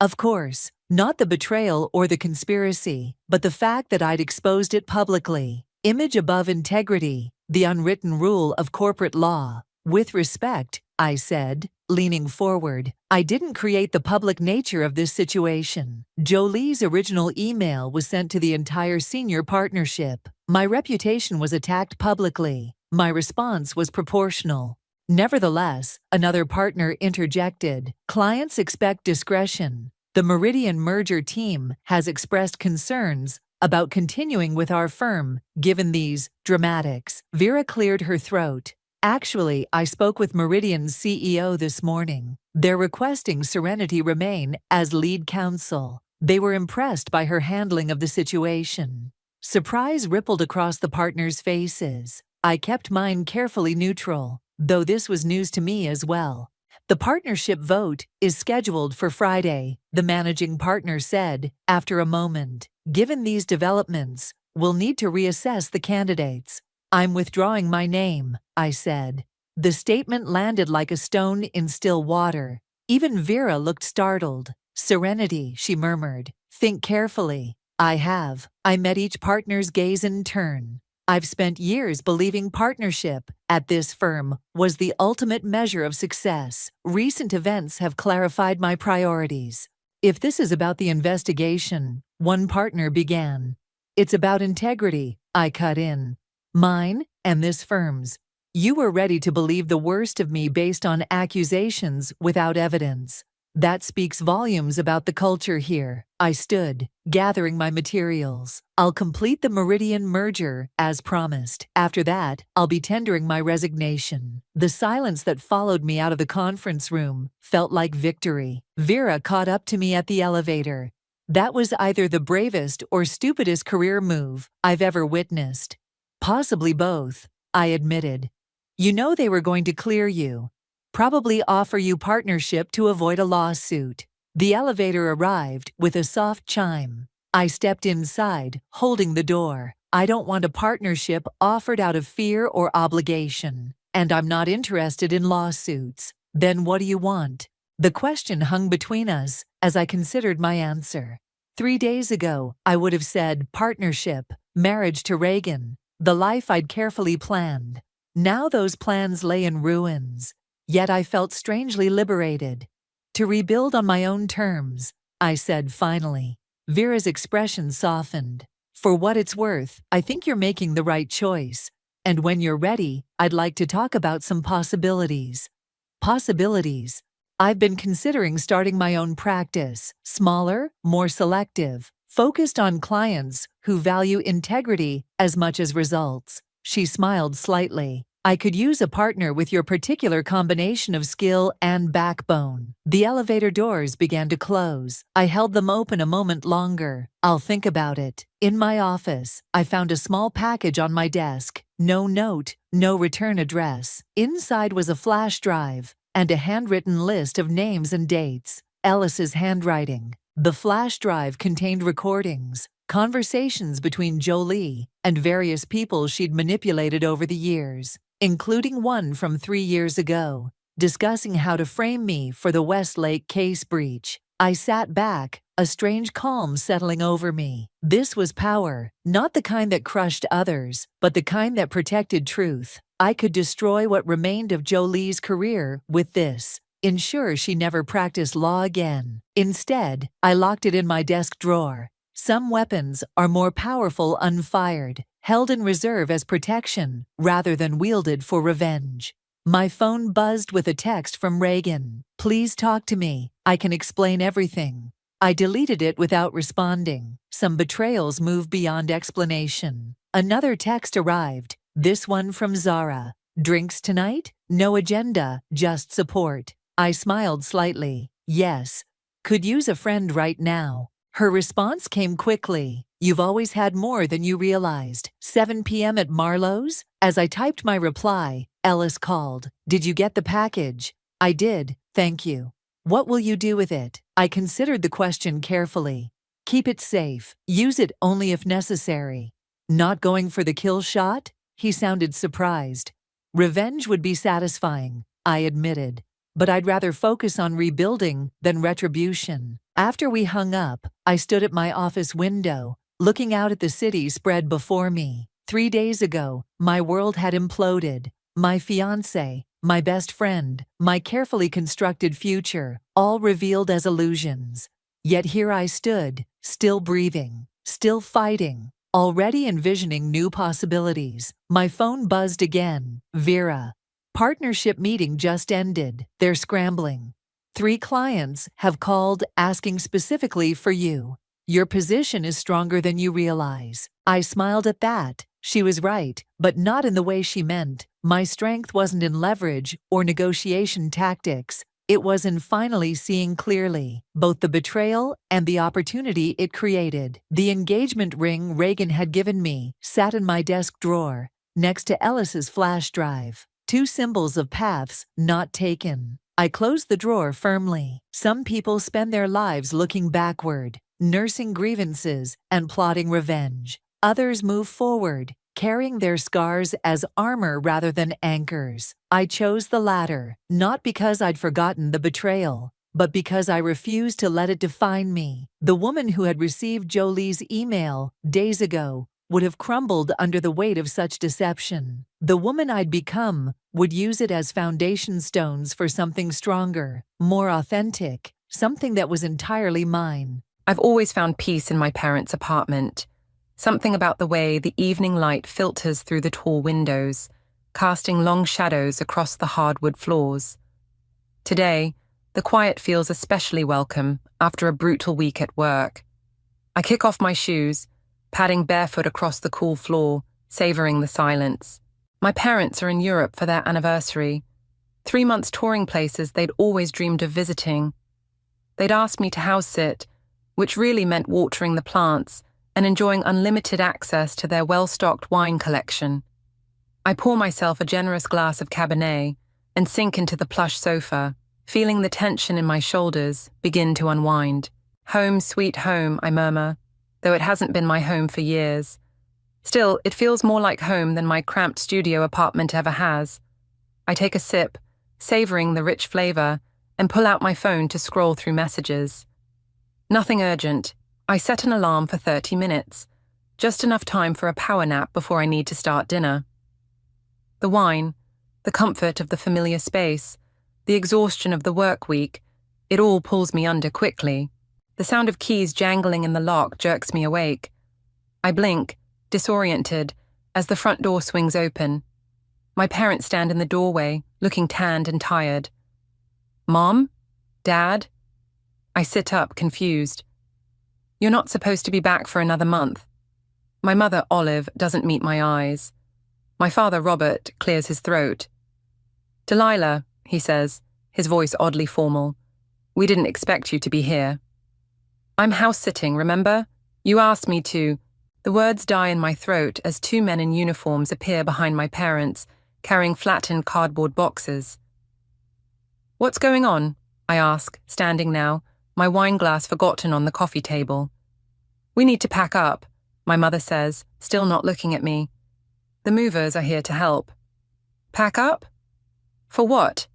Of course, not the betrayal or the conspiracy, but the fact that I'd exposed it publicly. Image above integrity, the unwritten rule of corporate law. With respect, I said, leaning forward, I didn't create the public nature of this situation. Jolie's original email was sent to the entire senior partnership. My reputation was attacked publicly. My response was proportional. Nevertheless, another partner interjected, clients expect discretion. The Meridian merger team has expressed concerns about continuing with our firm, given these dramatics. Vera cleared her throat. Actually, I spoke with Meridian's CEO this morning. They're requesting Serenity remain as lead counsel. They were impressed by her handling of the situation. Surprise rippled across the partners' faces. I kept mine carefully neutral, though this was news to me as well. The partnership vote is scheduled for Friday, the managing partner said, after a moment. Given these developments, we'll need to reassess the candidates. I'm withdrawing my name, I said. The statement landed like a stone in still water. Even Vera looked startled. Serenity, she murmured. Think carefully. I have. I met each partner's gaze in turn. I've spent years believing partnership at this firm was the ultimate measure of success. Recent events have clarified my priorities. If this is about the investigation, one partner began. It's about integrity, I cut in. Mine and this firm's. You were ready to believe the worst of me based on accusations without evidence. That speaks volumes about the culture here. I stood, gathering my materials. I'll complete the Meridian merger, as promised. After that, I'll be tendering my resignation. The silence that followed me out of the conference room felt like victory. Vera caught up to me at the elevator. That was either the bravest or stupidest career move I've ever witnessed. Possibly both, I admitted. You know they were going to clear you. Probably offer you partnership to avoid a lawsuit. The elevator arrived with a soft chime. I stepped inside, holding the door. I don't want a partnership offered out of fear or obligation, and I'm not interested in lawsuits. Then what do you want? The question hung between us as I considered my answer. 3 days ago, I would have said partnership, marriage to Reagan, the life I'd carefully planned. Now those plans lay in ruins. Yet I felt strangely liberated. To rebuild on my own terms, I said finally. Vera's expression softened. For what it's worth, I think you're making the right choice. And when you're ready, I'd like to talk about some possibilities. Possibilities? I've been considering starting my own practice, smaller, more selective, focused on clients who value integrity as much as results. She smiled slightly. I could use a partner with your particular combination of skill and backbone. The elevator doors began to close. I held them open a moment longer. I'll think about it. In my office, I found a small package on my desk. No note, no return address. Inside was a flash drive and a handwritten list of names and dates. Ellis's handwriting. The flash drive contained recordings, conversations between Jolie and various people she'd manipulated over the years, including one from 3 years ago, discussing how to frame me for the Westlake case breach. I sat back, a strange calm settling over me. This was power, not the kind that crushed others, but the kind that protected truth. I could destroy what remained of Jolie's career with this. Ensure she never practiced law again. Instead, I locked it in my desk drawer. Some weapons are more powerful unfired, held in reserve as protection, rather than wielded for revenge. My phone buzzed with a text from Reagan. Please talk to me. I can explain everything. I deleted it without responding. Some betrayals move beyond explanation. Another text arrived, this one from Zara. Drinks tonight? No agenda, just support. I smiled slightly. Yes. Could use a friend right now. Her response came quickly. You've always had more than you realized. 7 p.m. at Marlowe's? As I typed my reply, Ellis called. Did you get the package? I did, thank you. What will you do with it? I considered the question carefully. Keep it safe. Use it only if necessary. Not going for the kill shot? He sounded surprised. Revenge would be satisfying, I admitted. But I'd rather focus on rebuilding than retribution. After we hung up, I stood at my office window, looking out at the city spread before me. 3 days ago, my world had imploded. My fiancé, my best friend, my carefully constructed future, all revealed as illusions. Yet here I stood, still breathing, still fighting, already envisioning new possibilities. My phone buzzed again. Vera. Partnership meeting just ended. They're scrambling. 3 clients have called asking specifically for you. Your position is stronger than you realize. I smiled at that. She was right, but not in the way she meant. My strength wasn't in leverage or negotiation tactics. It was in finally seeing clearly both the betrayal and the opportunity it created. The engagement ring Reagan had given me sat in my desk drawer, next to Ellis's flash drive. 2 symbols of paths not taken. I closed the drawer firmly. Some people spend their lives looking backward, nursing grievances and plotting revenge. Others move forward, carrying their scars as armor rather than anchors. I chose the latter, not because I'd forgotten the betrayal, but because I refused to let it define me. The woman who had received Jolie's email days ago would have crumbled under the weight of such deception. The woman I'd become would use it as foundation stones for something stronger, more authentic, something that was entirely mine. I've always found peace in my parents' apartment. Something about the way the evening light filters through the tall windows, casting long shadows across the hardwood floors. Today, the quiet feels especially welcome after a brutal week at work. I kick off my shoes, padding barefoot across the cool floor, savoring the silence. My parents are in Europe for their anniversary, 3 months touring places they'd always dreamed of visiting. They'd asked me to house sit, which really meant watering the plants and enjoying unlimited access to their well-stocked wine collection. I pour myself a generous glass of Cabernet and sink into the plush sofa, feeling the tension in my shoulders begin to unwind. Home, sweet home, I murmur, though it hasn't been my home for years. Still, it feels more like home than my cramped studio apartment ever has. I take a sip, savoring the rich flavor, and pull out my phone to scroll through messages. Nothing urgent. I set an alarm for 30 minutes, just enough time for a power nap before I need to start dinner. The wine, the comfort of the familiar space, the exhaustion of the work week, it all pulls me under quickly. The sound of keys jangling in the lock jerks me awake. I blink, disoriented, as the front door swings open. My parents stand in the doorway, looking tanned and tired. Mom? Dad? I sit up, confused. You're not supposed to be back for another month. My mother, Olive, doesn't meet my eyes. My father, Robert, clears his throat. Delilah, he says, his voice oddly formal. We didn't expect you to be here. I'm house-sitting, remember? You asked me to. The words die in my throat as two men in uniforms appear behind my parents, carrying flattened cardboard boxes. What's going on? I ask, standing now, my wine glass forgotten on the coffee table. We need to pack up, my mother says, still not looking at me. The movers are here to help. Pack up? For what?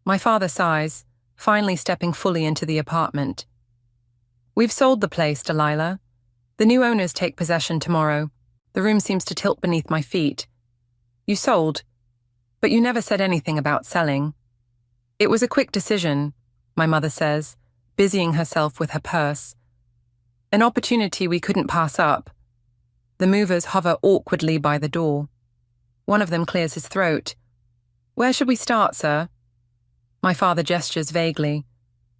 My father sighs, finally stepping fully into the apartment. We've sold the place, Delilah. The new owners take possession tomorrow. The room seems to tilt beneath my feet. You sold, but you never said anything about selling. It was a quick decision, my mother says, busying herself with her purse. An opportunity we couldn't pass up. The movers hover awkwardly by the door. One of them clears his throat. Where should we start, sir? My father gestures vaguely.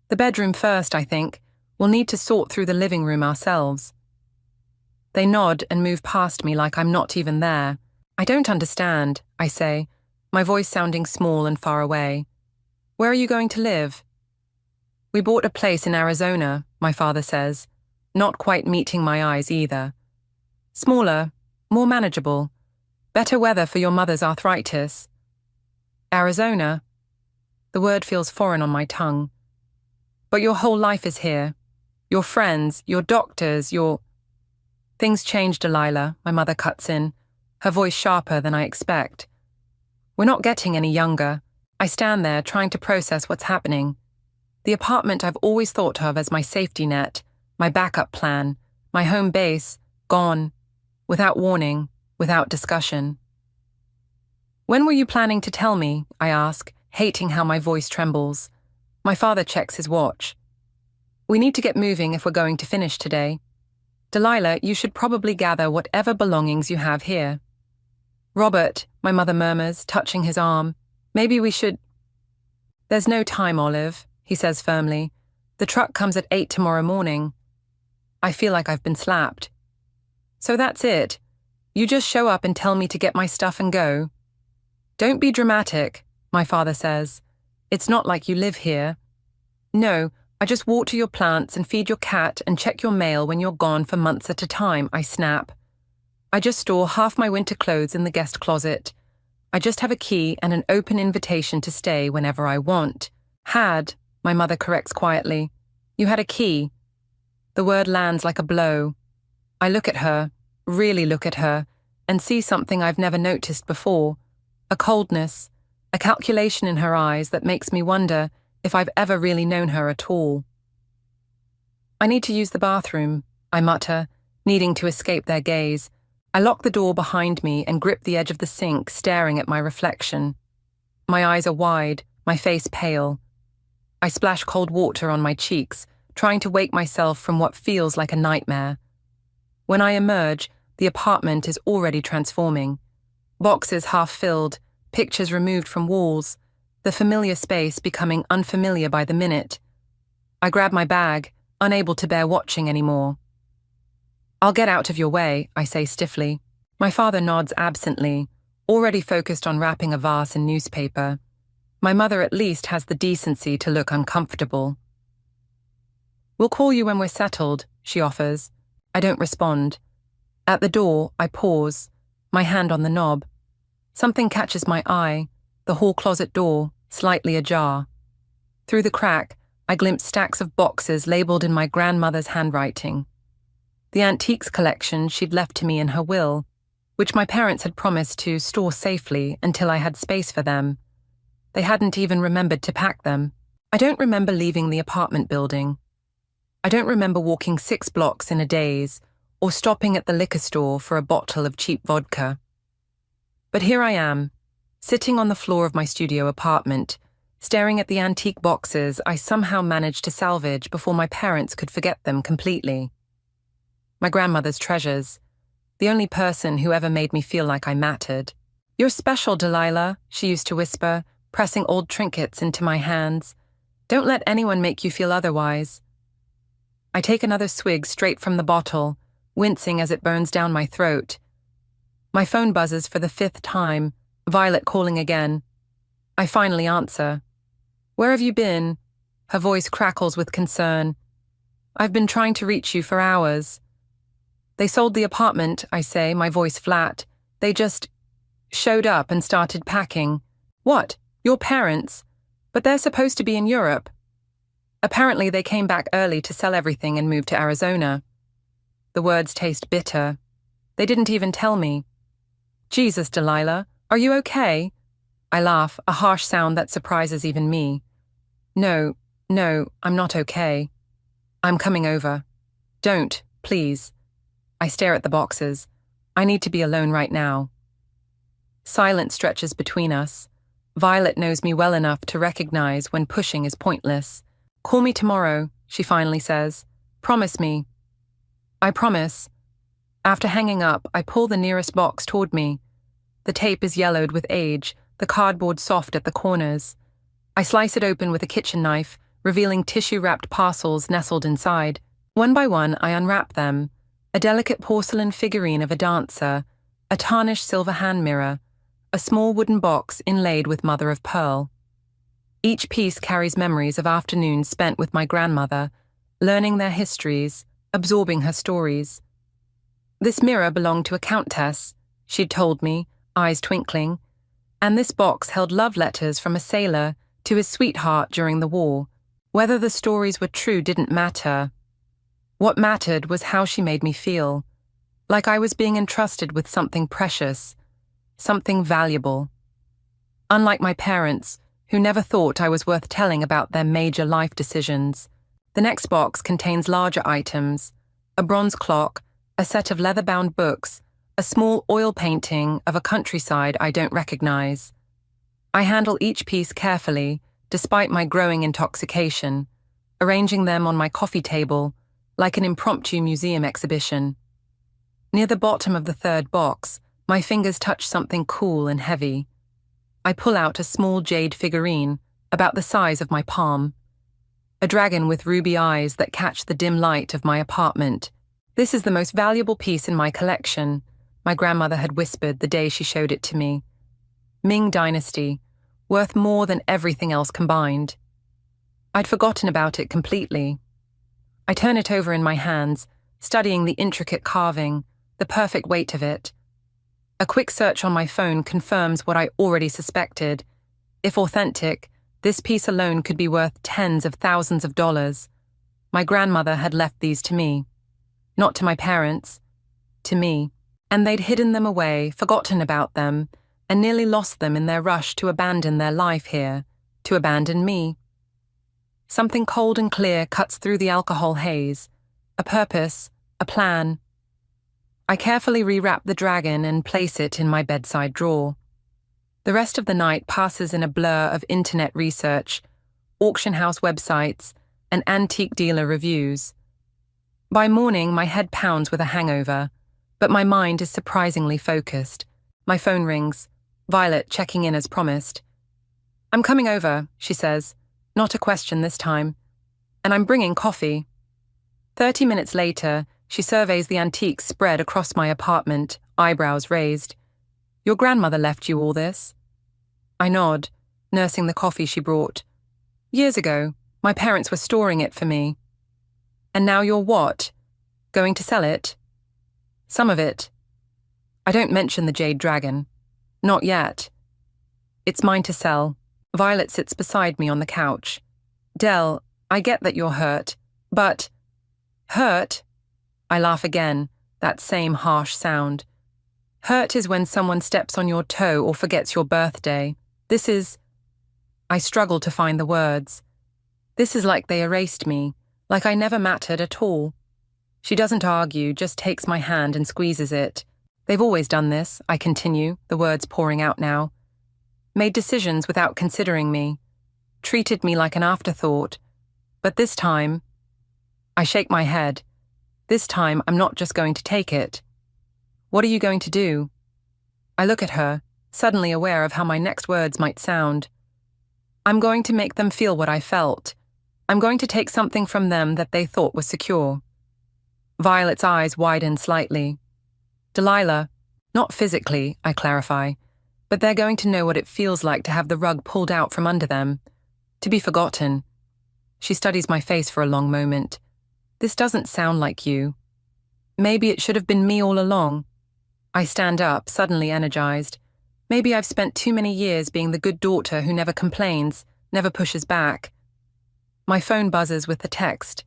The bedroom first, I think. We'll need to sort through the living room ourselves. They nod and move past me like I'm not even there. I don't understand, I say, my voice sounding small and far away. Where are you going to live? We bought a place in Arizona, my father says, not quite meeting my eyes either. Smaller, more manageable, better weather for your mother's arthritis. Arizona? The word feels foreign on my tongue. But your whole life is here. Your friends, your doctors, your... Things change, Delilah, my mother cuts in, her voice sharper than I expect. We're not getting any younger. I stand there trying to process what's happening. The apartment I've always thought of as my safety net, my backup plan, my home base, gone, without warning, without discussion. When were you planning to tell me? I ask, hating how my voice trembles. My father checks his watch. We need to get moving if we're going to finish today. Delilah, you should probably gather whatever belongings you have here. Robert, my mother murmurs, touching his arm. Maybe we should... There's no time, Olive, he says firmly. The truck comes at 8 tomorrow morning. I feel like I've been slapped. So that's it. You just show up and tell me to get my stuff and go. Don't be dramatic, my father says. It's not like you live here. No, I just water your plants and feed your cat and check your mail when you're gone for months at a time, I snap. I just store half my winter clothes in the guest closet. I just have a key and an open invitation to stay whenever I want. Had, my mother corrects quietly. You had a key. The word lands like a blow. I look at her, really look at her, and see something I've never noticed before. A coldness, a calculation in her eyes that makes me wonder if I've ever really known her at all. I need to use the bathroom, I mutter, needing to escape their gaze. I lock the door behind me and grip the edge of the sink, staring at my reflection. My eyes are wide, my face pale. I splash cold water on my cheeks, trying to wake myself from what feels like a nightmare. When I emerge, the apartment is already transforming. Boxes half filled, pictures removed from walls, the familiar space becoming unfamiliar by the minute. I grab my bag, unable to bear watching anymore. I'll get out of your way, I say stiffly. My father nods absently, already focused on wrapping a vase in newspaper. My mother at least has the decency to look uncomfortable. We'll call you when we're settled, she offers. I don't respond. At the door, I pause, my hand on the knob. Something catches my eye, the hall closet door, slightly ajar. Through the crack, I glimpse stacks of boxes labelled in my grandmother's handwriting. The antiques collection she'd left to me in her will, which my parents had promised to store safely until I had space for them. They hadn't even remembered to pack them. I don't remember leaving the apartment building. I don't remember walking 6 blocks in a daze or stopping at the liquor store for a bottle of cheap vodka. But here I am, sitting on the floor of my studio apartment, staring at the antique boxes I somehow managed to salvage before my parents could forget them completely. My grandmother's treasures, the only person who ever made me feel like I mattered. You're special, Delilah, she used to whisper, pressing old trinkets into my hands. Don't let anyone make you feel otherwise. I take another swig straight from the bottle, wincing as it burns down my throat. My phone buzzes for the 5th time, Violet calling again. I finally answer. Where have you been? Her voice crackles with concern. I've been trying to reach you for hours. They sold the apartment, I say, my voice flat. They just showed up and started packing. What? Your parents? But they're supposed to be in Europe. Apparently they came back early to sell everything and move to Arizona. The words taste bitter. They didn't even tell me. Jesus, Delilah, are you okay? I laugh, a harsh sound that surprises even me. No, I'm not okay. I'm coming over. Don't, please. I stare at the boxes. I need to be alone right now. Silence stretches between us. Violet knows me well enough to recognize when pushing is pointless. Call me tomorrow, she finally says. Promise me. I promise. After hanging up, I pull the nearest box toward me. The tape is yellowed with age, the cardboard soft at the corners. I slice it open with a kitchen knife, revealing tissue-wrapped parcels nestled inside. One by one, I unwrap them. A delicate porcelain figurine of a dancer, a tarnished silver hand mirror, a small wooden box inlaid with mother of pearl. Each piece carries memories of afternoons spent with my grandmother, learning their histories, absorbing her stories. This mirror belonged to a countess, she'd told me, eyes twinkling, and this box held love letters from a sailor to his sweetheart during the war. Whether the stories were true didn't matter. What mattered was how she made me feel, like I was being entrusted with something precious, something valuable. Unlike my parents, who never thought I was worth telling about their major life decisions, the next box contains larger items, a bronze clock, a set of leather-bound books, a small oil painting of a countryside I don't recognize. I handle each piece carefully, despite my growing intoxication, arranging them on my coffee table like an impromptu museum exhibition. Near the bottom of the third box, my fingers touch something cool and heavy. I pull out a small jade figurine, about the size of my palm. A dragon with ruby eyes that catch the dim light of my apartment. This is the most valuable piece in my collection, my grandmother had whispered the day she showed it to me. Ming Dynasty, worth more than everything else combined. I'd forgotten about it completely. I turn it over in my hands, studying the intricate carving, the perfect weight of it. A quick search on my phone confirms what I already suspected. If authentic, this piece alone could be worth tens of thousands of dollars. My grandmother had left these to me. Not to my parents, to me. And they'd hidden them away, forgotten about them, and nearly lost them in their rush to abandon their life here, to abandon me. Something cold and clear cuts through the alcohol haze. A purpose, a plan. I carefully rewrap the dragon and place it in my bedside drawer. The rest of the night passes in a blur of internet research, auction house websites, and antique dealer reviews. By morning, my head pounds with a hangover, but my mind is surprisingly focused. My phone rings, Violet checking in as promised. I'm coming over, she says, not a question this time, and I'm bringing coffee. 30 minutes later, she surveys the antiques spread across my apartment, eyebrows raised. Your grandmother left you all this? I nod, nursing the coffee she brought. Years ago, my parents were storing it for me. And now you're what? Going to sell it? Some of it. I don't mention the jade dragon. Not yet. It's mine to sell. Violet sits beside me on the couch. Del, I get that you're hurt, but... Hurt? I laugh again, that same harsh sound. Hurt is when someone steps on your toe or forgets your birthday. This is... I struggle to find the words. This is like they erased me, like I never mattered at all. She doesn't argue, just takes my hand and squeezes it. They've always done this, I continue, the words pouring out now. Made decisions without considering me. Treated me like an afterthought. But this time... I shake my head. This time, I'm not just going to take it. What are you going to do? I look at her, suddenly aware of how my next words might sound. I'm going to make them feel what I felt. I'm going to take something from them that they thought was secure. Violet's eyes widen slightly. Delilah, Not physically, I clarify, but they're going to know what it feels like to have the rug pulled out from under them, to be forgotten. She studies my face for a long moment. This doesn't sound like you. Maybe it should have been me all along. I stand up, suddenly energized. Maybe I've spent too many years being the good daughter who never complains, never pushes back. My phone buzzes with the text.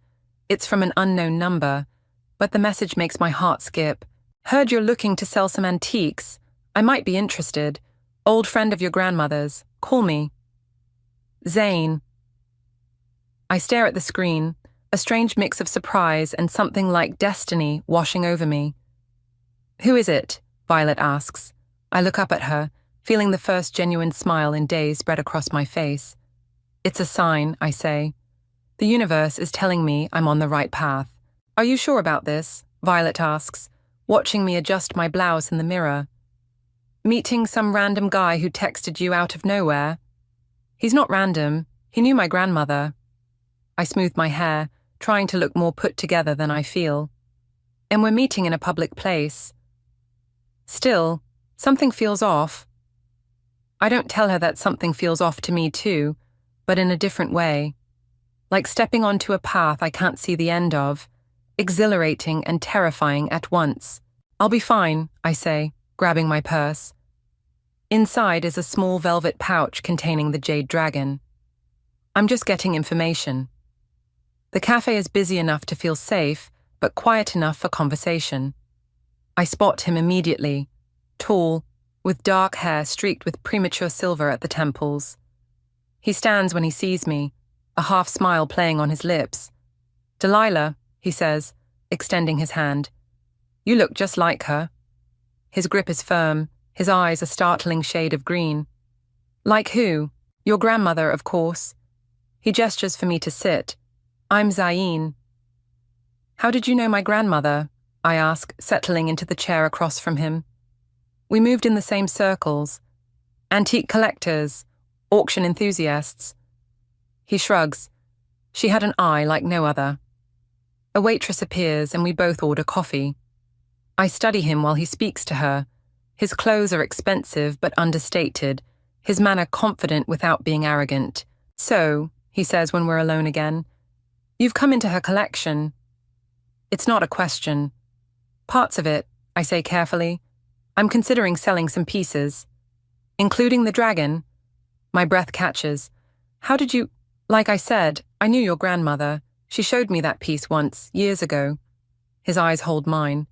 It's from an unknown number, but the message makes my heart skip. Heard you're looking to sell some antiques. I might be interested. Old friend of your grandmother's. Call me. Zane. I stare at the screen, a strange mix of surprise and something like destiny washing over me. Who is it? Violet asks. I look up at her, feeling the first genuine smile in days spread across my face. It's a sign, I say. The universe is telling me I'm on the right path. Are you sure about this? Violet asks, watching me adjust my blouse in the mirror. Meeting some random guy who texted you out of nowhere? He's not random. He knew my grandmother. I smooth my hair, trying to look more put together than I feel. And we're meeting in a public place. Still, something feels off. I don't tell her that something feels off to me too, but in a different way. Like stepping onto a path I can't see the end of, exhilarating and terrifying at once. I'll be fine, I say, grabbing my purse. Inside is a small velvet pouch containing the jade dragon. I'm just getting information. The cafe is busy enough to feel safe, but quiet enough for conversation. I spot him immediately, tall, with dark hair streaked with premature silver at the temples. He stands when he sees me, a half smile playing on his lips. Delilah, he says, extending his hand. You look just like her. His grip is firm, his eyes a startling shade of green. Like who? Your grandmother, of course. He gestures for me to sit. I'm Zayn. How did you know my grandmother? I ask, settling into the chair across from him. We moved in the same circles. Antique collectors, auction enthusiasts. He shrugs. She had an eye like no other. A waitress appears and we both order coffee. I study him while he speaks to her. His clothes are expensive but understated, his manner confident without being arrogant. So, he says when we're alone again, you've come into her collection. It's not a question. Parts of it, I say carefully. I'm considering selling some pieces. Including the dragon. My breath catches. How did you... Like I said, I knew your grandmother. She showed me that piece once, years ago. His eyes hold mine.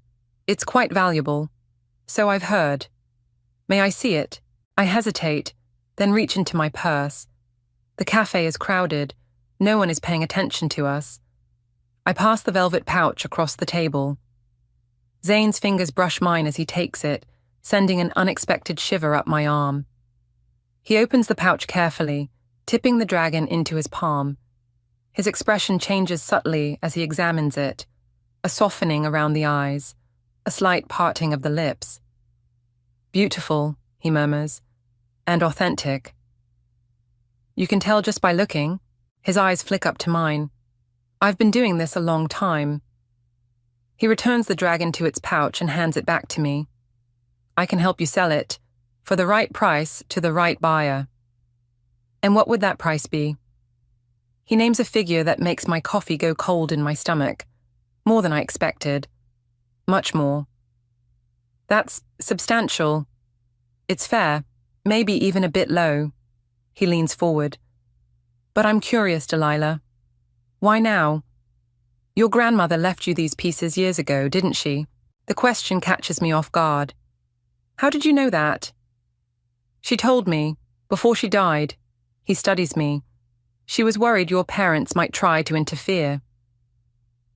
It's quite valuable. So I've heard. May I see it? I hesitate, then reach into my purse. The cafe is crowded. No one is paying attention to us. I pass the velvet pouch across the table. Zane's fingers brush mine as he takes it, sending an unexpected shiver up my arm. He opens the pouch carefully, tipping the dragon into his palm. His expression changes subtly as he examines it, a softening around the eyes, a slight parting of the lips. Beautiful, he murmurs, and authentic. You can tell just by looking. His eyes flick up to mine. I've been doing this a long time. He returns the dragon to its pouch and hands it back to me. I can help you sell it, for the right price to the right buyer. And what would that price be? He names a figure that makes my coffee go cold in my stomach. More than I expected. Much more. That's substantial. It's fair, maybe even a bit low. He leans forward. But I'm curious, Delilah. Why now? Your grandmother left you these pieces years ago, didn't she? The question catches me off guard. How did you know that? She told me, before she died. He studies me. She was worried your parents might try to interfere.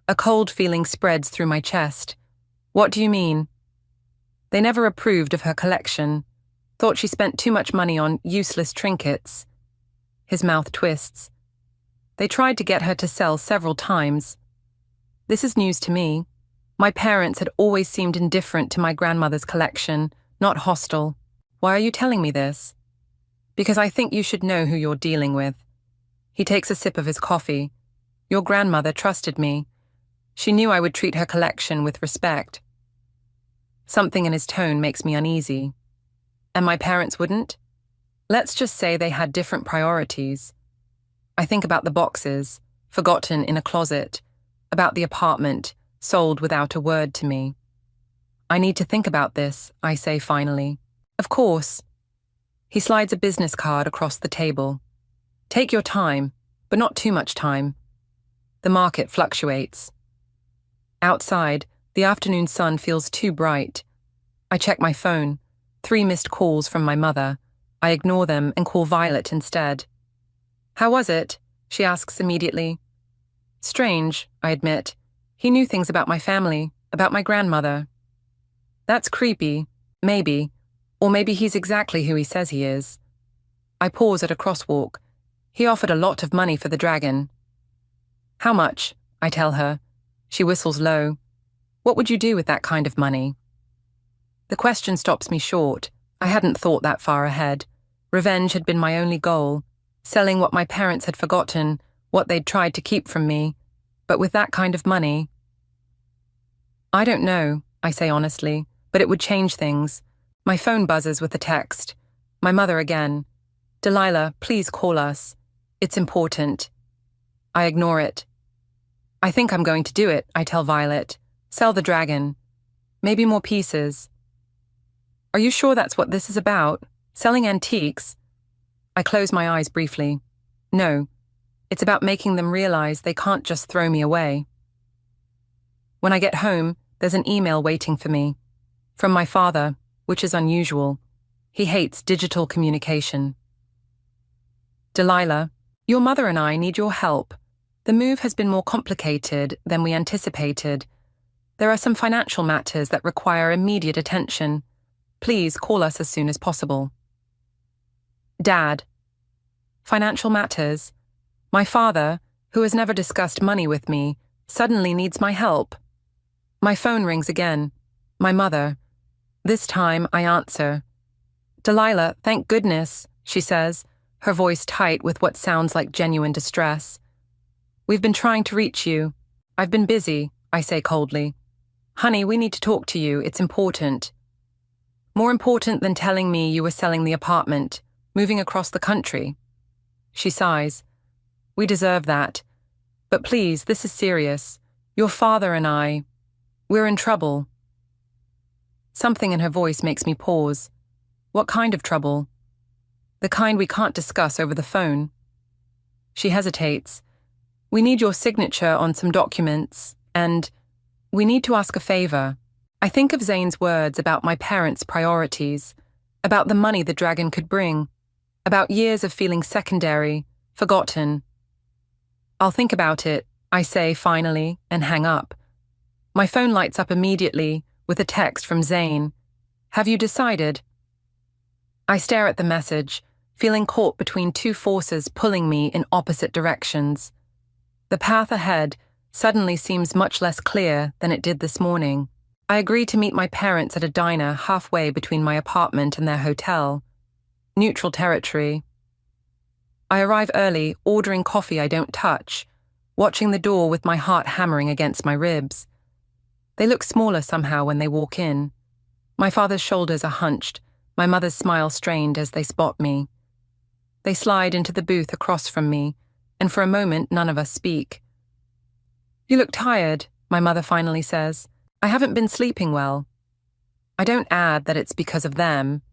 A cold feeling spreads through my chest. What do you mean? They never approved of her collection. Thought she spent too much money on useless trinkets. His mouth twists. They tried to get her to sell several times. This is news to me. My parents had always seemed indifferent to my grandmother's collection, not hostile. Why are you telling me this? Because I think you should know who you're dealing with. He takes a sip of his coffee. Your grandmother trusted me. She knew I would treat her collection with respect. Something in his tone makes me uneasy. And my parents wouldn't? Let's just say they had different priorities. I think about the boxes, forgotten in a closet, about the apartment, sold without a word to me. I need to think about this, I say finally. Of course. He slides a business card across the table. Take your time, but not too much time. The market fluctuates. Outside, the afternoon sun feels too bright. I check my phone. 3 missed calls from my mother. I ignore them and call Violet instead. How was it? She asks immediately. Strange, I admit. He knew things about my family, about my grandmother. That's creepy, maybe. Or maybe he's exactly who he says he is. I pause at a crosswalk. He offered a lot of money for the dragon. How much? I tell her. She whistles low. What would you do with that kind of money? The question stops me short. I hadn't thought that far ahead. Revenge had been my only goal, selling what my parents had forgotten, what they'd tried to keep from me. But with that kind of money... I don't know, I say honestly, but it would change things. My phone buzzes with a text. My mother again. Delilah, please call us. It's important. I ignore it. I think I'm going to do it, I tell Violet. Sell the dragon. Maybe more pieces. Are you sure that's what this is about? Selling antiques? I close my eyes briefly. No. It's about making them realize they can't just throw me away. When I get home, there's an email waiting for me. From my father, which is unusual. He hates digital communication. Delilah, your mother and I need your help. The move has been more complicated than we anticipated. There are some financial matters that require immediate attention. Please call us as soon as possible. Dad. Financial matters? My father, who has never discussed money with me, suddenly needs my help. My phone rings again. My mother. This time I answer. Delilah, thank goodness, she says, her voice tight with what sounds like genuine distress. We've been trying to reach you. I've been busy, I say coldly. Honey, we need to talk to you. It's important. More important than telling me you were selling the apartment, moving across the country. She sighs. We deserve that. But please, this is serious. Your father and I, we're in trouble. Something in her voice makes me pause. What kind of trouble? The kind we can't discuss over the phone. She hesitates. We need your signature on some documents, and we need to ask a favor. I think of Zane's words about my parents' priorities, about the money the dragon could bring, about years of feeling secondary, forgotten. I'll think about it, I say finally, and hang up. My phone lights up immediately with a text from Zane. Have you decided? I stare at the message, feeling caught between two forces pulling me in opposite directions. The path ahead suddenly seems much less clear than it did this morning. I agree to meet my parents at a diner halfway between my apartment and their hotel. Neutral territory. I arrive early, ordering coffee I don't touch, watching the door with my heart hammering against my ribs. They look smaller somehow when they walk in. My father's shoulders are hunched, my mother's smile strained as they spot me. They slide into the booth across from me, and for a moment none of us speak. You look tired, my mother finally says. I haven't been sleeping well. I don't add that it's because of them.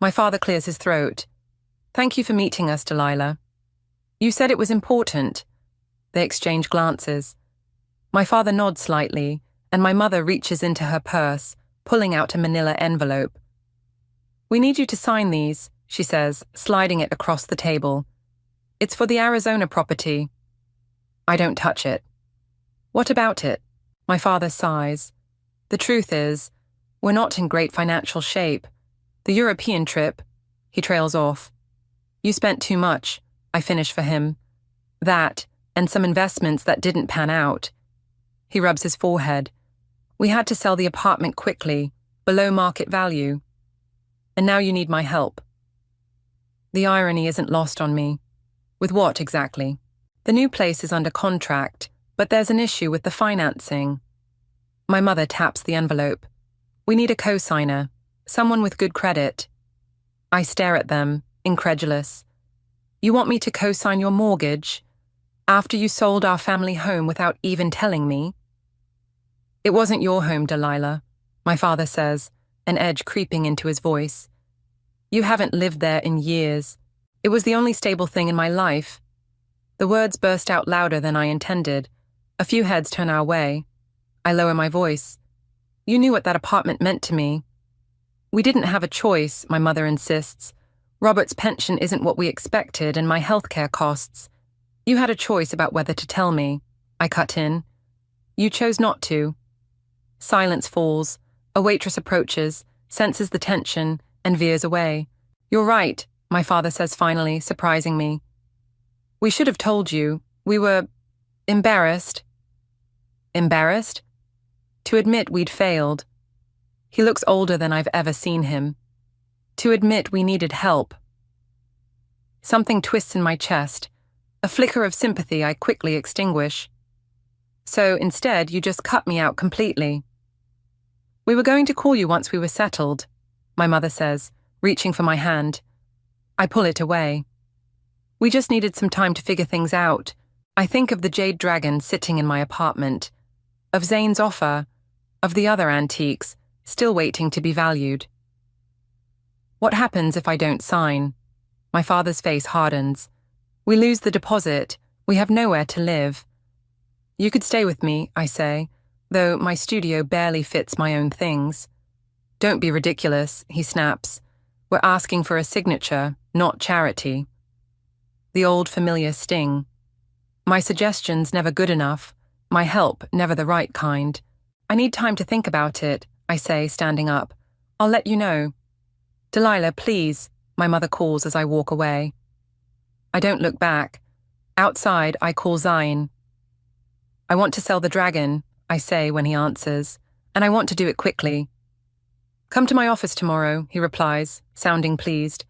My father clears his throat. Thank you for meeting us, Delilah. You said it was important. They exchange glances. My father nods slightly, and my mother reaches into her purse, pulling out a manila envelope. We need you to sign these, she says, sliding it across the table. It's for the Arizona property. I don't touch it. What about it? My father sighs. The truth is, we're not in great financial shape. The European trip, he trails off. You spent too much, I finish for him. That, and some investments that didn't pan out. He rubs his forehead. We had to sell the apartment quickly, below market value. And now you need my help. The irony isn't lost on me. With what exactly? The new place is under contract, but there's an issue with the financing. My mother taps the envelope. We need a co-signer, someone with good credit. I stare at them, incredulous. You want me to co-sign your mortgage? After you sold our family home without even telling me? It wasn't your home, Delilah, my father says, an edge creeping into his voice. You haven't lived there in years. It was the only stable thing in my life. The words burst out louder than I intended. A few heads turn our way. I lower my voice. You knew what that apartment meant to me. We didn't have a choice, my mother insists. Robert's pension isn't what we expected, and my healthcare costs. You had a choice about whether to tell me. I cut in. You chose not to. Silence falls. A waitress approaches, senses the tension, and veers away. You're right, my father says finally, surprising me. We should have told you. We were embarrassed. Embarrassed? To admit we'd failed. He looks older than I've ever seen him. To admit we needed help. Something twists in my chest. A flicker of sympathy I quickly extinguish. So instead, you just cut me out completely. We were going to call you once we were settled, my mother says, reaching for my hand. I pull it away. We just needed some time to figure things out. I think of the jade dragon sitting in my apartment, of Zane's offer, of the other antiques, still waiting to be valued. What happens if I don't sign? My father's face hardens. We lose the deposit. We have nowhere to live. You could stay with me, I say, though my studio barely fits my own things. Don't be ridiculous, he snaps. We're asking for a signature, not charity. The old familiar sting. My suggestion's never good enough. My help never the right kind. I need time to think about it, I say, standing up. I'll let you know. Delilah, please, my mother calls as I walk away. I don't look back. Outside, I call Zine. I want to sell the dragon, I say when he answers, and I want to do it quickly. Come to my office tomorrow, he replies, sounding pleased.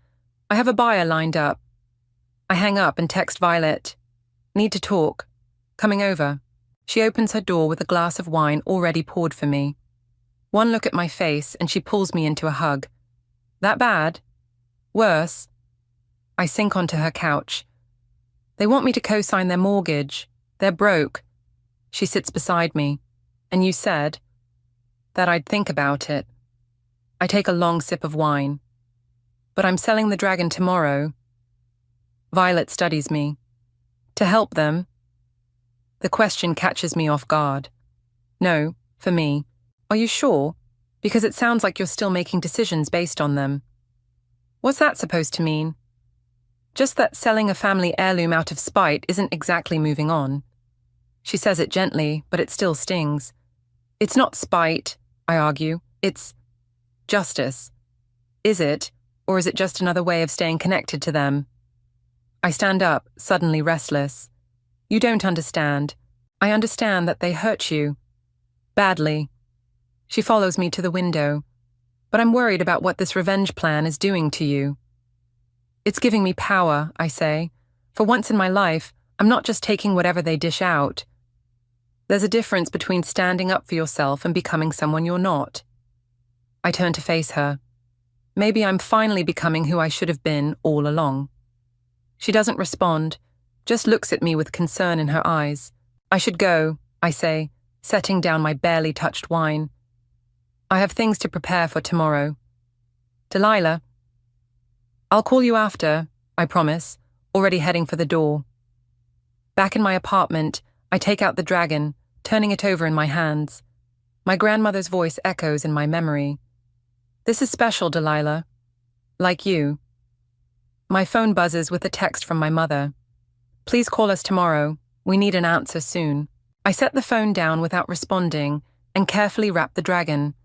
I have a buyer lined up. I hang up and text Violet. Need to talk. Coming over. She opens her door with a glass of wine already poured for me. One look at my face and she pulls me into a hug. That bad? Worse? I sink onto her couch. They want me to co-sign their mortgage. They're broke. She sits beside me. And you said that I'd think about it. I take a long sip of wine. But I'm selling the dragon tomorrow. Violet studies me. To help them? The question catches me off guard. No, for me. Are you sure? Because it sounds like you're still making decisions based on them. What's that supposed to mean? Just that selling a family heirloom out of spite isn't exactly moving on. She says it gently, but it still stings. It's not spite, I argue. It's justice. Is it, or is it just another way of staying connected to them? I stand up, suddenly restless. You don't understand. I understand that they hurt you. Badly. She follows me to the window. But I'm worried about what this revenge plan is doing to you. It's giving me power, I say. For once in my life, I'm not just taking whatever they dish out. There's a difference between standing up for yourself and becoming someone you're not. I turn to face her. Maybe I'm finally becoming who I should have been all along. She doesn't respond, just looks at me with concern in her eyes. I should go, I say, setting down my barely touched wine. I have things to prepare for tomorrow. Delilah. I'll call you after, I promise, already heading for the door. Back in my apartment, I take out the dragon, turning it over in my hands. My grandmother's voice echoes in my memory. This is special, Delilah. Like you. My phone buzzes with a text from my mother. Please call us tomorrow. We need an answer soon. I set the phone down without responding and carefully wrap the dragon.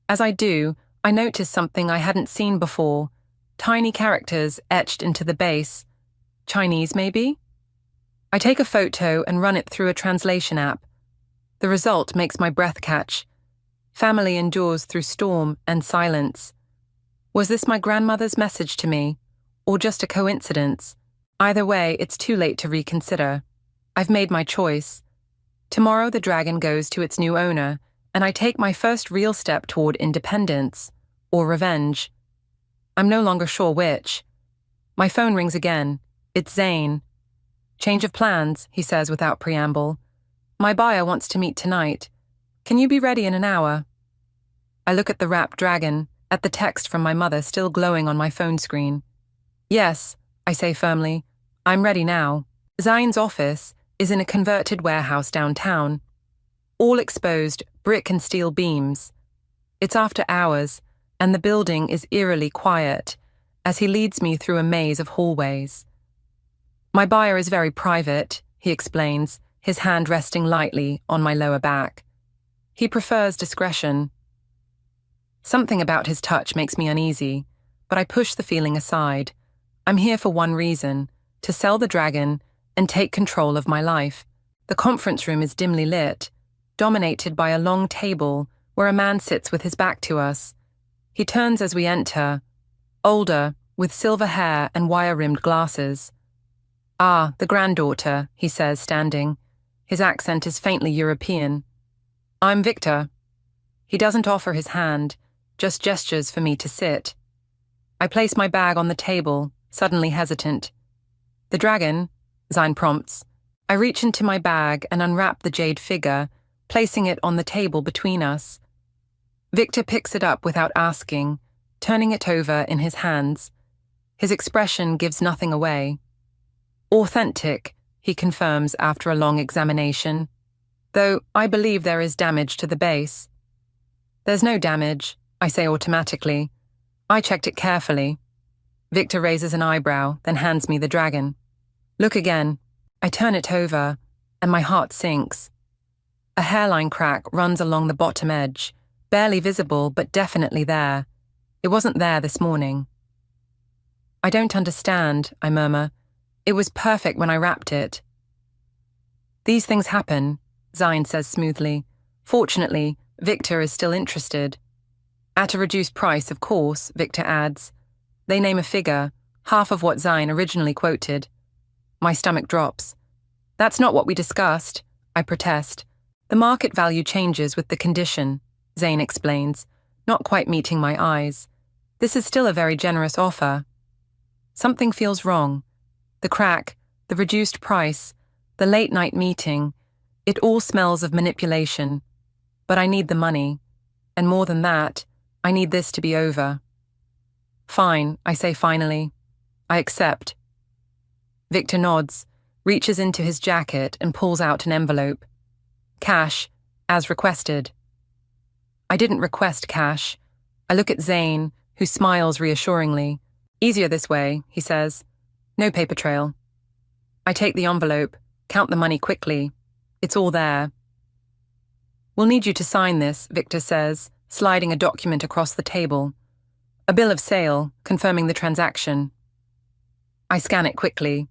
As I do, I notice something I hadn't seen before. Tiny characters etched into the base. Chinese, maybe? I take a photo and run it through a translation app. The result makes my breath catch. Family endures through storm and silence. Was this my grandmother's message to me, or just a coincidence? Either way, it's too late to reconsider. I've made my choice. Tomorrow the dragon goes to its new owner, and I take my first real step toward independence, or revenge. I'm no longer sure which. My phone rings again. It's Zane. "Change of plans," he says without preamble. "My buyer wants to meet tonight. Can you be ready in an hour?" I look at the wrapped dragon, at the text from my mother still glowing on my phone screen. "Yes," I say firmly. "I'm ready now." Zane's office is in a converted warehouse downtown. All exposed brick and steel beams. It's after hours, and the building is eerily quiet as he leads me through a maze of hallways. "My buyer is very private," he explains, his hand resting lightly on my lower back. "He prefers discretion." Something about his touch makes me uneasy, but I push the feeling aside. I'm here for one reason: to sell the dragon and take control of my life. The conference room is dimly lit, dominated by a long table where a man sits with his back to us. He turns as we enter, older, with silver hair and wire-rimmed glasses. "Ah, the granddaughter," he says, standing. His accent is faintly European. "I'm Victor." He doesn't offer his hand, just gestures for me to sit. I place my bag on the table, suddenly hesitant. "The dragon," Zine prompts. I reach into my bag and unwrap the jade figure, placing it on the table between us. Victor picks it up without asking, turning it over in his hands. His expression gives nothing away. "Authentic," he confirms after a long examination. "Though I believe there is damage to the base." "There's no damage," I say automatically. "I checked it carefully." Victor raises an eyebrow, then hands me the dragon. "Look again." I turn it over, and my heart sinks. A hairline crack runs along the bottom edge, barely visible but definitely there. It wasn't there this morning. "I don't understand," I murmur. "It was perfect when I wrapped it." "These things happen," Zine says smoothly. Fortunately, Victor is still interested. "At a reduced price, of course," Victor adds. They name a figure, half of what Zine originally quoted. My stomach drops. "That's not what we discussed," I protest. "The market value changes with the condition," Zane explains, not quite meeting my eyes. "This is still a very generous offer." Something feels wrong. The crack, the reduced price, the late-night meeting, it all smells of manipulation. But I need the money. And more than that, I need this to be over. "Fine," I say finally. "I accept." Victor nods, reaches into his jacket and pulls out an envelope. "Cash, as requested." I didn't request cash. I look at Zane, who smiles reassuringly. "Easier this way," he says. "No paper trail." I take the envelope, count the money quickly. It's all there. "We'll need you to sign this," Victor says, sliding a document across the table. "A bill of sale, confirming the transaction." I scan it quickly.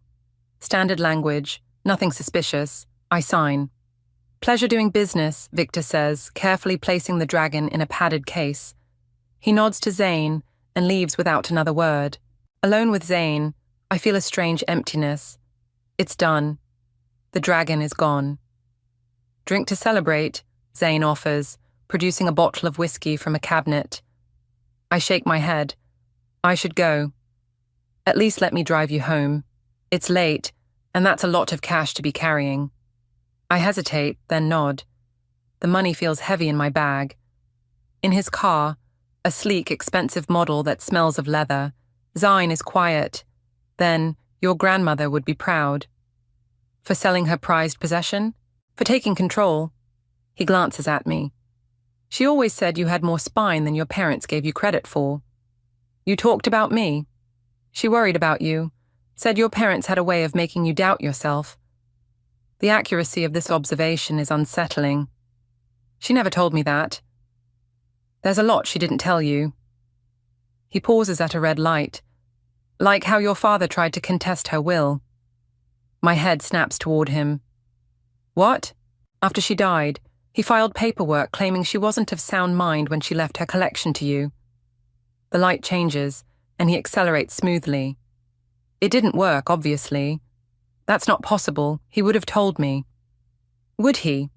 Standard language, nothing suspicious. I sign. "Pleasure doing business," Victor says, carefully placing the dragon in a padded case. He nods to Zane and leaves without another word. Alone with Zane, I feel a strange emptiness. It's done. The dragon is gone. "Drink to celebrate," Zane offers, producing a bottle of whiskey from a cabinet. I shake my head. "I should go." "At least let me drive you home. It's late, and that's a lot of cash to be carrying." I hesitate, then nod. The money feels heavy in my bag. In his car, a sleek, expensive model that smells of leather, Zine is quiet. Then, your grandmother would be proud. For selling her prized possession? For taking control? He glances at me. "She always said you had more spine than your parents gave you credit for." "You talked about me." "She worried about you. Said your parents had a way of making you doubt yourself." The accuracy of this observation is unsettling. "She never told me that." "There's a lot she didn't tell you." He pauses at a red light. "Like how your father tried to contest her will." My head snaps toward him. "What?" "After she died, he filed paperwork claiming she wasn't of sound mind when she left her collection to you." The light changes, and he accelerates smoothly. "It didn't work, obviously. That's not possible. He would have told me." "Would he?"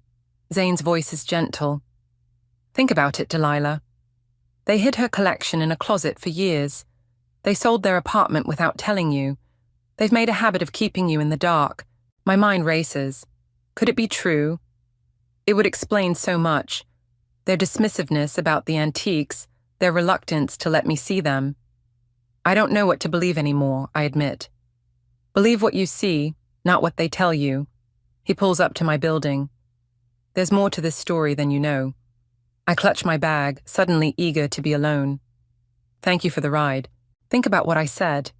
Zane's voice is gentle. Think about it, Delilah. They hid her collection in a closet for years. They sold their apartment without telling you. They've made a habit of keeping you in the dark. My mind races. Could it be true? It would explain so much. Their dismissiveness about the antiques, their reluctance to let me see them. I don't know what to believe anymore, I admit. Believe what you see, not what they tell you. He pulls up to my building. There's more to this story than you know. I clutch my bag, suddenly eager to be alone. Thank you for the ride. Think about what I said.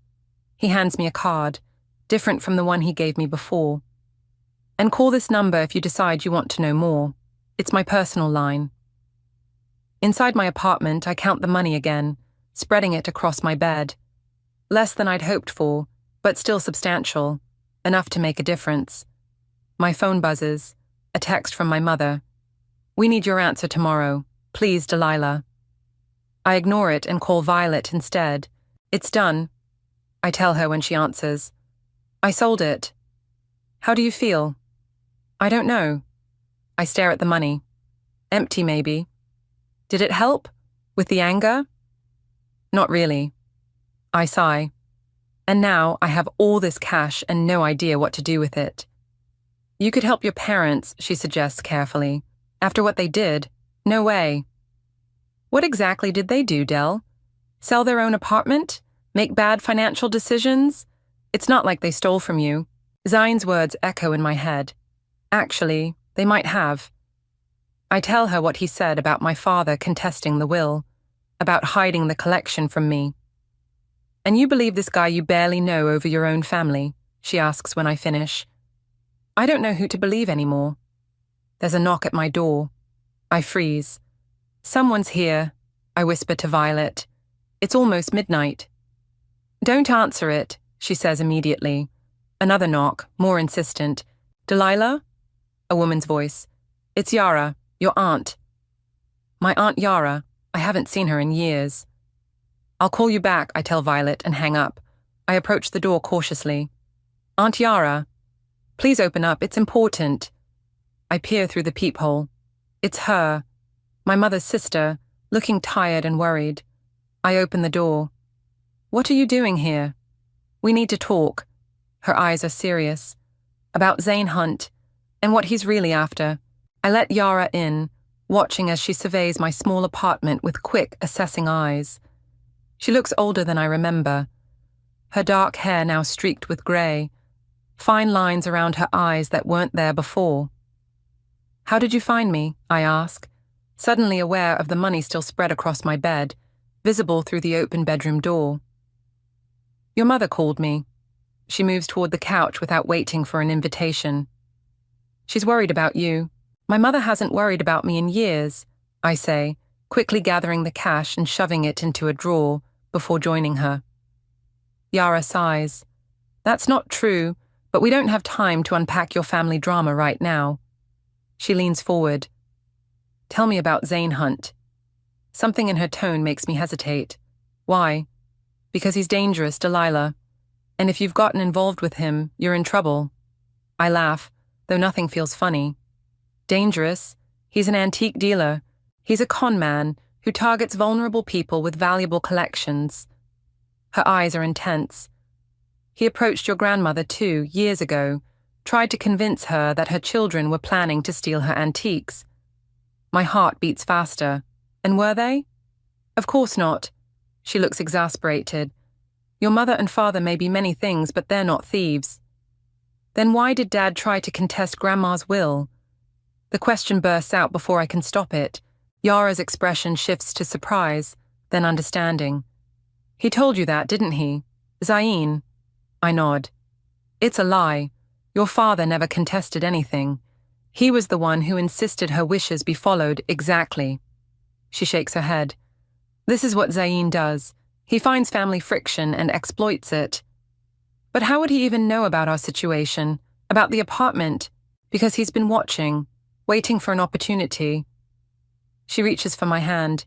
He hands me a card, different from the one he gave me before. And call this number if you decide you want to know more. It's my personal line. Inside my apartment, I count the money again, spreading it across my bed. Less than I'd hoped for, but still substantial, enough to make a difference. My phone buzzes, a text from my mother. We need your answer tomorrow. Please, Delilah. I ignore it and call Violet instead. It's done, I tell her when she answers. I sold it. How do you feel? I don't know. I stare at the money. Empty, maybe. Did it help? With the anger? Not really. I sigh. And now I have all this cash and no idea what to do with it. You could help your parents, she suggests carefully. After what they did, no way. What exactly did they do, Del? Sell their own apartment? Make bad financial decisions? It's not like they stole from you. Zain's words echo in my head. Actually, they might have. I tell her what he said about my father contesting the will, about hiding the collection from me. And you believe this guy you barely know over your own family? She asks when I finish. I don't know who to believe anymore. There's a knock at my door. I freeze. Someone's here, I whisper to Violet. It's almost midnight. Don't answer it, she says immediately. Another knock, more insistent. Delilah? A woman's voice. It's Yara, your aunt. My Aunt Yara. I haven't seen her in years. I'll call you back, I tell Violet and hang up. I approach the door cautiously. Aunt Yara. Please open up, it's important. I peer through the peephole. It's her, my mother's sister, looking tired and worried. I open the door. What are you doing here? We need to talk. Her eyes are serious. About Zane Hunt, and what he's really after. I let Yara in, watching as she surveys my small apartment with quick, assessing eyes. She looks older than I remember. Her dark hair now streaked with grey, fine lines around her eyes that weren't there before. How did you find me? I ask, suddenly aware of the money still spread across my bed, visible through the open bedroom door. Your mother called me. She moves toward the couch without waiting for an invitation. She's worried about you. My mother hasn't worried about me in years, I say, quickly gathering the cash and shoving it into a drawer before joining her. Yara sighs. That's not true, but we don't have time to unpack your family drama right now. She leans forward. Tell me about Zane Hunt. Something in her tone makes me hesitate. Why? Because he's dangerous, Delilah. And if you've gotten involved with him, you're in trouble. I laugh, though nothing feels funny. Dangerous? He's an antique dealer. He's a con man who targets vulnerable people with valuable collections. Her eyes are intense. He approached your grandmother too, years ago, tried to convince her that her children were planning to steal her antiques. My heart beats faster. And were they? Of course not. She looks exasperated. Your mother and father may be many things, but they're not thieves. Then why did Dad try to contest Grandma's will? The question bursts out before I can stop it. Yara's expression shifts to surprise, then understanding. He told you that, didn't he? Zayn? I nod. It's a lie. Your father never contested anything. He was the one who insisted her wishes be followed exactly. She shakes her head. This is what Zayn does. He finds family friction and exploits it. But how would he even know about our situation, about the apartment? Because he's been watching, waiting for an opportunity. She reaches for my hand.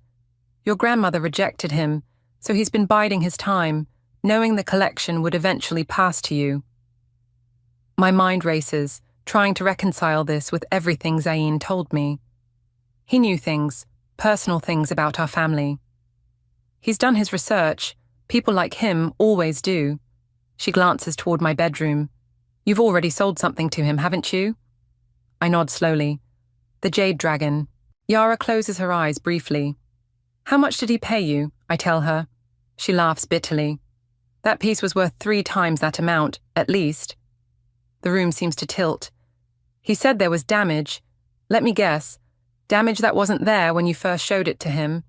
Your grandmother rejected him, so he's been biding his time, knowing the collection would eventually pass to you. My mind races, trying to reconcile this with everything Zayn told me. He knew things, personal things about our family. He's done his research. People like him always do. She glances toward my bedroom. You've already sold something to him, haven't you? I nod slowly. The jade dragon. Yara closes her eyes briefly. How much did he pay you? I tell her. She laughs bitterly. That piece was worth 3 times that amount, at least. The room seems to tilt. He said there was damage. Let me guess. Damage that wasn't there when you first showed it to him.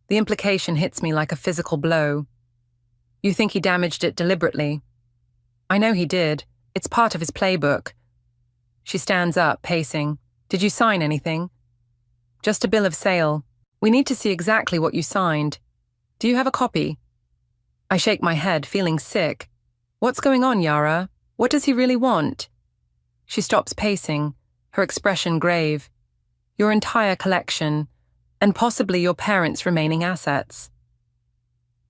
The implication hits me like a physical blow. You think he damaged it deliberately? I know he did. It's part of his playbook. She stands up, pacing. Did you sign anything? Just a bill of sale. We need to see exactly what you signed. Do you have a copy? I shake my head, feeling sick. What's going on, Yara? What does he really want? She stops pacing, her expression grave. Your entire collection, and possibly your parents' remaining assets.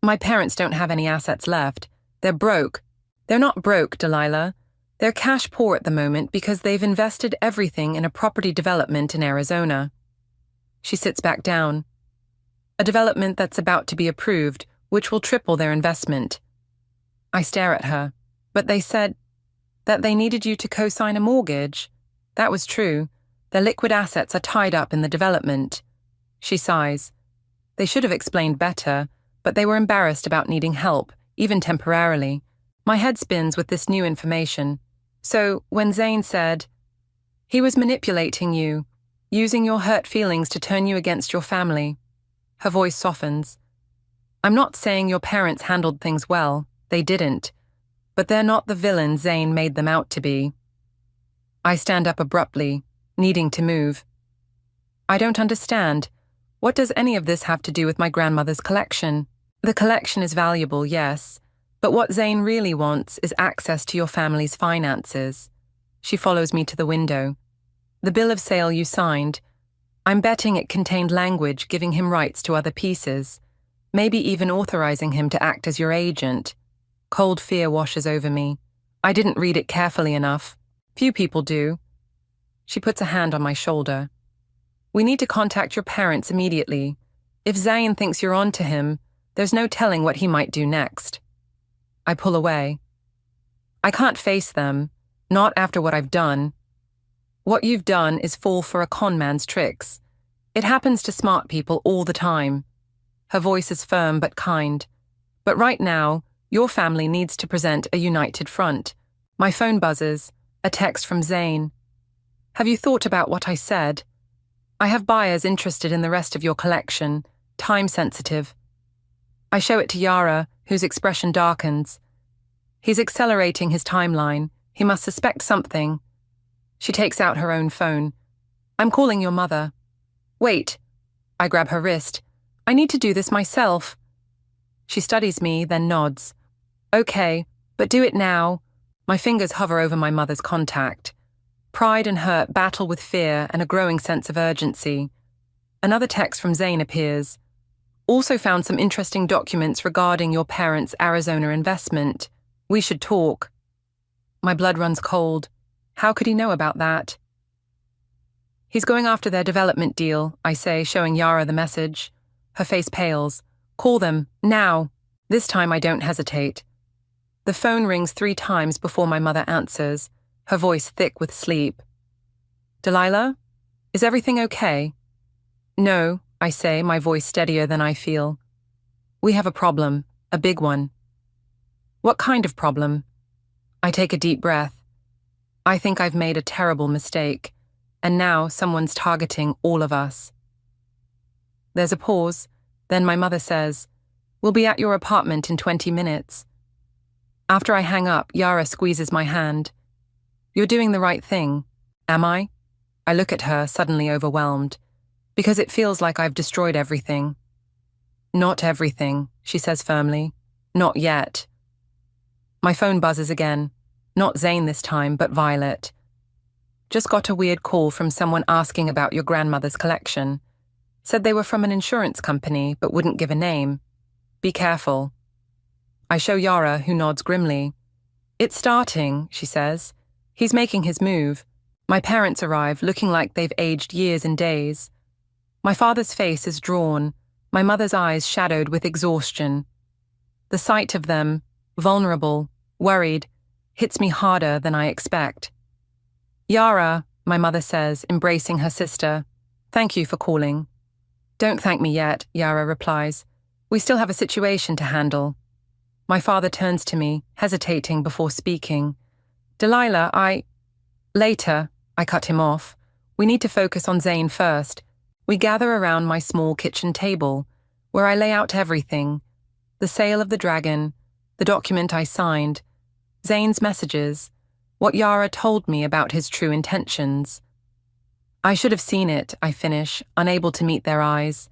My parents don't have any assets left. They're broke. They're not broke, Delilah. They're cash poor at the moment because they've invested everything in a property development in Arizona. She sits back down. A development that's about to be approved, which will triple their investment. I stare at her. But they said that they needed you to co-sign a mortgage. That was true. Their liquid assets are tied up in the development. She sighs. They should have explained better, but they were embarrassed about needing help, even temporarily. My head spins with this new information. So, when Zane said, he was manipulating you, using your hurt feelings to turn you against your family. Her voice softens. I'm not saying your parents handled things well. They didn't. But they're not the villain Zane made them out to be. I stand up abruptly, needing to move. I don't understand. What does any of this have to do with my grandmother's collection? The collection is valuable, yes, but what Zane really wants is access to your family's finances. She follows me to the window. The bill of sale you signed, I'm betting it contained language giving him rights to other pieces, maybe even authorizing him to act as your agent. Cold fear washes over me. I didn't read it carefully enough. Few people do. She puts a hand on my shoulder. We need to contact your parents immediately. If Zane thinks you're on to him, there's no telling what he might do next. I pull away. I can't face them, not after what I've done. What you've done is fall for a con man's tricks. It happens to smart people all the time. Her voice is firm but kind. But right now, your family needs to present a united front. My phone buzzes, a text from Zane. Have you thought about what I said? I have buyers interested in the rest of your collection, time sensitive. I show it to Yara, whose expression darkens. He's accelerating his timeline. He must suspect something. She takes out her own phone. I'm calling your mother. Wait. I grab her wrist. I need to do this myself. She studies me, then nods. Okay, but do it now. My fingers hover over my mother's contact. Pride and hurt battle with fear and a growing sense of urgency. Another text from Zane appears. Also found some interesting documents regarding your parents' Arizona investment. We should talk. My blood runs cold. How could he know about that? He's going after their development deal, I say, showing Yara the message. Her face pales. Call them, now. This time I don't hesitate. The phone rings 3 times before my mother answers, her voice thick with sleep. Delilah? Is everything okay? No, I say, my voice steadier than I feel. We have a problem, a big one. What kind of problem? I take a deep breath. I think I've made a terrible mistake, and now someone's targeting all of us. There's a pause, then my mother says, We'll be at your apartment in 20 minutes. After I hang up, Yara squeezes my hand. You're doing the right thing, am I? I look at her, suddenly overwhelmed, because it feels like I've destroyed everything. Not everything, she says firmly. Not yet. My phone buzzes again. Not Zane this time, but Violet. Just got a weird call from someone asking about your grandmother's collection. Said they were from an insurance company, but wouldn't give a name. Be careful. I show Yara, who nods grimly. It's starting, she says. He's making his move. My parents arrive, looking like they've aged years and days. My father's face is drawn, my mother's eyes shadowed with exhaustion. The sight of them, vulnerable, worried, hits me harder than I expect. "Yara," my mother says, embracing her sister, "thank you for calling." "Don't thank me yet," Yara replies. "We still have a situation to handle." My father turns to me, hesitating before speaking. "Delilah, Later," I cut him off. "We need to focus on Zane first." We gather around my small kitchen table, where I lay out everything: the sale of the dragon, the document I signed, Zane's messages, what Yara told me about his true intentions. "I should have seen it," I finish, unable to meet their eyes.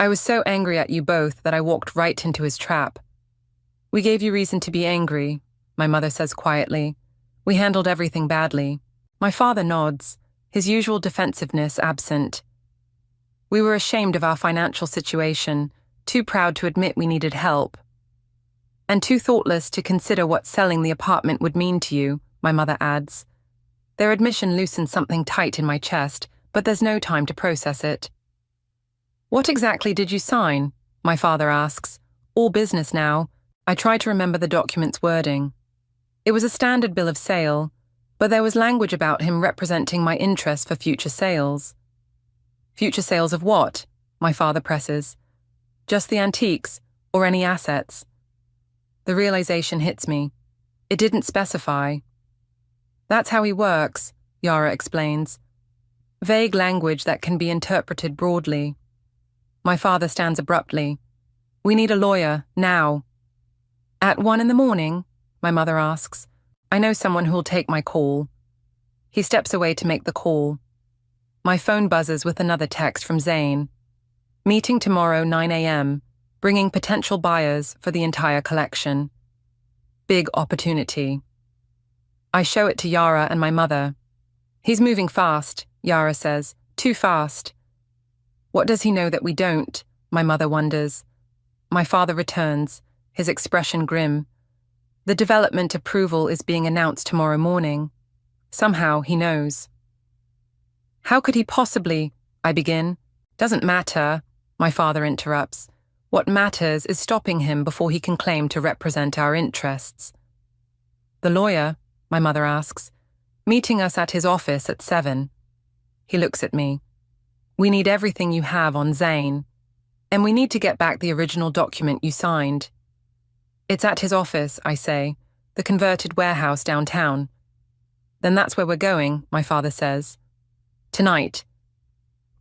"I was so angry at you both that I walked right into his trap." "We gave you reason to be angry," my mother says quietly. "We handled everything badly." My father nods, his usual defensiveness absent. "We were ashamed of our financial situation, too proud to admit we needed help. And too thoughtless to consider what selling the apartment would mean to you," my mother adds. Their admission loosens something tight in my chest, but there's no time to process it. "What exactly did you sign?" my father asks. All business now. I try to remember the document's wording. It was a standard bill of sale, but there was language about him representing my interest for future sales. "Future sales of what?" my father presses. "Just the antiques, or any assets?" The realization hits me. It didn't specify. "That's how he works," Yara explains. Vague language that can be interpreted broadly. My father stands abruptly. "We need a lawyer, now." "At 1 a.m, my mother asks. "I know someone who'll take my call." He steps away to make the call. My phone buzzes with another text from Zane. "Meeting tomorrow 9 a.m, bringing potential buyers for the entire collection." Big opportunity. I show it to Yara and my mother. "He's moving fast," Yara says. "Too fast." What does he know that we don't? My mother wonders. My father returns, his expression grim. The development approval is being announced tomorrow morning. Somehow he knows. "How could he possibly?" I begin. "Doesn't matter," my father interrupts. "What matters is stopping him before he can claim to represent our interests." "The lawyer?" my mother asks. "Meeting us at his office at 7. He looks at me. "We need everything you have on Zane. And we need to get back the original document you signed." "It's at his office," I say, "the converted warehouse downtown." "Then that's where we're going," my father says. "Tonight."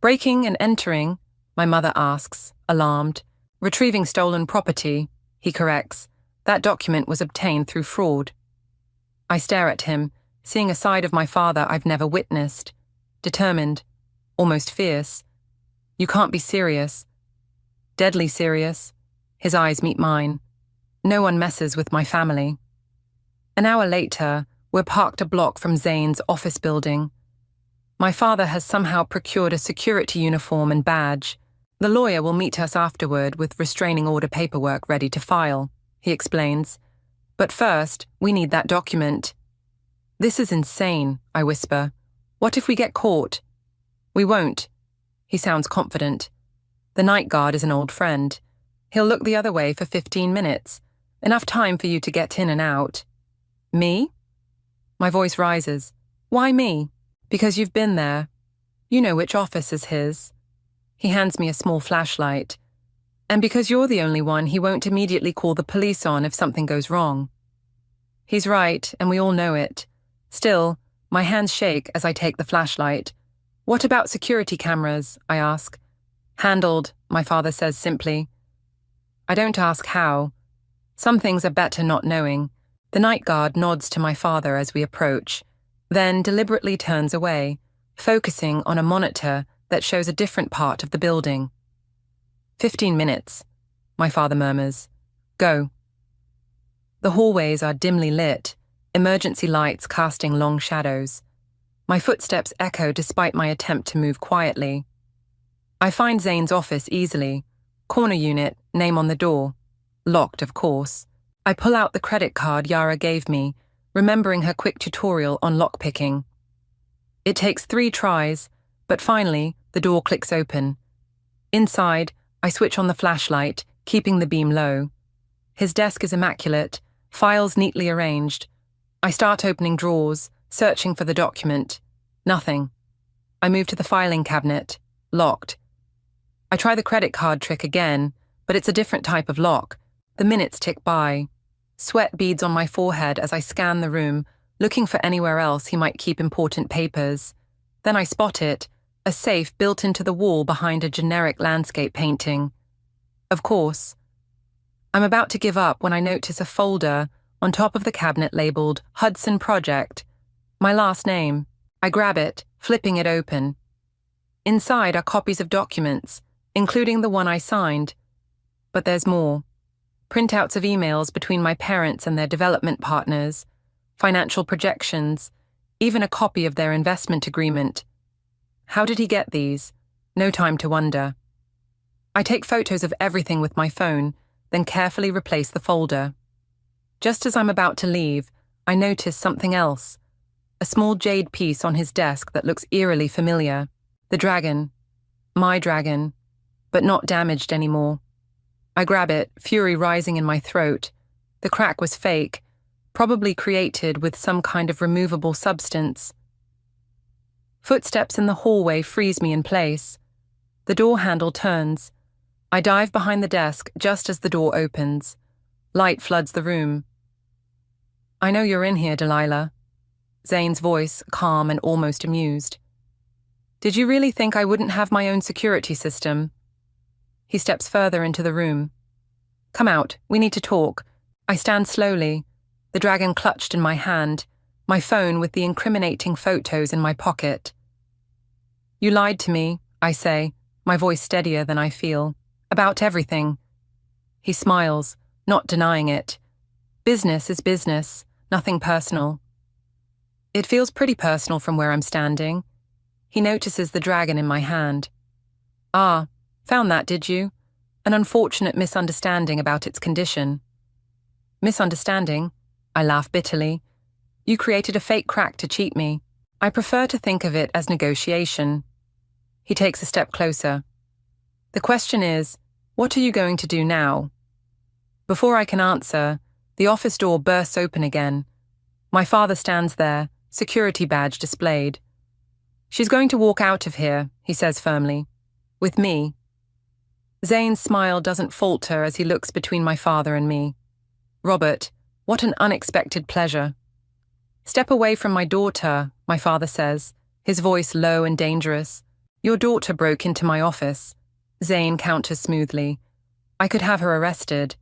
"Breaking and entering?" my mother asks, alarmed. "Retrieving stolen property," he corrects. "That document was obtained through fraud." I stare at him, seeing a side of my father I've never witnessed. Determined, almost fierce. "You can't be serious." "Deadly serious." His eyes meet mine. "No one messes with my family." An hour later, we're parked a block from Zane's office building. My father has somehow procured a security uniform and badge. The lawyer will meet us afterward with restraining order paperwork ready to file, he explains. "But first, we need that document." "This is insane," I whisper. "What if we get caught?" "We won't." He sounds confident. "The night guard is an old friend. He'll look the other way for 15 minutes. Enough time for you to get in and out." "Me?" My voice rises. "Why me?" "Because you've been there. You know which office is his." He hands me a small flashlight. "And because you're the only one he won't immediately call the police on if something goes wrong." He's right, and we all know it. Still, my hands shake as I take the flashlight. "What about security cameras?" I ask. "Handled," my father says simply. I don't ask how. Some things are better not knowing. The night guard nods to my father as we approach, then deliberately turns away, focusing on a monitor that shows a different part of the building. 15 minutes, my father murmurs. "Go." The hallways are dimly lit, emergency lights casting long shadows. My footsteps echo despite my attempt to move quietly. I find Zane's office easily. Corner unit, name on the door. Locked, of course. I pull out the credit card Yara gave me, remembering her quick tutorial on lockpicking. It takes 3 tries, but finally, the door clicks open, Inside, I switch on the flashlight, keeping the beam low. His desk is immaculate, files neatly arranged. I start opening drawers, searching for the document. Nothing. I move to the filing cabinet. Locked. I try the credit card trick again, but it's a different type of lock. The minutes tick by. Sweat beads on my forehead as I scan the room, looking for anywhere else he might keep important papers. Then I spot it, a safe built into the wall behind a generic landscape painting. Of course. I'm about to give up when I notice a folder on top of the cabinet labeled Hudson Project. My last name. I grab it, flipping it open. Inside are copies of documents, including the one I signed. But there's more. Printouts of emails between my parents and their development partners, financial projections, even a copy of their investment agreement. How did he get these? No time to wonder. I take photos of everything with my phone, then carefully replace the folder. Just as I'm about to leave, I notice something else. A small jade piece on his desk that looks eerily familiar. The dragon. My dragon. But not damaged anymore. I grab it, fury rising in my throat. The crack was fake, probably created with some kind of removable substance. Footsteps in the hallway freeze me in place. The door handle turns. I dive behind the desk just as the door opens. Light floods the room. "I know you're in here, Delilah." Zane's voice, calm and almost amused. "Did you really think I wouldn't have my own security system?" He steps further into the room. "Come out, we need to talk." I stand slowly, the dragon clutched in my hand, my phone with the incriminating photos in my pocket. "You lied to me," I say, my voice steadier than I feel. "About everything." He smiles, not denying it. "Business is business, nothing personal." It feels pretty personal from where I'm standing. He notices the dragon in my hand. "Ah, found that, did you? An unfortunate misunderstanding about its condition." "Misunderstanding?" I laugh bitterly. "You created a fake crack to cheat me. I prefer to think of it as negotiation." He takes a step closer. "The question is, what are you going to do now?" Before I can answer, the office door bursts open again. My father stands there, security badge displayed. "She's going to walk out of here," he says firmly. "With me." Zane's smile doesn't falter as he looks between my father and me. "Robert, what an unexpected pleasure." "Step away from my daughter," my father says, his voice low and dangerous. "Your daughter broke into my office." Zane counters smoothly. "I could have her arrested.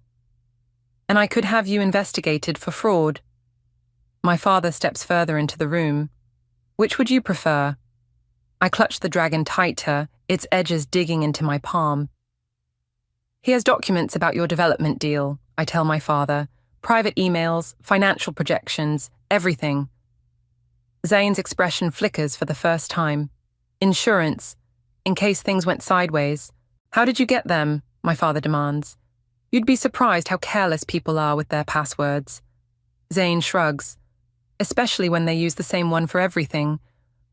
And I could have you investigated for fraud." My father steps further into the room. "Which would you prefer?" I clutch the dragon tighter, its edges digging into my palm. "He has documents about your development deal," I tell my father. "Private emails, financial projections, everything." Zane's expression flickers for the first time. "Insurance, in case things went sideways." "How did you get them?" my father demands. "You'd be surprised how careless people are with their passwords." Zane shrugs. "Especially when they use the same one for everything,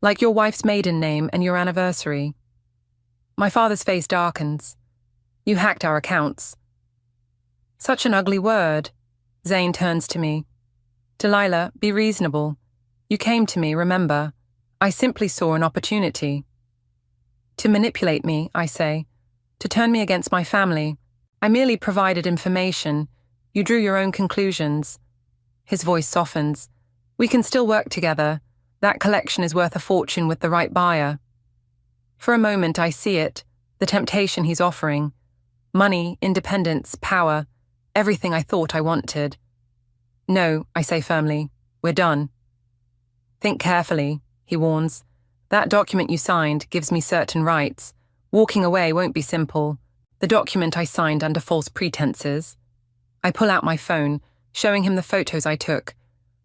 like your wife's maiden name and your anniversary." My father's face darkens. "You hacked our accounts." "Such an ugly word." Zane turns to me. "Delilah, be reasonable. You came to me, remember. I simply saw an opportunity." "To manipulate me," I say. "To turn me against my family. I merely provided information. You drew your own conclusions." His voice softens. "We can still work together. That collection is worth a fortune with the right buyer." For a moment I see it, the temptation he's offering. Money, independence, power, everything I thought I wanted. "No," I say firmly. "We're done." "Think carefully," he warns. "That document you signed gives me certain rights. Walking away won't be simple. The document I signed under false pretenses." I pull out my phone, showing him the photos I took.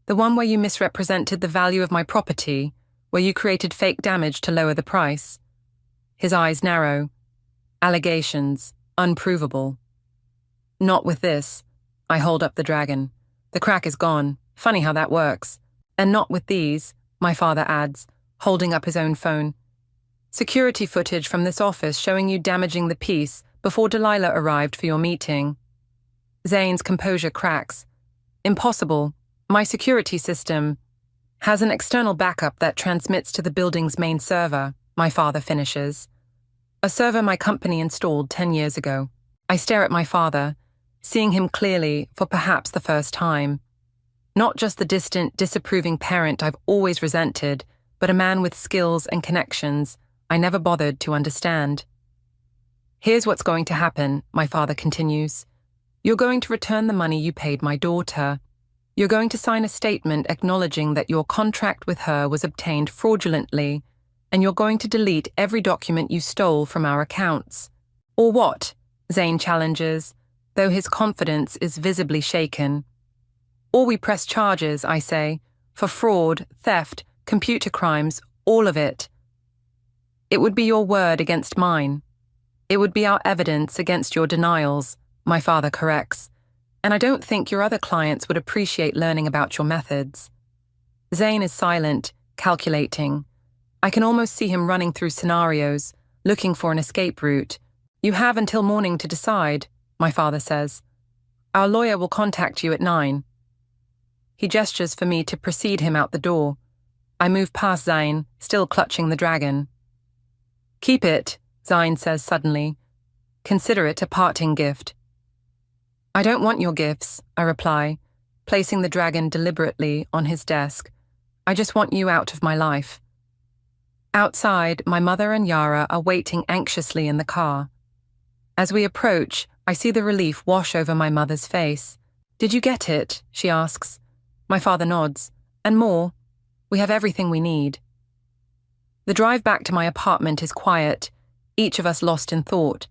"The one where you misrepresented the value of my property, where you created fake damage to lower the price." His eyes narrow. "Allegations, unprovable." "Not with this." I hold up the dragon. "The crack is gone. Funny how that works. And not with these," my father adds, holding up his own phone. Security footage from this office showing you damaging the piece before Delilah arrived for your meeting. Zane's composure cracks. Impossible. My security system has an external backup that transmits to the building's main server, my father finishes. A server my company installed 10 years ago. I stare at my father, seeing him clearly for perhaps the first time. Not just the distant, disapproving parent I've always resented, but a man with skills and connections I never bothered to understand. Here's what's going to happen, my father continues. You're going to return the money you paid my daughter. You're going to sign a statement acknowledging that your contract with her was obtained fraudulently, and you're going to delete every document you stole from our accounts. Or what? Zane challenges, though his confidence is visibly shaken. Or we press charges, I say, for fraud, theft, computer crimes, all of it. It would be your word against mine. It would be our evidence against your denials, my father corrects, and I don't think your other clients would appreciate learning about your methods. Zane is silent, calculating. I can almost see him running through scenarios, looking for an escape route. You have until morning to decide, my father says. Our lawyer will contact you at 9. He gestures for me to precede him out the door. I move past Zane, still clutching the dragon. Keep it, Zane says suddenly. Consider it a parting gift. I don't want your gifts, I reply, placing the dragon deliberately on his desk. I just want you out of my life. Outside, my mother and Yara are waiting anxiously in the car. As we approach, I see the relief wash over my mother's face. Did you get it? She asks. My father nods. And more. We have everything we need. The drive back to my apartment is quiet, each of us lost in thought.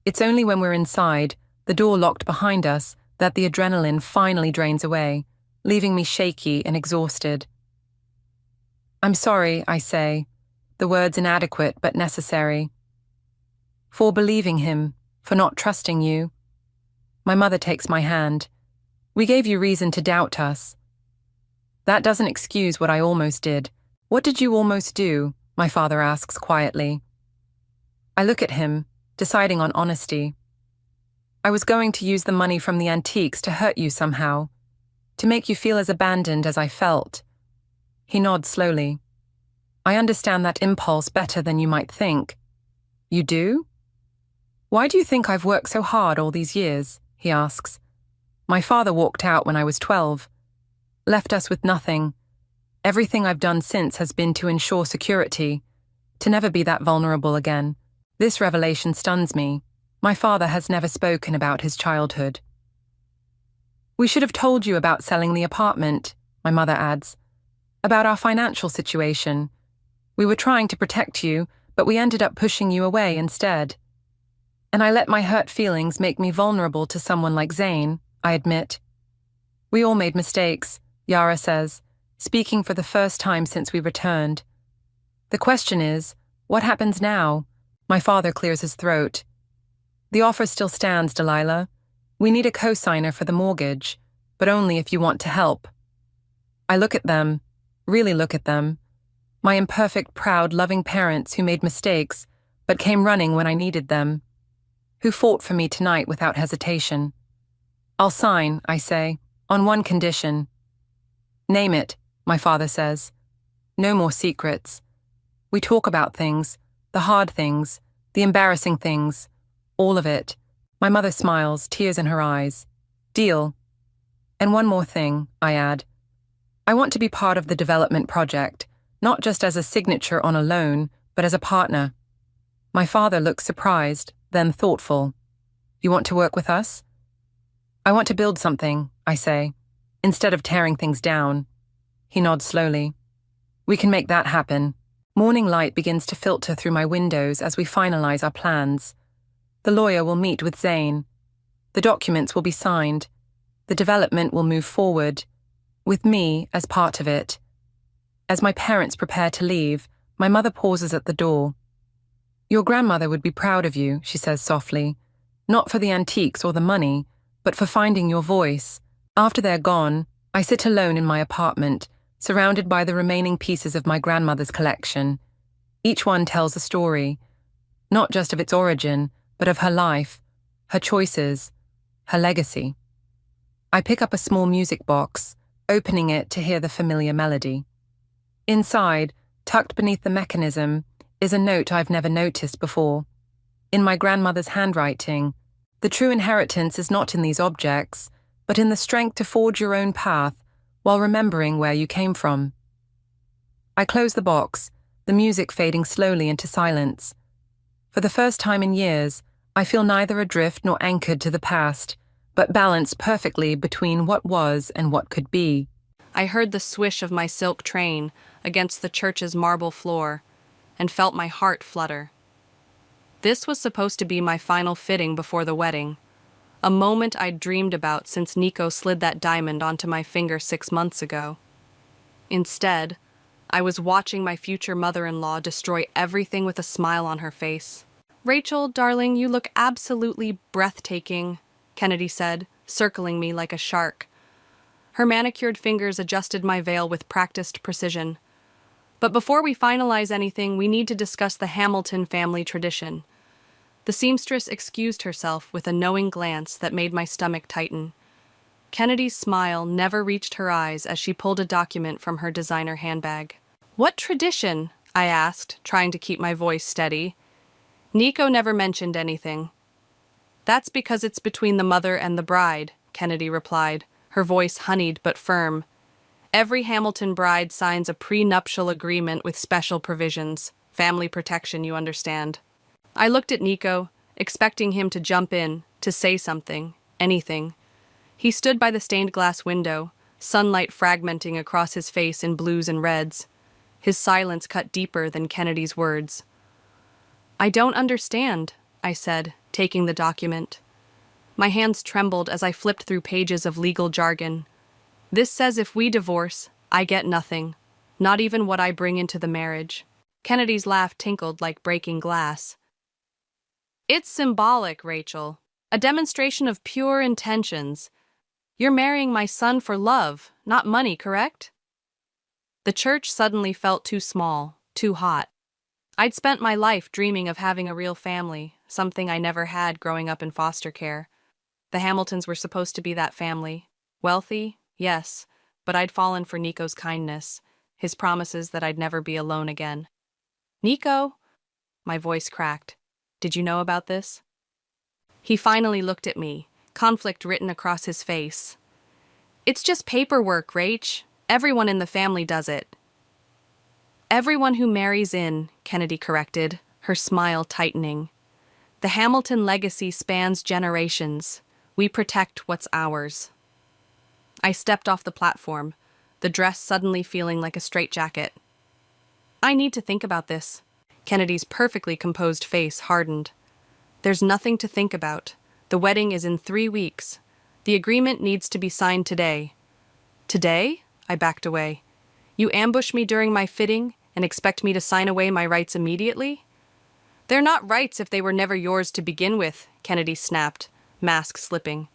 It's only when we're inside, the door locked behind us, that the adrenaline finally drains away, leaving me shaky and exhausted. I'm sorry, I say, the words inadequate but necessary. For believing him, for not trusting you. My mother takes my hand. We gave you reason to doubt us. That doesn't excuse what I almost did. What did you almost do? My father asks quietly. I look at him, deciding on honesty. I was going to use the money from the antiques to hurt you somehow, to make you feel as abandoned as I felt. He nods slowly. I understand that impulse better than you might think. You do? Why do you think I've worked so hard all these years? He asks. My father walked out when I was 12, left us with nothing. Everything I've done since has been to ensure security, to never be that vulnerable again. This revelation stuns me. My father has never spoken about his childhood. We should have told you about selling the apartment, my mother adds. About our financial situation. We were trying to protect you, but we ended up pushing you away instead. And I let my hurt feelings make me vulnerable to someone like Zane, I admit. We all made mistakes, Yara says, speaking for the first time since we returned. The question is, what happens now? My father clears his throat. The offer still stands, Delilah. We need a co-signer for the mortgage, but only if you want to help. I look at them, really look at them. My imperfect, proud, loving parents who made mistakes, but came running when I needed them. Who fought for me tonight without hesitation. I'll sign, I say, on one condition. Name it, my father says. No more secrets. We talk about things, the hard things, the embarrassing things, all of it. My mother smiles, tears in her eyes. Deal. And one more thing, I add. I want to be part of the development project, not just as a signature on a loan, but as a partner. My father looks surprised, then thoughtful. You want to work with us? I want to build something, I say, instead of tearing things down. He nods slowly. We can make that happen. Morning light begins to filter through my windows as we finalize our plans. The lawyer will meet with Zane. The documents will be signed. The development will move forward, with me as part of it. As my parents prepare to leave, my mother pauses at the door. Your grandmother would be proud of you, she says softly. Not for the antiques or the money, but for finding your voice. After they're gone, I sit alone in my apartment, surrounded by the remaining pieces of my grandmother's collection. Each one tells a story, not just of its origin, but of her life, her choices, her legacy. I pick up a small music box, opening it to hear the familiar melody. Inside, tucked beneath the mechanism, is a note I've never noticed before. In my grandmother's handwriting, the true inheritance is not in these objects, but in the strength to forge your own path while remembering where you came from. I close the box, the music fading slowly into silence. For the first time in years, I feel neither adrift nor anchored to the past, but balanced perfectly between what was and what could be. I heard the swish of my silk train against the church's marble floor and felt my heart flutter. This was supposed to be my final fitting before the wedding, a moment I'd dreamed about since Nico slid that diamond onto my finger 6 months ago. Instead, I was watching my future mother-in-law destroy everything with a smile on her face. "Rachel, darling, you look absolutely breathtaking," Kennedy said, circling me like a shark. Her manicured fingers adjusted my veil with practiced precision. "But before we finalize anything, we need to discuss the Hamilton family tradition." The seamstress excused herself with a knowing glance that made my stomach tighten. Kennedy's smile never reached her eyes as she pulled a document from her designer handbag. "What tradition?" I asked, trying to keep my voice steady. "Nico never mentioned anything." "That's because it's between the mother and the bride," Kennedy replied, her voice honeyed but firm. "Every Hamilton bride signs a prenuptial agreement with special provisions. Family protection, you understand." I looked at Nico, expecting him to jump in, to say something, anything. He stood by the stained glass window, sunlight fragmenting across his face in blues and reds. His silence cut deeper than Kennedy's words. "I don't understand," I said, taking the document. My hands trembled as I flipped through pages of legal jargon. "This says if we divorce, I get nothing, not even what I bring into the marriage." Kennedy's laugh tinkled like breaking glass. "It's symbolic, Rachel. A demonstration of pure intentions. You're marrying my son for love, not money, correct?" The church suddenly felt too small, too hot. I'd spent my life dreaming of having a real family, something I never had growing up in foster care. The Hamiltons were supposed to be that family. Wealthy, yes, but I'd fallen for Nico's kindness, his promises that I'd never be alone again. "Nico!" My voice cracked. "Did you know about this?" He finally looked at me, conflict written across his face. "It's just paperwork, Rach. Everyone in the family does it." "Everyone who marries in," Kennedy corrected, her smile tightening. "The Hamilton legacy spans generations. We protect what's ours." I stepped off the platform, the dress suddenly feeling like a straitjacket. "I need to think about this." Kennedy's perfectly composed face hardened. "There's nothing to think about. The wedding is in 3 weeks. The agreement needs to be signed today." "Today?" I backed away. "You ambush me during my fitting and expect me to sign away my rights immediately?" "They're not rights if they were never yours to begin with," Kennedy snapped, mask slipping.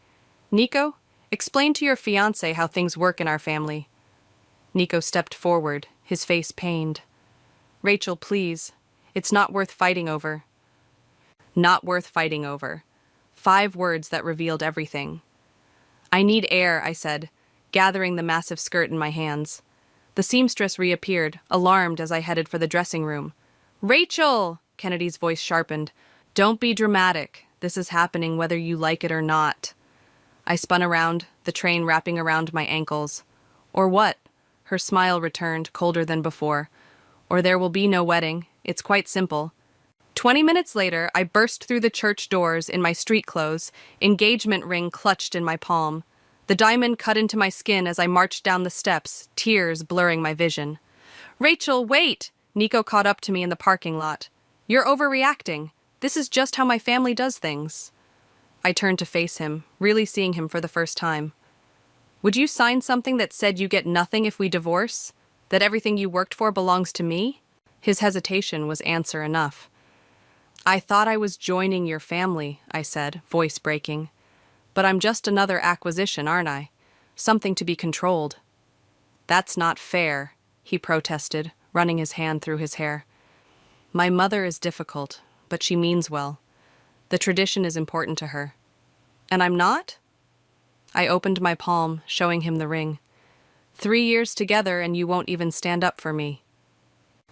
"Nico, explain to your fiancé how things work in our family." Nico stepped forward, his face pained. "Rachel, please. It's not worth fighting over." Not worth fighting over. 5 words that revealed everything. "I need air," I said, gathering the massive skirt in my hands. The seamstress reappeared, alarmed as I headed for the dressing room. "Rachel!" Kennedy's voice sharpened. "Don't be dramatic. This is happening whether you like it or not." I spun around, the train wrapping around my ankles. "Or what?" Her smile returned, colder than before. "Or there will be no wedding. It's quite simple." 20 minutes later, I burst through the church doors in my street clothes, engagement ring clutched in my palm. The diamond cut into my skin as I marched down the steps, tears blurring my vision. "Rachel, wait!" Nico caught up to me in the parking lot. "You're overreacting. This is just how my family does things." I turned to face him, really seeing him for the first time. "Would you sign something that said you get nothing if we divorce? That everything you worked for belongs to me?" His hesitation was answer enough. "I thought I was joining your family," I said, voice breaking. "But I'm just another acquisition, aren't I? Something to be controlled." "That's not fair," he protested, running his hand through his hair. My mother is difficult, but she means well. The tradition is important to her. And I'm not? I opened my palm, showing him the ring. 3 years together and you won't even stand up for me.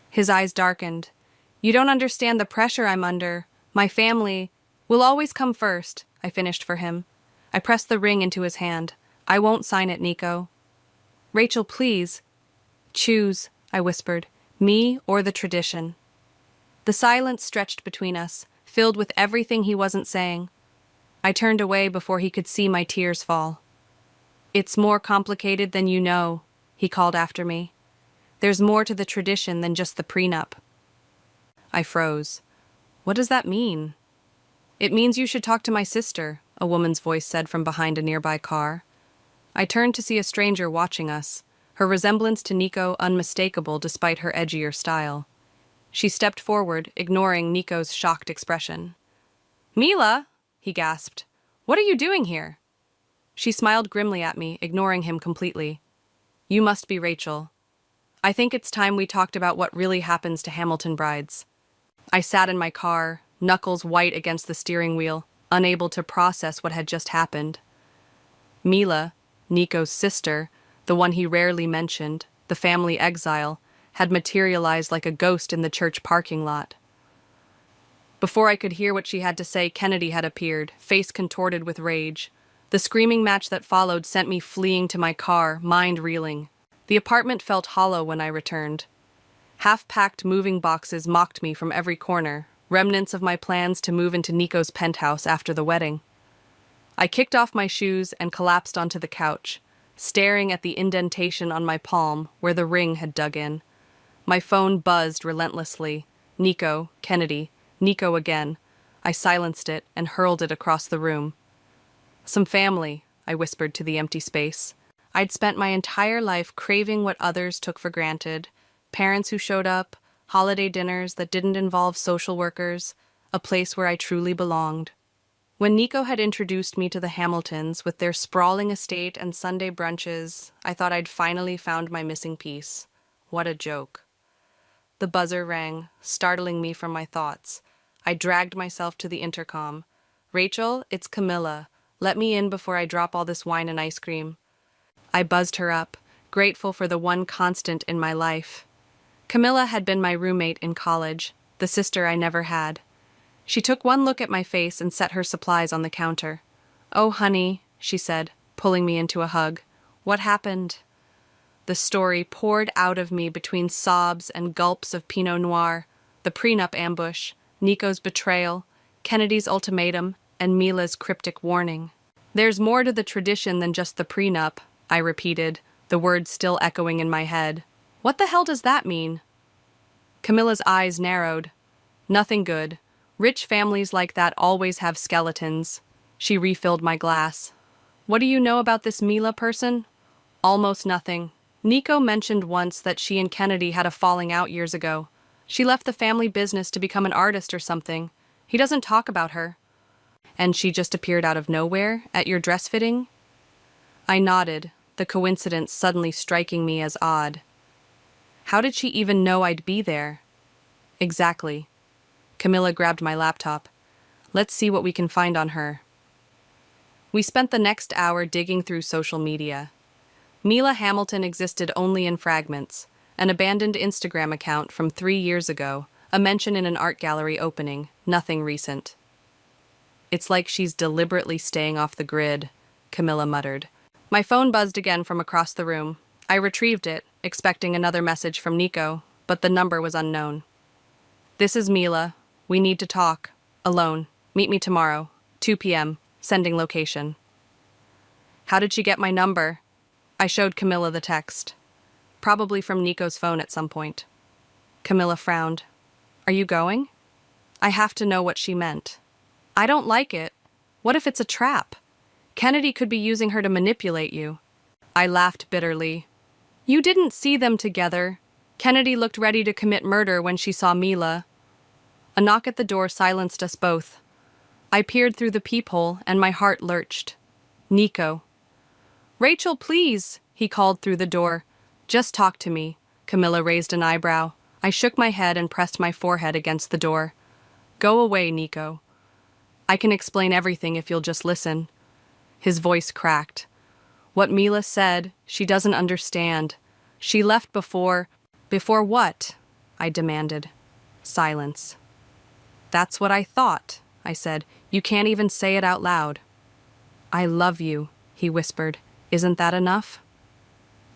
His eyes darkened. You don't understand the pressure I'm under. My family will always come first, I finished for him. I pressed the ring into his hand. I won't sign it, Nico. Rachel, please. Choose, I whispered, me or the tradition. The silence stretched between us, filled with everything he wasn't saying. I turned away before he could see my tears fall. It's more complicated than you know, he called after me. There's more to the tradition than just the prenup. I froze. What does that mean? It means you should talk to my sister, a woman's voice said from behind a nearby car. I turned to see a stranger watching us, her resemblance to Nico unmistakable despite her edgier style. She stepped forward, ignoring Nico's shocked expression. Mila, he gasped. What are you doing here? She smiled grimly at me, ignoring him completely. You must be Rachel. I think it's time we talked about what really happens to Hamilton brides. I sat in my car, knuckles white against the steering wheel, unable to process what had just happened. Mila, Nico's sister, the one he rarely mentioned, the family exile, had materialized like a ghost in the church parking lot. Before I could hear what she had to say, Kennedy had appeared, face contorted with rage. The screaming match that followed sent me fleeing to my car, mind reeling. The apartment felt hollow when I returned. Half-packed moving boxes mocked me from every corner, remnants of my plans to move into Nico's penthouse after the wedding. I kicked off my shoes and collapsed onto the couch, staring at the indentation on my palm where the ring had dug in. My phone buzzed relentlessly. Nico, Kennedy, Nico again. I silenced it and hurled it across the room. Some family, I whispered to the empty space. I'd spent my entire life craving what others took for granted. Parents who showed up, holiday dinners that didn't involve social workers, a place where I truly belonged. When Nico had introduced me to the Hamiltons with their sprawling estate and Sunday brunches, I thought I'd finally found my missing piece. What a joke. The buzzer rang, startling me from my thoughts. I dragged myself to the intercom. Rachel, it's Camilla. Let me in before I drop all this wine and ice cream. I buzzed her up, grateful for the one constant in my life. Camilla had been my roommate in college, the sister I never had. She took one look at my face and set her supplies on the counter. Oh, honey, she said, pulling me into a hug. What happened? The story poured out of me between sobs and gulps of Pinot Noir, the prenup ambush, Nico's betrayal, Kennedy's ultimatum, and Mila's cryptic warning. There's more to the tradition than just the prenup, I repeated, the words still echoing in my head. What the hell does that mean? Camilla's eyes narrowed. Nothing good. Rich families like that always have skeletons. She refilled my glass. What do you know about this Mila person? Almost nothing. Nico mentioned once that she and Kennedy had a falling out years ago. She left the family business to become an artist or something. He doesn't talk about her. And she just appeared out of nowhere at your dress fitting? I nodded, the coincidence suddenly striking me as odd. How did she even know I'd be there? Exactly. Camilla grabbed my laptop. Let's see what we can find on her. We spent the next hour digging through social media. Mila Hamilton existed only in fragments, an abandoned Instagram account from 3 years ago, a mention in an art gallery opening, nothing recent. It's like she's deliberately staying off the grid, Camilla muttered. My phone buzzed again from across the room. I retrieved it, expecting another message from Nico, but the number was unknown. This is Mila. We need to talk. Alone. Meet me tomorrow. 2 p.m. Sending location. How did she get my number? I showed Camilla the text. Probably from Nico's phone at some point. Camilla frowned. Are you going? I have to know what she meant. I don't like it. What if it's a trap? Kennedy could be using her to manipulate you. I laughed bitterly. You didn't see them together. Kennedy looked ready to commit murder when she saw Mila. A knock at the door silenced us both. I peered through the peephole and my heart lurched. Nico. Rachel, please, he called through the door. Just talk to me. Camilla raised an eyebrow. I shook my head and pressed my forehead against the door. Go away, Nico. I can explain everything if you'll just listen. His voice cracked. What Mila said, she doesn't understand. She left before... Before what? I demanded. Silence. That's what I thought, I said. You can't even say it out loud. I love you, he whispered. Isn't that enough?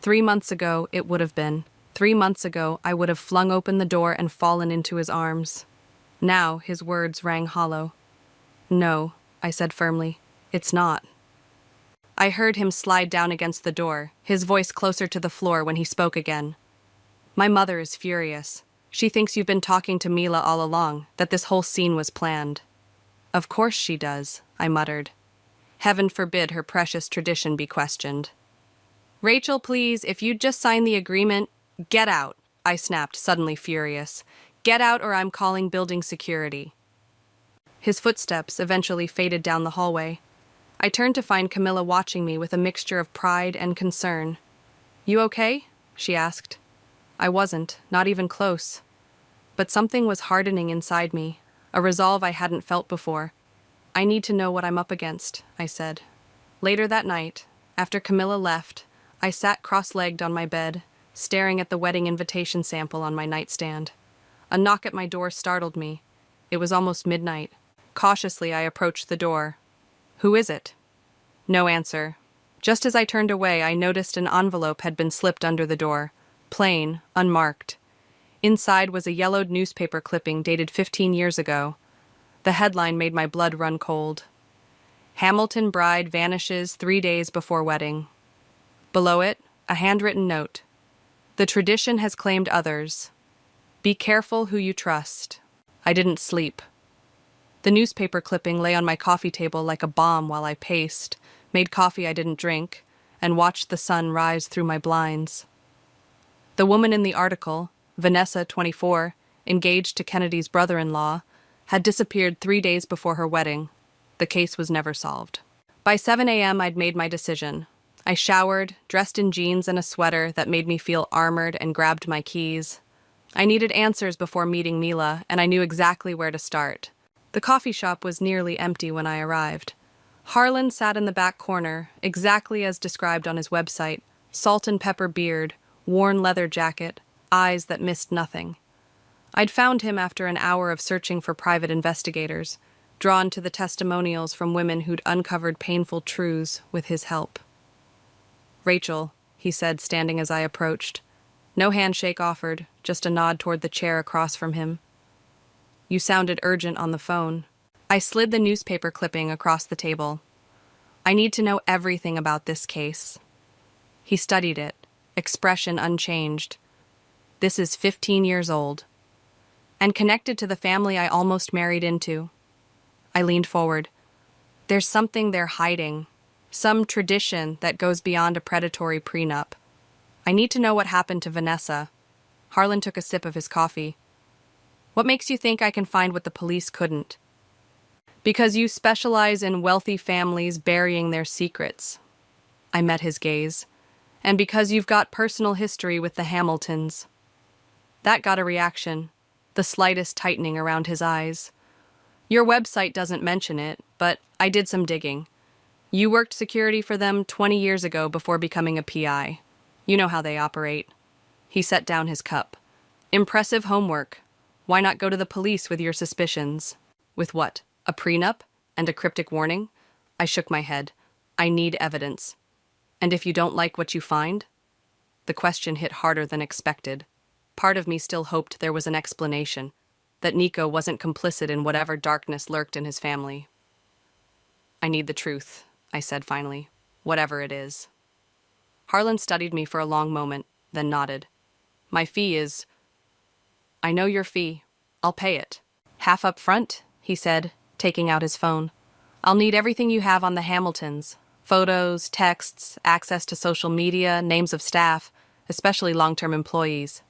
3 months ago, it would have been. 3 months ago, I would have flung open the door and fallen into his arms. Now, his words rang hollow. No, I said firmly. It's not. I heard him slide down against the door, his voice closer to the floor when he spoke again. My mother is furious. She thinks you've been talking to Mila all along, that this whole scene was planned. Of course she does, I muttered. Heaven forbid her precious tradition be questioned. Rachel, please, if you'd just sign the agreement, get out, I snapped, suddenly furious. Get out or I'm calling building security. His footsteps eventually faded down the hallway. I turned to find Camilla watching me with a mixture of pride and concern. You okay? She asked. I wasn't, not even close. But something was hardening inside me, a resolve I hadn't felt before. I need to know what I'm up against, I said. Later that night, after Camilla left, I sat cross-legged on my bed, staring at the wedding invitation sample on my nightstand. A knock at my door startled me. It was almost midnight. Cautiously, I approached the door. Who is it? No answer. Just as I turned away, I noticed an envelope had been slipped under the door. Plain, unmarked. Inside was a yellowed newspaper clipping dated 15 years ago. The headline made my blood run cold. Hamilton bride vanishes 3 days before wedding. Below it, a handwritten note. The tradition has claimed others. Be careful who you trust. I didn't sleep. The newspaper clipping lay on my coffee table like a bomb while I paced, made coffee I didn't drink, and watched the sun rise through my blinds. The woman in the article, Vanessa, 24, engaged to Kennedy's brother-in-law, had disappeared 3 days before her wedding. The case was never solved. By 7 a.m., I'd made my decision. I showered, dressed in jeans and a sweater that made me feel armored, and grabbed my keys. I needed answers before meeting Mila, and I knew exactly where to start. The coffee shop was nearly empty when I arrived. Harlan sat in the back corner, exactly as described on his website, salt and pepper beard, worn leather jacket, eyes that missed nothing. I'd found him after an hour of searching for private investigators, drawn to the testimonials from women who'd uncovered painful truths with his help. Rachel, he said, standing as I approached. No handshake offered, just a nod toward the chair across from him. You sounded urgent on the phone. I slid the newspaper clipping across the table. I need to know everything about this case. He studied it, expression unchanged. This is 15 years old. And connected to the family I almost married into. I leaned forward. There's something they're hiding. Some tradition that goes beyond a predatory prenup. I need to know what happened to Vanessa. Harlan took a sip of his coffee. What makes you think I can find what the police couldn't? Because you specialize in wealthy families burying their secrets. I met his gaze. And because you've got personal history with the Hamiltons. That got a reaction, the slightest tightening around his eyes. Your website doesn't mention it, but I did some digging. You worked security for them 20 years ago before becoming a PI. You know how they operate. He set down his cup. Impressive homework. Why not go to the police with your suspicions? With what? A prenup? And a cryptic warning? I shook my head. I need evidence. And if you don't like what you find? The question hit harder than expected. Part of me still hoped there was an explanation, that Nico wasn't complicit in whatever darkness lurked in his family. I need the truth, I said finally, whatever it is. Harlan studied me for a long moment, then nodded. My fee is... I know your fee. I'll pay it. Half up front, he said, taking out his phone. I'll need everything you have on the Hamiltons. Photos, texts, access to social media, names of staff, especially long-term employees.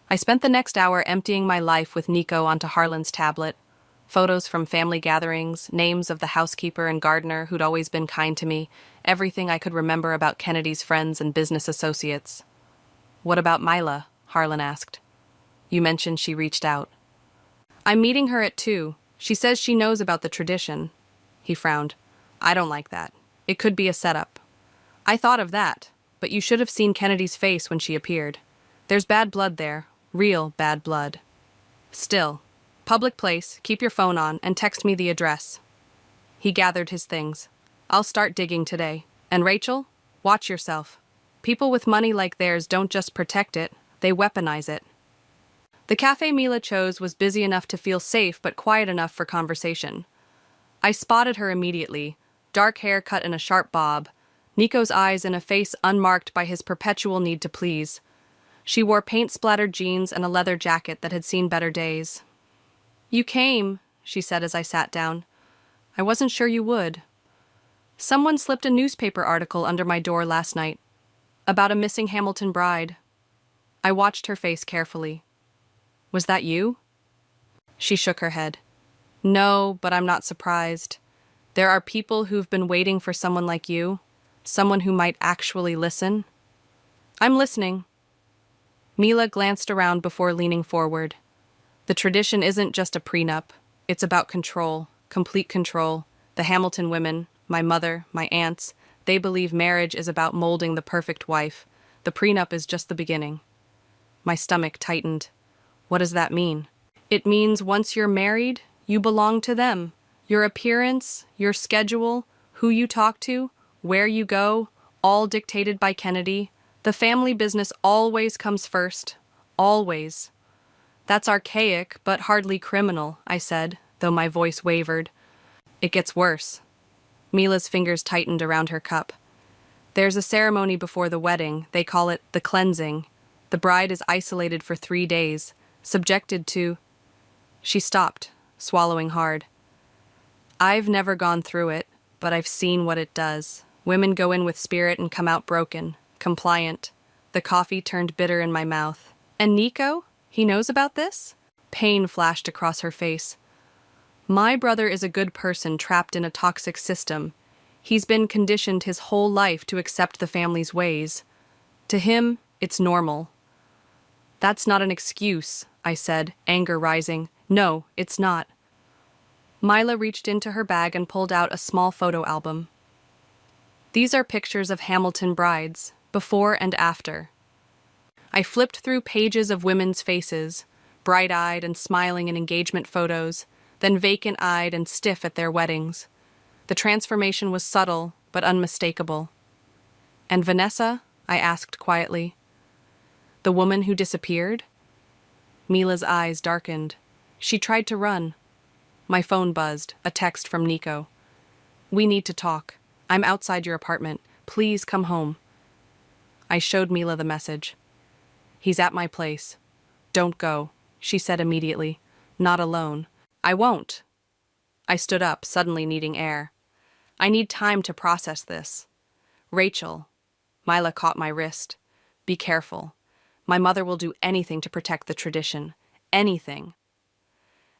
I spent the next hour emptying my life with Nico onto Harlan's tablet. Photos from family gatherings, names of the housekeeper and gardener who'd always been kind to me, everything I could remember about Kennedy's friends and business associates. What about Mila? Harlan asked. You mentioned she reached out. I'm meeting her at 2. She says she knows about the tradition. He frowned. I don't like that. It could be a setup. I thought of that, but you should have seen Kennedy's face when she appeared. There's bad blood there. Real bad blood. Still, public place, keep your phone on, and text me the address. He gathered his things. I'll start digging today. And Rachel, watch yourself. People with money like theirs don't just protect it, they weaponize it. The cafe Mila chose was busy enough to feel safe but quiet enough for conversation. I spotted her immediately, dark hair cut in a sharp bob, Nico's eyes in a face unmarked by his perpetual need to please. She wore paint-splattered jeans and a leather jacket that had seen better days. You came, she said as I sat down. I wasn't sure you would. Someone slipped a newspaper article under my door last night, about a missing Hamilton bride. I watched her face carefully. Was that you? She shook her head. No, but I'm not surprised. There are people who've been waiting for someone like you, someone who might actually listen. I'm listening. Mila glanced around before leaning forward. The tradition isn't just a prenup. It's about control, complete control. The Hamilton women, my mother, my aunts, they believe marriage is about molding the perfect wife. The prenup is just the beginning. My stomach tightened. What does that mean? It means once you're married, you belong to them. Your appearance, your schedule, who you talk to, where you go, all dictated by Kennedy. The family business always comes first. Always. That's archaic, but hardly criminal, I said, though my voice wavered. It gets worse. Mila's fingers tightened around her cup. There's a ceremony before the wedding. They call it the cleansing. The bride is isolated for 3 days, subjected to... She stopped, swallowing hard. I've never gone through it, but I've seen what it does. Women go in with spirit and come out broken, compliant. The coffee turned bitter in my mouth. And Nico? He knows about this? Pain flashed across her face. My brother is a good person trapped in a toxic system. He's been conditioned his whole life to accept the family's ways. To him, it's normal. That's not an excuse, I said, anger rising. No, it's not. Mila reached into her bag and pulled out a small photo album. These are pictures of Hamilton brides, before and after. I flipped through pages of women's faces, bright-eyed and smiling in engagement photos, then vacant-eyed and stiff at their weddings. The transformation was subtle, but unmistakable. And Vanessa? I asked quietly. The woman who disappeared? Mila's eyes darkened. She tried to run. My phone buzzed, a text from Nico. We need to talk. I'm outside your apartment. Please come home. I showed Mila the message. He's at my place. Don't go, she said immediately. Not alone. I won't. I stood up, suddenly needing air. I need time to process this. Rachel. Mila caught my wrist. Be careful. My mother will do anything to protect the tradition. Anything.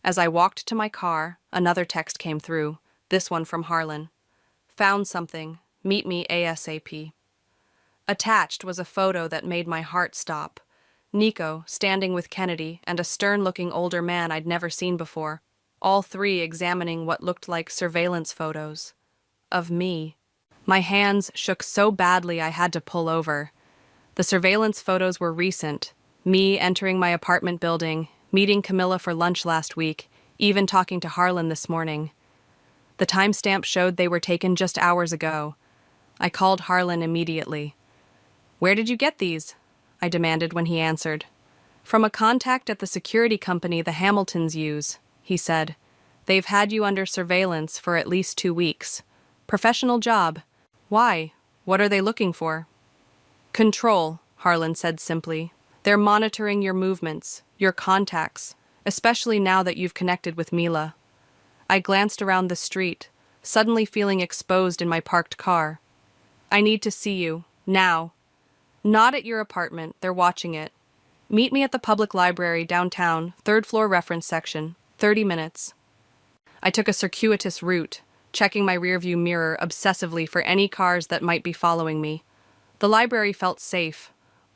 As I walked to my car, another text came through, this one from Harlan. Found something. Meet me ASAP. Attached was a photo that made my heart stop. Nico, standing with Kennedy, and a stern-looking older man I'd never seen before, all three examining what looked like surveillance photos. Of me. My hands shook so badly I had to pull over. The surveillance photos were recent. Me entering my apartment building, meeting Camilla for lunch last week, even talking to Harlan this morning. The timestamp showed they were taken just hours ago. I called Harlan immediately. Where did you get these? I demanded when he answered. From a contact at the security company the Hamiltons use, he said. They've had you under surveillance for at least 2 weeks. Professional job. Why? What are they looking for? Control, Harlan said simply. They're monitoring your movements, your contacts, especially now that you've connected with Mila. I glanced around the street, suddenly feeling exposed in my parked car. I need to see you, now. Not at your apartment, they're watching it. Meet me at the public library downtown, 3rd floor reference section, 30 minutes. I took a circuitous route, checking my rearview mirror obsessively for any cars that might be following me. The library felt safe,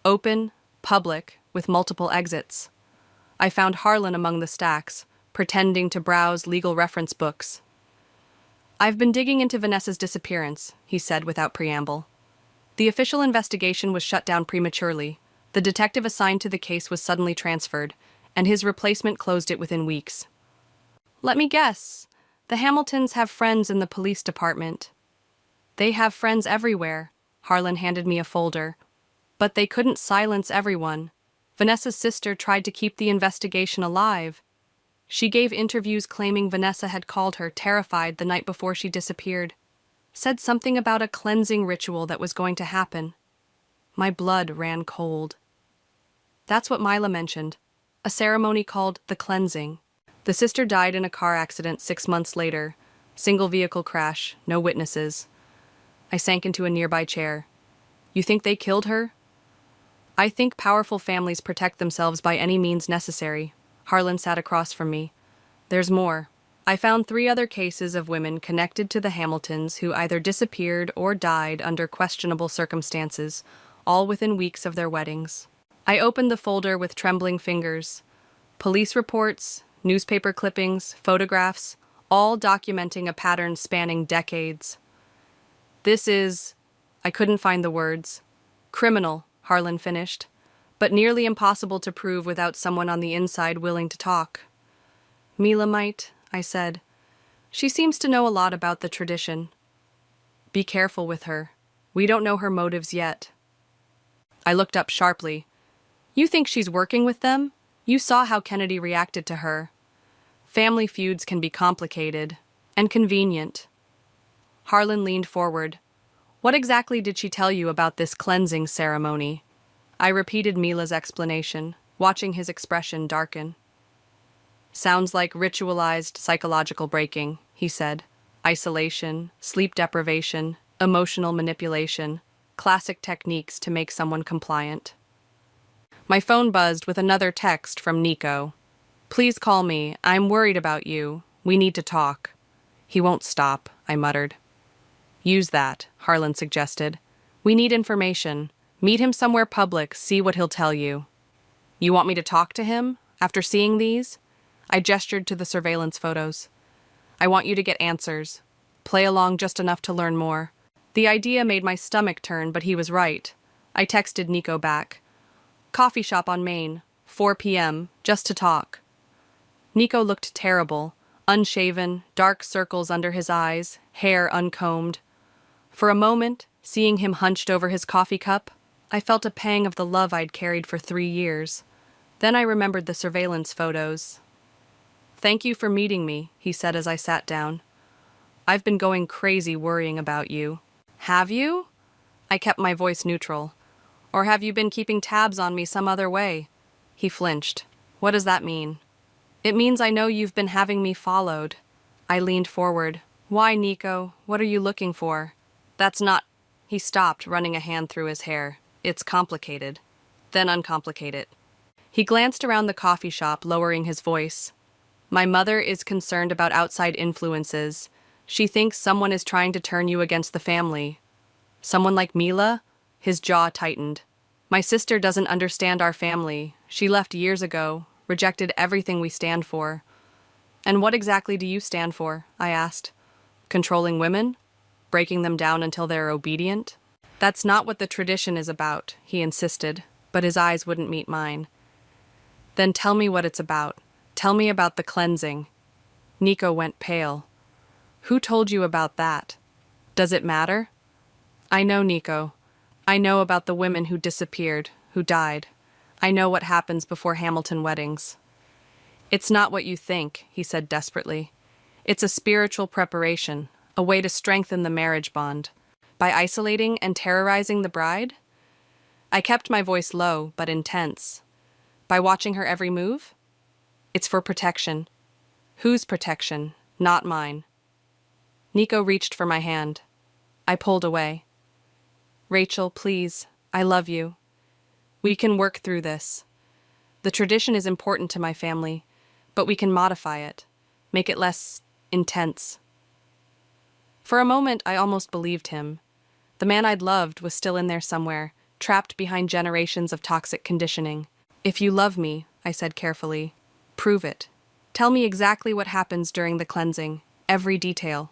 open, public, with multiple exits. I found Harlan among the stacks, pretending to browse legal reference books. "I've been digging into Vanessa's disappearance," he said without preamble. The official investigation was shut down prematurely. The detective assigned to the case was suddenly transferred, and his replacement closed it within weeks. "Let me guess. The Hamiltons have friends in the police department." "They have friends everywhere." Harlan handed me a folder. "But they couldn't silence everyone. Vanessa's sister tried to keep the investigation alive. She gave interviews claiming Vanessa had called her, terrified, the night before she disappeared. Said something about a cleansing ritual that was going to happen. My blood ran cold. That's what Mila mentioned. A ceremony called the cleansing. The sister died in a car accident 6 months later. Single vehicle crash, no witnesses. I sank into a nearby chair. "You think they killed her?" "I think powerful families protect themselves by any means necessary." Harlan sat across from me. "There's more. I found 3 other cases of women connected to the Hamiltons who either disappeared or died under questionable circumstances, all within weeks of their weddings." I opened the folder with trembling fingers. Police reports, newspaper clippings, photographs, all documenting a pattern spanning decades. "This is—" I couldn't find the words. "Criminal," Harlan finished, "but nearly impossible to prove without someone on the inside willing to talk." "Mila might," I said. "She seems to know a lot about the tradition." "Be careful with her. We don't know her motives yet." I looked up sharply. "You think she's working with them? You saw how Kennedy reacted to her. Family feuds can be complicated and convenient." Harlan leaned forward. "What exactly did she tell you about this cleansing ceremony?" I repeated Mila's explanation, watching his expression darken. "Sounds like ritualized psychological breaking," he said. "Isolation, sleep deprivation, emotional manipulation, classic techniques to make someone compliant." My phone buzzed with another text from Nico. "Please call me. I'm worried about you. We need to talk." "He won't stop," I muttered. "Use that," Harlan suggested. "We need information. Meet him somewhere public, see what he'll tell you." "You want me to talk to him? After seeing these?" I gestured to the surveillance photos. "I want you to get answers. Play along just enough to learn more." The idea made my stomach turn, but he was right. I texted Nico back. "Coffee shop on Main, 4 p.m., just to talk." Nico looked terrible, unshaven, dark circles under his eyes, hair uncombed. For a moment, seeing him hunched over his coffee cup, I felt a pang of the love I'd carried for 3 years. Then I remembered the surveillance photos. "Thank you for meeting me," he said as I sat down. "I've been going crazy worrying about you." "Have you?" I kept my voice neutral. "Or have you been keeping tabs on me some other way?" He flinched. "What does that mean?" "It means I know you've been having me followed." I leaned forward. "Why, Nico? What are you looking for?" "That's not—" He stopped, running a hand through his hair. "It's complicated." "Then uncomplicate it." He glanced around the coffee shop, lowering his voice. "My mother is concerned about outside influences. She thinks someone is trying to turn you against the family." "Someone like Mila?" His jaw tightened. "My sister doesn't understand our family. She left years ago, rejected everything we stand for." "And what exactly do you stand for?" I asked. "Controlling women? Breaking them down until they're obedient?" "That's not what the tradition is about," he insisted, but his eyes wouldn't meet mine. "Then tell me what it's about. Tell me about the cleansing." Nico went pale. "Who told you about that? Does it matter?" "I know, Nico. I know about the women who disappeared, who died. I know what happens before Hamilton weddings." "It's not what you think," he said desperately. "It's a spiritual preparation, a way to strengthen the marriage bond. By isolating and terrorizing the bride?" I kept my voice low, but intense. "By watching her every move?" "It's for protection." "Whose protection? Not mine." Nico reached for my hand. I pulled away. "Rachel, please, I love you. We can work through this. The tradition is important to my family, but we can modify it, make it less intense." For a moment, I almost believed him. The man I'd loved was still in there somewhere, trapped behind generations of toxic conditioning. "If you love me," I said carefully. Prove it. Tell me exactly what happens during the cleansing, every detail.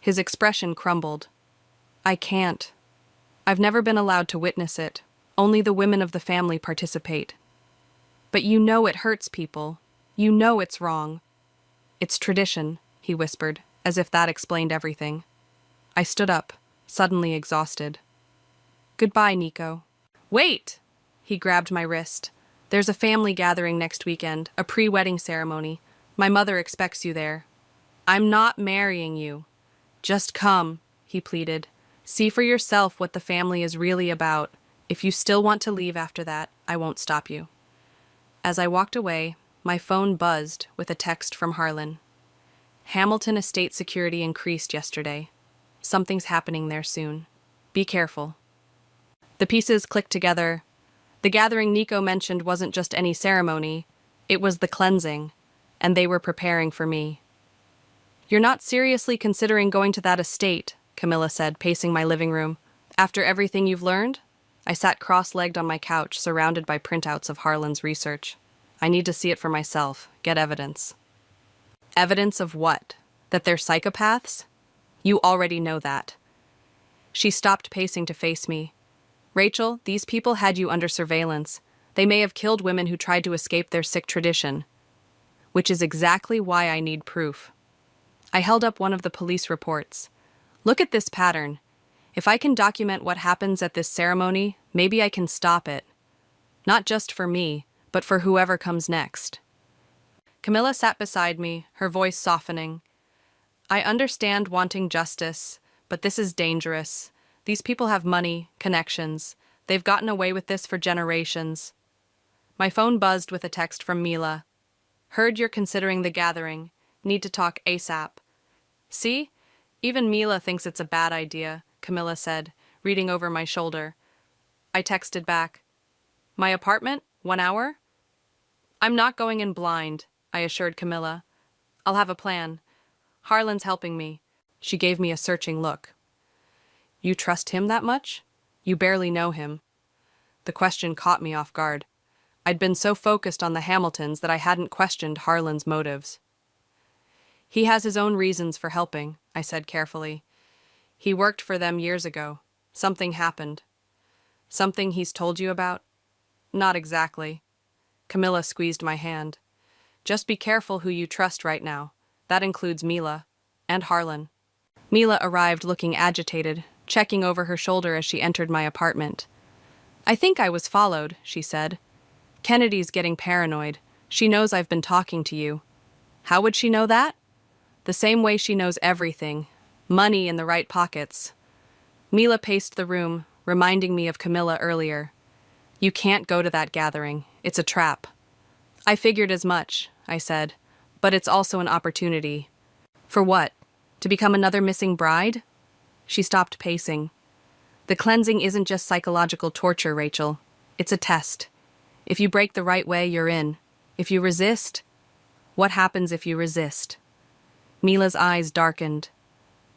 His expression crumbled. I can't. I've never been allowed to witness it. Only the women of the family participate. But you know it hurts people. You know it's wrong. It's tradition, he whispered, as if that explained everything. I stood up, suddenly exhausted. Goodbye, Nico. Wait! He grabbed my wrist. There's a family gathering next weekend, a pre-wedding ceremony. My mother expects you there. I'm not marrying you. Just come, he pleaded. See for yourself what the family is really about. If you still want to leave after that, I won't stop you. As I walked away, my phone buzzed with a text from Harlan. Hamilton Estate security increased yesterday. Something's happening there soon. Be careful. The pieces clicked together. The gathering Nico mentioned wasn't just any ceremony. It was the cleansing, and they were preparing for me. You're not seriously considering going to that estate, Camilla said, pacing my living room. After everything you've learned? I sat cross-legged on my couch, surrounded by printouts of Harlan's research. I need to see it for myself, get evidence. Evidence of what? That they're psychopaths? You already know that. She stopped pacing to face me. Rachel, these people had you under surveillance. They may have killed women who tried to escape their sick tradition. Which is exactly why I need proof. I held up one of the police reports. Look at this pattern. If I can document what happens at this ceremony, maybe I can stop it. Not just for me, but for whoever comes next. Camilla sat beside me, her voice softening. I understand wanting justice, but this is dangerous. These people have money, connections. They've gotten away with this for generations. My phone buzzed with a text from Mila. Heard you're considering the gathering. Need to talk ASAP. See? Even Mila thinks it's a bad idea, Camilla said, reading over my shoulder. I texted back. My apartment? 1 hour? I'm not going in blind, I assured Camilla. I'll have a plan. Harlan's helping me. She gave me a searching look. You trust him that much? You barely know him. The question caught me off guard. I'd been so focused on the Hamiltons that I hadn't questioned Harlan's motives. He has his own reasons for helping, I said carefully. He worked for them years ago. Something happened. Something he's told you about? Not exactly. Camilla squeezed my hand. Just be careful who you trust right now. That includes Mila. And Harlan. Mila arrived looking agitated, checking over her shoulder as she entered my apartment. I think I was followed, she said. Kennedy's getting paranoid. She knows I've been talking to you. How would she know that? The same way she knows everything. Money in the right pockets. Mila paced the room, reminding me of Camilla earlier. You can't go to that gathering. It's a trap. I figured as much, I said, but it's also an opportunity. For what? To become another missing bride? She stopped pacing. The cleansing isn't just psychological torture, Rachel. It's a test. If you break the right way, you're in. If you resist, what happens if you resist? Mila's eyes darkened.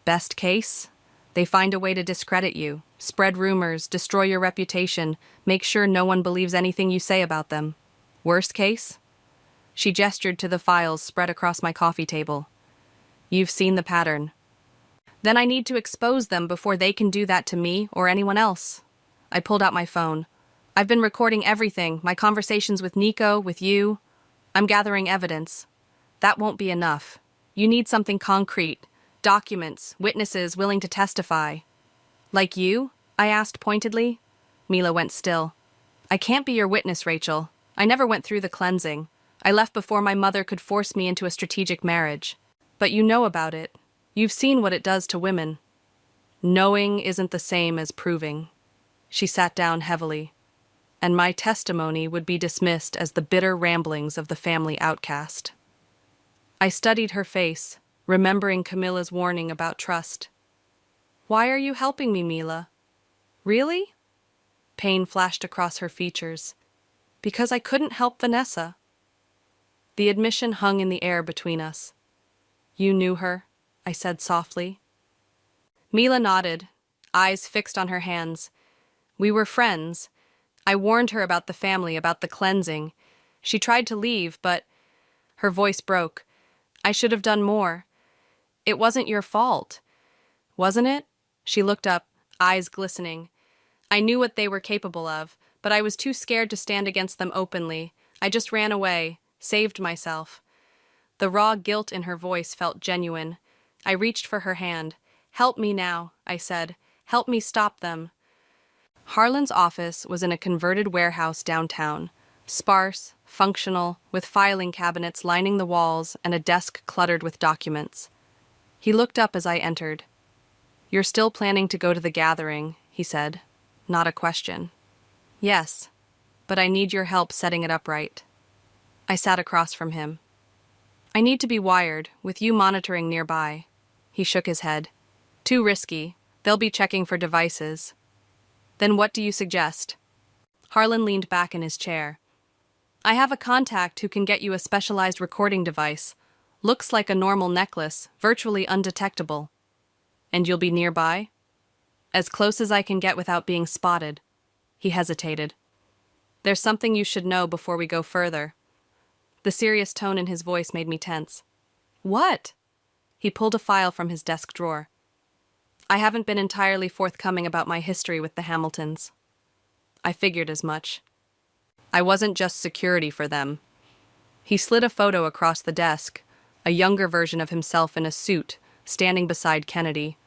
Best case? They find a way to discredit you, spread rumors, destroy your reputation, make sure no one believes anything you say about them. Worst case? She gestured to the files spread across my coffee table. You've seen the pattern. Then I need to expose them before they can do that to me or anyone else. I pulled out my phone. I've been recording everything, my conversations with Nico, with you. I'm gathering evidence. That won't be enough. You need something concrete. Documents, witnesses willing to testify. Like you? I asked pointedly. Mila went still. I can't be your witness, Rachel. I never went through the cleansing. I left before my mother could force me into a strategic marriage. But you know about it. You've seen what it does to women. Knowing isn't the same as proving. She sat down heavily. And my testimony would be dismissed as the bitter ramblings of the family outcast. I studied her face, remembering Camilla's warning about trust. Why are you helping me, Mila? Really? Pain flashed across her features. Because I couldn't help Vanessa. The admission hung in the air between us. You knew her, I said softly. Mila nodded, eyes fixed on her hands. We were friends. I warned her about the family, about the cleansing. She tried to leave, but her voice broke. I should have done more. It wasn't your fault. Wasn't it? She looked up, eyes glistening. I knew what they were capable of, but I was too scared to stand against them openly. I just ran away, saved myself. The raw guilt in her voice felt genuine. I reached for her hand. Help me now, I said. Help me stop them. Harlan's office was in a converted warehouse downtown, sparse, functional, with filing cabinets lining the walls and a desk cluttered with documents. He looked up as I entered. You're still planning to go to the gathering, he said. Not a question. Yes, but I need your help setting it up right. I sat across from him. I need to be wired, with you monitoring nearby. He shook his head. Too risky. They'll be checking for devices. Then what do you suggest? Harlan leaned back in his chair. I have a contact who can get you a specialized recording device. Looks like a normal necklace, virtually undetectable. And you'll be nearby? As close as I can get without being spotted. He hesitated. There's something you should know before we go further. The serious tone in his voice made me tense. What? He pulled a file from his desk drawer. I haven't been entirely forthcoming about my history with the Hamiltons. I figured as much. I wasn't just security for them. He slid a photo across the desk, a younger version of himself in a suit, standing beside Kennedy.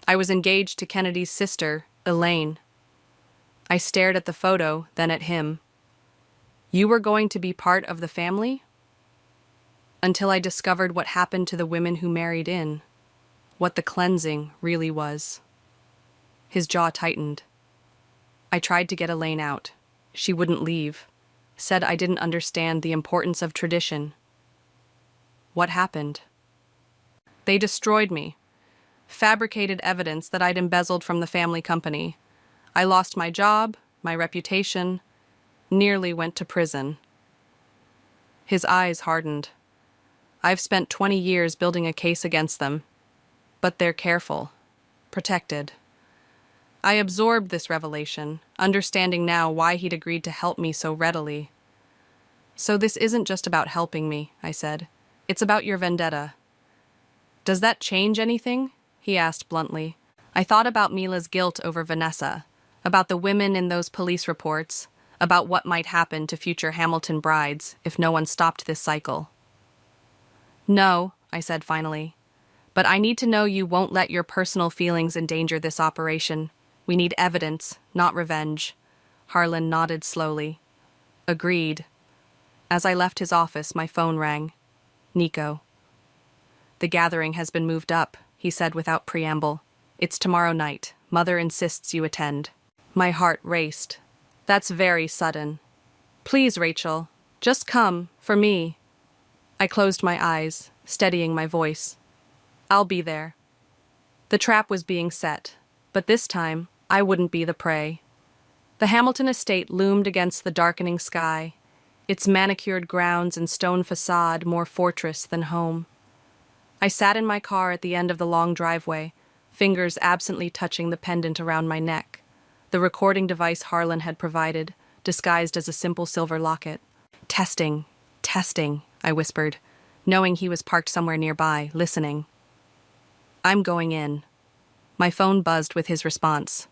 I was engaged to Kennedy's sister, Elaine. I stared at the photo, then at him. You were going to be part of the family? Until I discovered what happened to the women who married in, what the cleansing really was. His jaw tightened. I tried to get Elaine out. She wouldn't leave. Said I didn't understand the importance of tradition. What happened? They destroyed me. Fabricated evidence that I'd embezzled from the family company. I lost my job, my reputation, nearly went to prison. His eyes hardened. I've spent 20 years building a case against them. But they're careful, protected. I absorbed this revelation, understanding now why he'd agreed to help me so readily. So this isn't just about helping me, I said. It's about your vendetta. Does that change anything? He asked bluntly. I thought about Mila's guilt over Vanessa, about the women in those police reports, about what might happen to future Hamilton brides if no one stopped this cycle. No, I said finally. But I need to know you won't let your personal feelings endanger this operation. We need evidence, not revenge. Harlan nodded slowly. Agreed. As I left his office, my phone rang. Nico. The gathering has been moved up, he said without preamble. It's tomorrow night. Mother insists you attend. My heart raced. That's very sudden. Please, Rachel, just come, for me. I closed my eyes, steadying my voice. I'll be there. The trap was being set, but this time, I wouldn't be the prey. The Hamilton estate loomed against the darkening sky, its manicured grounds and stone facade more fortress than home. I sat in my car at the end of the long driveway, fingers absently touching the pendant around my neck, the recording device Harlan had provided, disguised as a simple silver locket. Testing, I whispered, knowing he was parked somewhere nearby, listening. I'm going in. My phone buzzed with his response.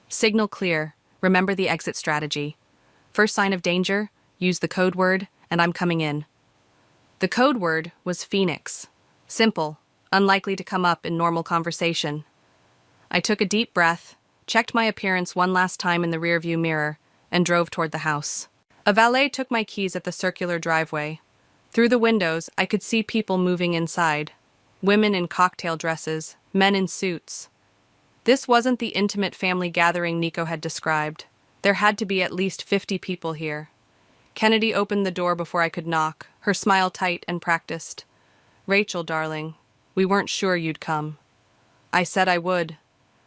Signal clear. Remember the exit strategy. First sign of danger, use the code word, and I'm coming in. The code word was Phoenix. Simple, unlikely to come up in normal conversation. I took a deep breath, checked my appearance one last time in the rearview mirror, and drove toward the house. A valet took my keys at the circular driveway. Through the windows, I could see people moving inside. Women in cocktail dresses, men in suits. This wasn't the intimate family gathering Nico had described. There had to be at least 50 people here. Kennedy opened the door before I could knock, her smile tight and practiced. Rachel, darling, we weren't sure you'd come. I said I would.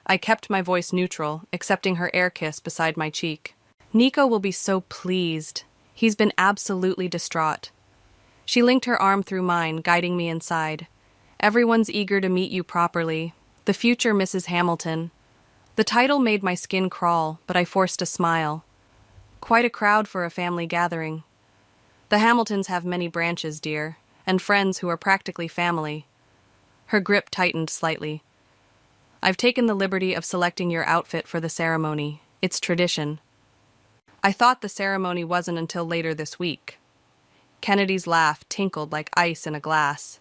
I kept my voice neutral, accepting her air kiss beside my cheek. Nico will be so pleased. He's been absolutely distraught. She linked her arm through mine, guiding me inside. Everyone's eager to meet you properly. The future Mrs. Hamilton. The title made my skin crawl, but I forced a smile. Quite a crowd for a family gathering. The Hamiltons have many branches, dear, and friends who are practically family. Her grip tightened slightly. I've taken the liberty of selecting your outfit for the ceremony. It's tradition. I thought the ceremony wasn't until later this week. Kennedy's laugh tinkled like ice in a glass.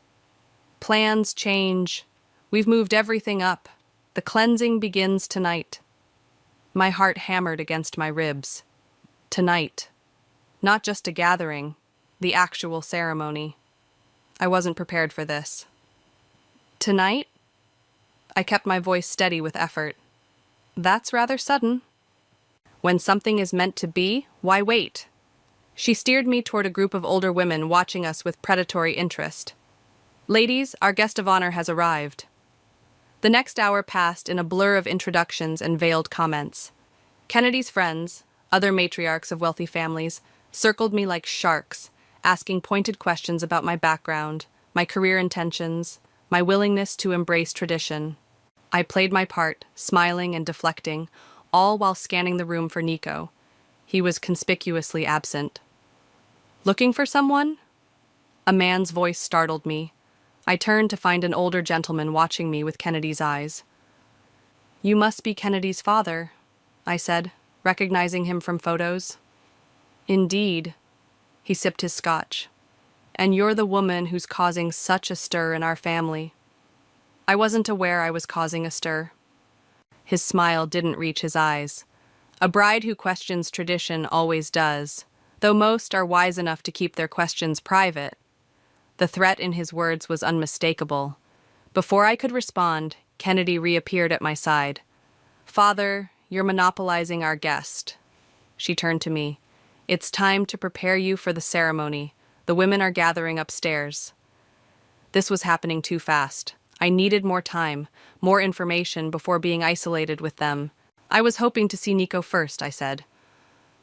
Plans change. We've moved everything up. The cleansing begins tonight. My heart hammered against my ribs. Tonight. Not just a gathering, the actual ceremony. I wasn't prepared for this. Tonight? I kept my voice steady with effort. That's rather sudden. When something is meant to be, why wait? She steered me toward a group of older women watching us with predatory interest. Ladies, our guest of honor has arrived. The next hour passed in a blur of introductions and veiled comments. Kennedy's friends, other matriarchs of wealthy families, circled me like sharks, asking pointed questions about my background, my career intentions, my willingness to embrace tradition. I played my part, smiling and deflecting, all while scanning the room for Nico. He was conspicuously absent. Looking for someone? A man's voice startled me. I turned to find an older gentleman watching me with Kennedy's eyes. You must be Kennedy's father, I said, recognizing him from photos. Indeed. He sipped his scotch. And you're the woman who's causing such a stir in our family. I wasn't aware I was causing a stir. His smile didn't reach his eyes. A bride who questions tradition always does, though most are wise enough to keep their questions private. The threat in his words was unmistakable. Before I could respond, Kennedy reappeared at my side. Father, you're monopolizing our guest. She turned to me. It's time to prepare you for the ceremony. The women are gathering upstairs. This was happening too fast. I needed more time, more information before being isolated with them. I was hoping to see Nico first, I said.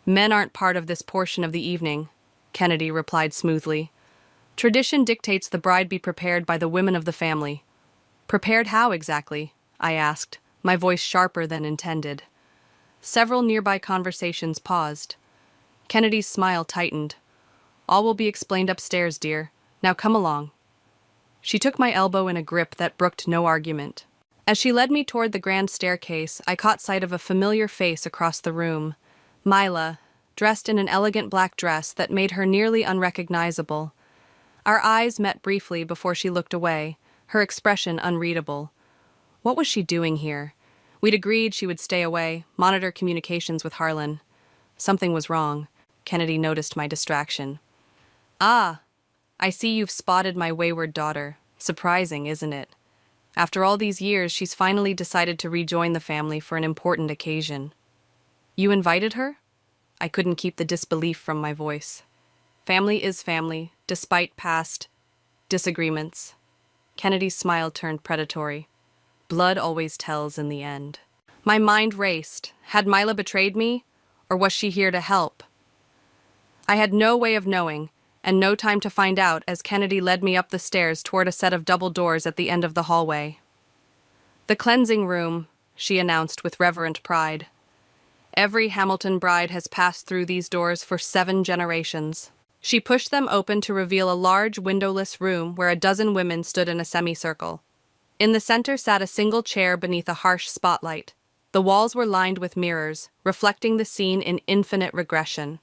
Men aren't part of this portion of the evening, Kennedy replied smoothly. Tradition dictates the bride be prepared by the women of the family. Prepared how exactly? I asked, my voice sharper than intended. Several nearby conversations paused. Kennedy's smile tightened. All will be explained upstairs, dear. Now come along. She took my elbow in a grip that brooked no argument. As she led me toward the grand staircase, I caught sight of a familiar face across the room. Mila, dressed in an elegant black dress that made her nearly unrecognizable. Our eyes met briefly before she looked away, her expression unreadable. What was she doing here? We'd agreed she would stay away, monitor communications with Harlan. Something was wrong. Kennedy noticed my distraction. Ah, I see you've spotted my wayward daughter. Surprising, isn't it? After all these years, she's finally decided to rejoin the family for an important occasion. You invited her? I couldn't keep the disbelief from my voice. Family is family, despite past disagreements. Kennedy's smile turned predatory. Blood always tells in the end. My mind raced. Had Mila betrayed me, or was she here to help? I had no way of knowing, and no time to find out as Kennedy led me up the stairs toward a set of double doors at the end of the hallway. The cleansing room, she announced with reverent pride. Every Hamilton bride has passed through these doors for 7 generations. She pushed them open to reveal a large, windowless room where a dozen women stood in a semicircle. In the center sat a single chair beneath a harsh spotlight. The walls were lined with mirrors, reflecting the scene in infinite regression.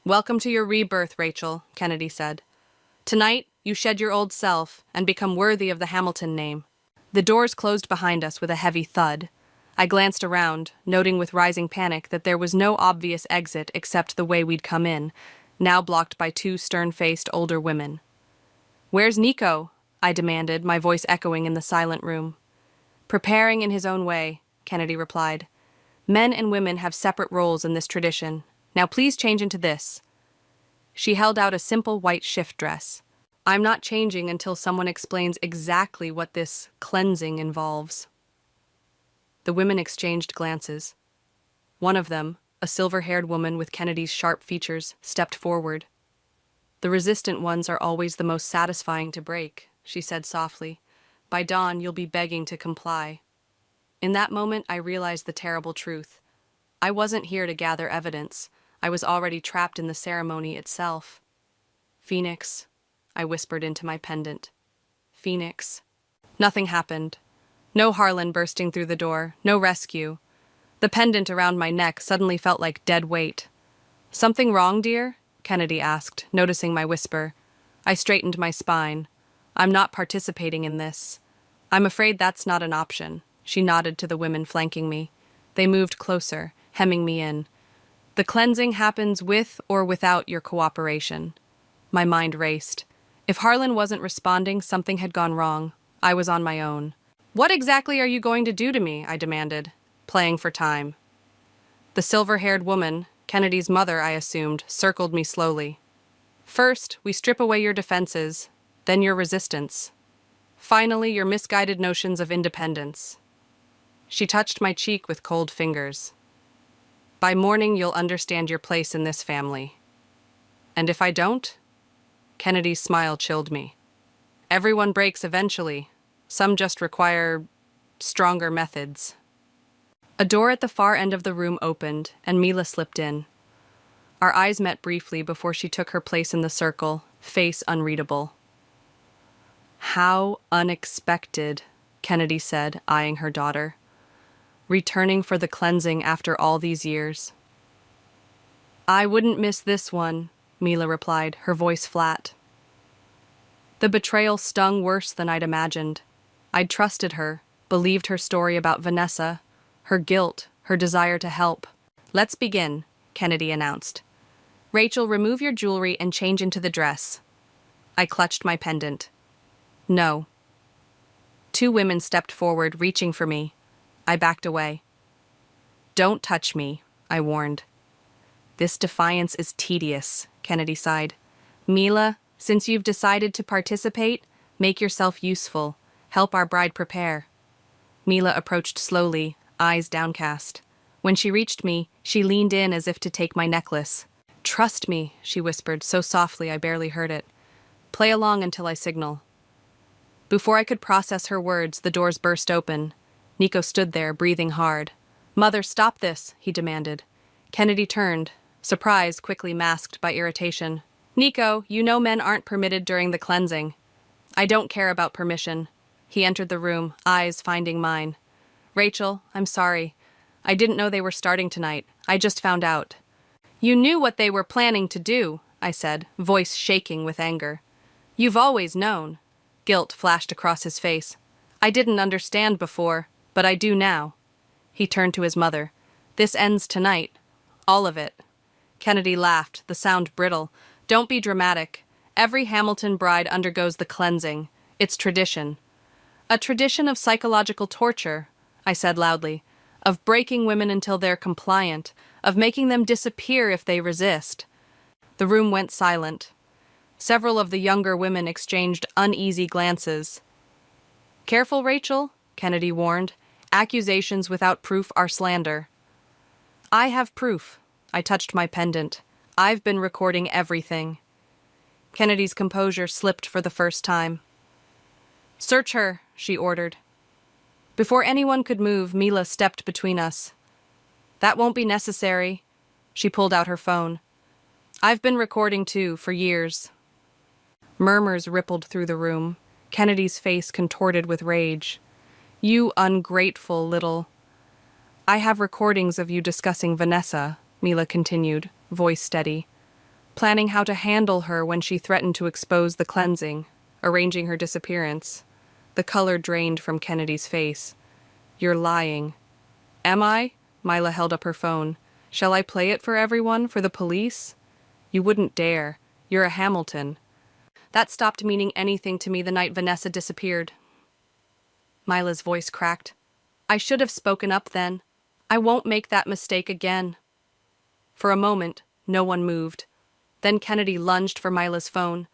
Welcome to your rebirth, Rachel, Kennedy said. Tonight, you shed your old self and become worthy of the Hamilton name. The doors closed behind us with a heavy thud. I glanced around, noting with rising panic that there was no obvious exit except the way we'd come in, now blocked by 2 stern-faced older women. Where's Nico? I demanded, my voice echoing in the silent room. Preparing in his own way, Kennedy replied. Men and women have separate roles in this tradition. Now please change into this. She held out a simple white shift dress. I'm not changing until someone explains exactly what this cleansing involves. The women exchanged glances. One of them, a silver-haired woman with Kennedy's sharp features, stepped forward. The resistant ones are always the most satisfying to break, she said softly. By dawn, you'll be begging to comply. In that moment, I realized the terrible truth. I wasn't here to gather evidence. I was already trapped in the ceremony itself. Phoenix, I whispered into my pendant. Phoenix. Nothing happened. No Harlan bursting through the door, no rescue. The pendant around my neck suddenly felt like dead weight. Something wrong, dear? Kennedy asked, noticing my whisper. I straightened my spine. I'm not participating in this. I'm afraid that's not an option. She nodded to the women flanking me. They moved closer, hemming me in. The cleansing happens with or without your cooperation. My mind raced. If Harlan wasn't responding, something had gone wrong. I was on my own. What exactly are you going to do to me? I demanded, playing for time. The silver-haired woman, Kennedy's mother, I assumed, circled me slowly. First, we strip away your defenses, then your resistance. Finally, your misguided notions of independence. She touched my cheek with cold fingers. By morning, you'll understand your place in this family. And if I don't? Kennedy's smile chilled me. Everyone breaks eventually. Some just require stronger methods. A door at the far end of the room opened, and Mila slipped in. Our eyes met briefly before she took her place in the circle, face unreadable. How unexpected, Kennedy said, eyeing her daughter. Returning for the cleansing after all these years. I wouldn't miss this one, Mila replied, her voice flat. The betrayal stung worse than I'd imagined. I'd trusted her, believed her story about Vanessa, her guilt, her desire to help. Let's begin, Kennedy announced. Rachel, remove your jewelry and change into the dress. I clutched my pendant. No. Two women stepped forward, reaching for me. I backed away. Don't touch me, I warned. This defiance is tedious, Kennedy sighed. Mila, since you've decided to participate, make yourself useful. Help our bride prepare. Mila approached slowly, eyes downcast. When she reached me, she leaned in as if to take my necklace. Trust me, she whispered, so softly I barely heard it. Play along until I signal. Before I could process her words, the doors burst open. Nico stood there, breathing hard. Mother, stop this, he demanded. Kennedy turned, surprise quickly masked by irritation. Nico, you know men aren't permitted during the cleansing. I don't care about permission. He entered the room, eyes finding mine. Rachel, I'm sorry. I didn't know they were starting tonight. I just found out. You knew what they were planning to do, I said, voice shaking with anger. You've always known. Guilt flashed across his face. I didn't understand before, but I do now. He turned to his mother. This ends tonight. All of it. Kennedy laughed, the sound brittle. Don't be dramatic. Every Hamilton bride undergoes the cleansing. It's tradition. A tradition of psychological torture, I said loudly, of breaking women until they're compliant, of making them disappear if they resist. The room went silent. Several of the younger women exchanged uneasy glances. Careful, Rachel, Kennedy warned. Accusations without proof are slander. I have proof. I touched my pendant. I've been recording everything. Kennedy's composure slipped for the first time. Search her, she ordered. Before anyone could move, Mila stepped between us. That won't be necessary. She pulled out her phone. I've been recording too, for years. Murmurs rippled through the room. Kennedy's face contorted with rage. You ungrateful little... I have recordings of you discussing Vanessa, Mila continued, voice steady. Planning how to handle her when she threatened to expose the cleansing, arranging her disappearance. The color drained from Kennedy's face. You're lying. Am I? Mila held up her phone. Shall I play it for everyone, for the police? You wouldn't dare. You're a Hamilton. That stopped meaning anything to me the night Vanessa disappeared. Mila's voice cracked. I should have spoken up then. I won't make that mistake again. For a moment, no one moved. Then Kennedy lunged for Mila's phone.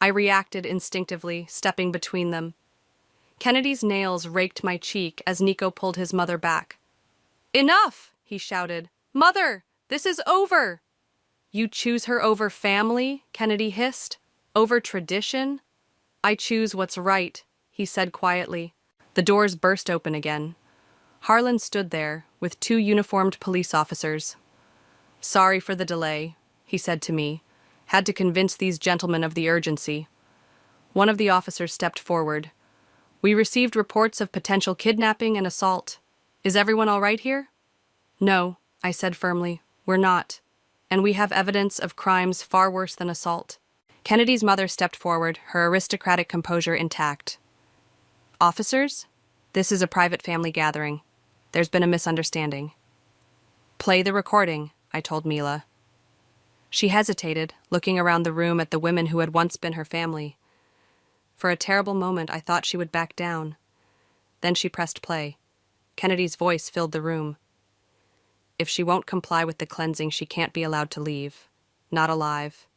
I reacted instinctively, stepping between them. Kennedy's nails raked my cheek as Nico pulled his mother back. Enough, he shouted. Mother, this is over. You choose her over family, Kennedy hissed. Over tradition? I choose what's right, he said quietly. The doors burst open again. Harlan stood there, with two uniformed police officers. Sorry for the delay, he said to me. Had to convince these gentlemen of the urgency. One of the officers stepped forward. We received reports of potential kidnapping and assault. Is everyone all right here? No, I said firmly. We're not. And we have evidence of crimes far worse than assault. Kennedy's mother stepped forward, her aristocratic composure intact. Officers, this is a private family gathering. There's been a misunderstanding. Play the recording, I told Mila. She hesitated, looking around the room at the women who had once been her family. For a terrible moment, I thought she would back down. Then she pressed play. Kennedy's voice filled the room. If she won't comply with the cleansing, she can't be allowed to leave. Not alive.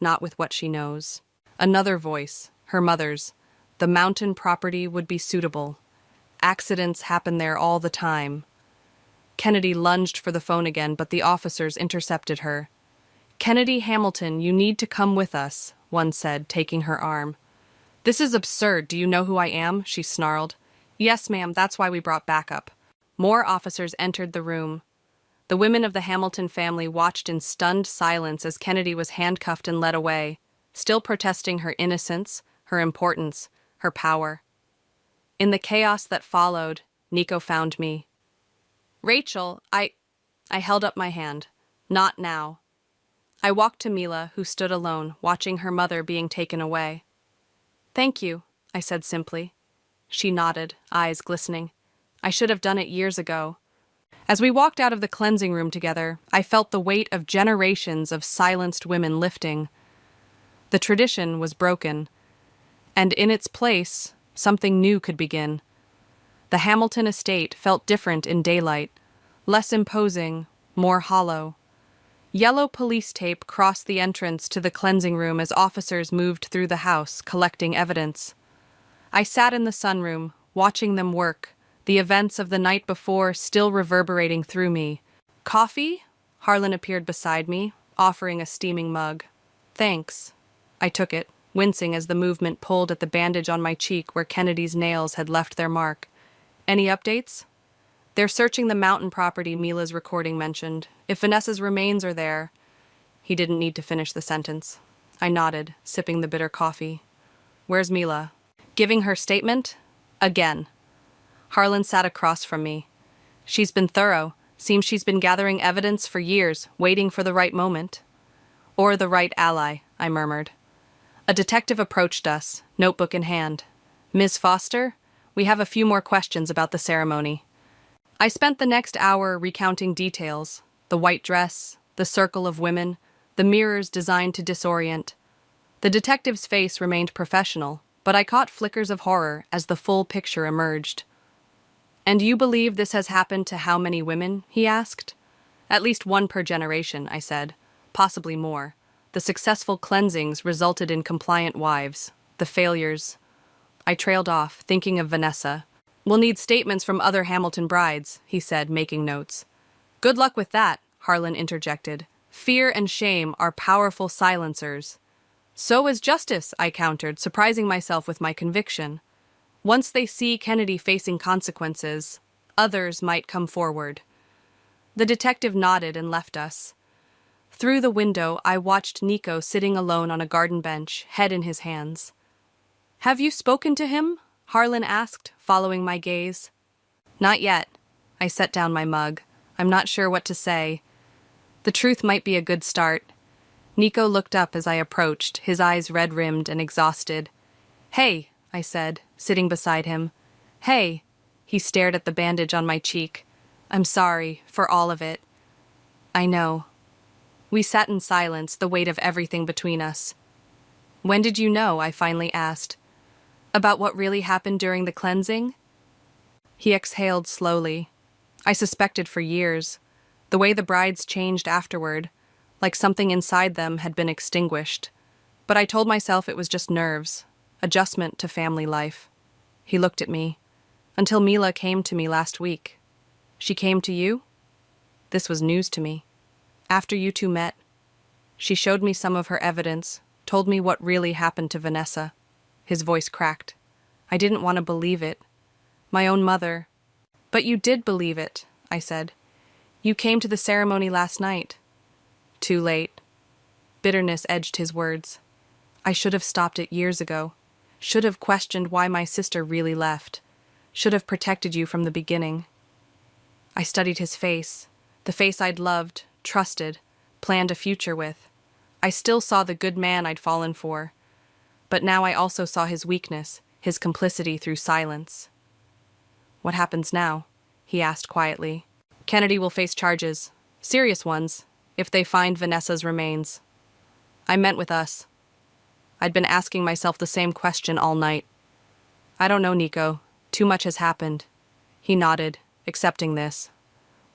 Not with what she knows. Another voice, her mother's. The mountain property would be suitable. Accidents happen there all the time. Kennedy lunged for the phone again, but the officers intercepted her. Kennedy Hamilton, you need to come with us, one said, taking her arm. This is absurd. Do you know who I am? She snarled. Yes, ma'am, that's why we brought backup. More officers entered the room. The women of the Hamilton family watched in stunned silence as Kennedy was handcuffed and led away, still protesting her innocence, her importance, her power. In the chaos that followed, Nico found me. Rachel, I held up my hand. Not now. I walked to Mila, who stood alone, watching her mother being taken away. Thank you, I said simply. She nodded, eyes glistening. I should have done it years ago. As we walked out of the cleansing room together, I felt the weight of generations of silenced women lifting. The tradition was broken, and in its place, something new could begin. The Hamilton estate felt different in daylight, less imposing, more hollow. Yellow police tape crossed the entrance to the cleansing room as officers moved through the house, collecting evidence. I sat in the sunroom, watching them work, the events of the night before still reverberating through me. Coffee? Harlan appeared beside me, offering a steaming mug. Thanks. I took it, wincing as the movement pulled at the bandage on my cheek where Kennedy's nails had left their mark. Any updates? They're searching the mountain property Mila's recording mentioned. If Vanessa's remains are there... He didn't need to finish the sentence. I nodded, sipping the bitter coffee. Where's Mila? Giving her statement? Again. Harlan sat across from me. She's been thorough. Seems she's been gathering evidence for years, waiting for the right moment. Or the right ally, I murmured. A detective approached us, notebook in hand. Ms. Foster, we have a few more questions about the ceremony. I spent the next hour recounting details, the white dress, the circle of women, the mirrors designed to disorient. The detective's face remained professional, but I caught flickers of horror as the full picture emerged. And you believe this has happened to how many women? He asked. At least one per generation, I said. Possibly more. The successful cleansings resulted in compliant wives. The failures... I trailed off, thinking of Vanessa. We'll need statements from other Hamilton brides, he said, making notes. Good luck with that, Harlan interjected. Fear and shame are powerful silencers. So is justice, I countered, surprising myself with my conviction. Once they see Kennedy facing consequences, others might come forward. The detective nodded and left us. Through the window, I watched Nico sitting alone on a garden bench, head in his hands. Have you spoken to him? Harlan asked, following my gaze. Not yet. I set down my mug. I'm not sure what to say. The truth might be a good start. Nico looked up as I approached, his eyes red-rimmed and exhausted. Hey, I said, sitting beside him. Hey. He stared at the bandage on my cheek. I'm sorry, for all of it. I know. We sat in silence, the weight of everything between us. When did you know? I finally asked. About what really happened during the cleansing? He exhaled slowly. I suspected for years. The way the brides changed afterward, like something inside them had been extinguished. But I told myself it was just nerves, adjustment to family life. He looked at me. Until Mila came to me last week. She came to you? This was news to me. After you two met, she showed me some of her evidence, told me what really happened to Vanessa. His voice cracked. I didn't want to believe it. My own mother. But you did believe it, I said. You came to the ceremony last night. Too late. Bitterness edged his words. I should have stopped it years ago. Should have questioned why my sister really left. Should have protected you from the beginning. I studied his face, the face I'd loved, trusted, planned a future with. I still saw the good man I'd fallen for. But now I also saw his weakness, his complicity through silence. What happens now? He asked quietly. Kennedy will face charges, serious ones, if they find Vanessa's remains. I meant with us. I'd been asking myself the same question all night. I don't know, Nico. Too much has happened. He nodded, accepting this.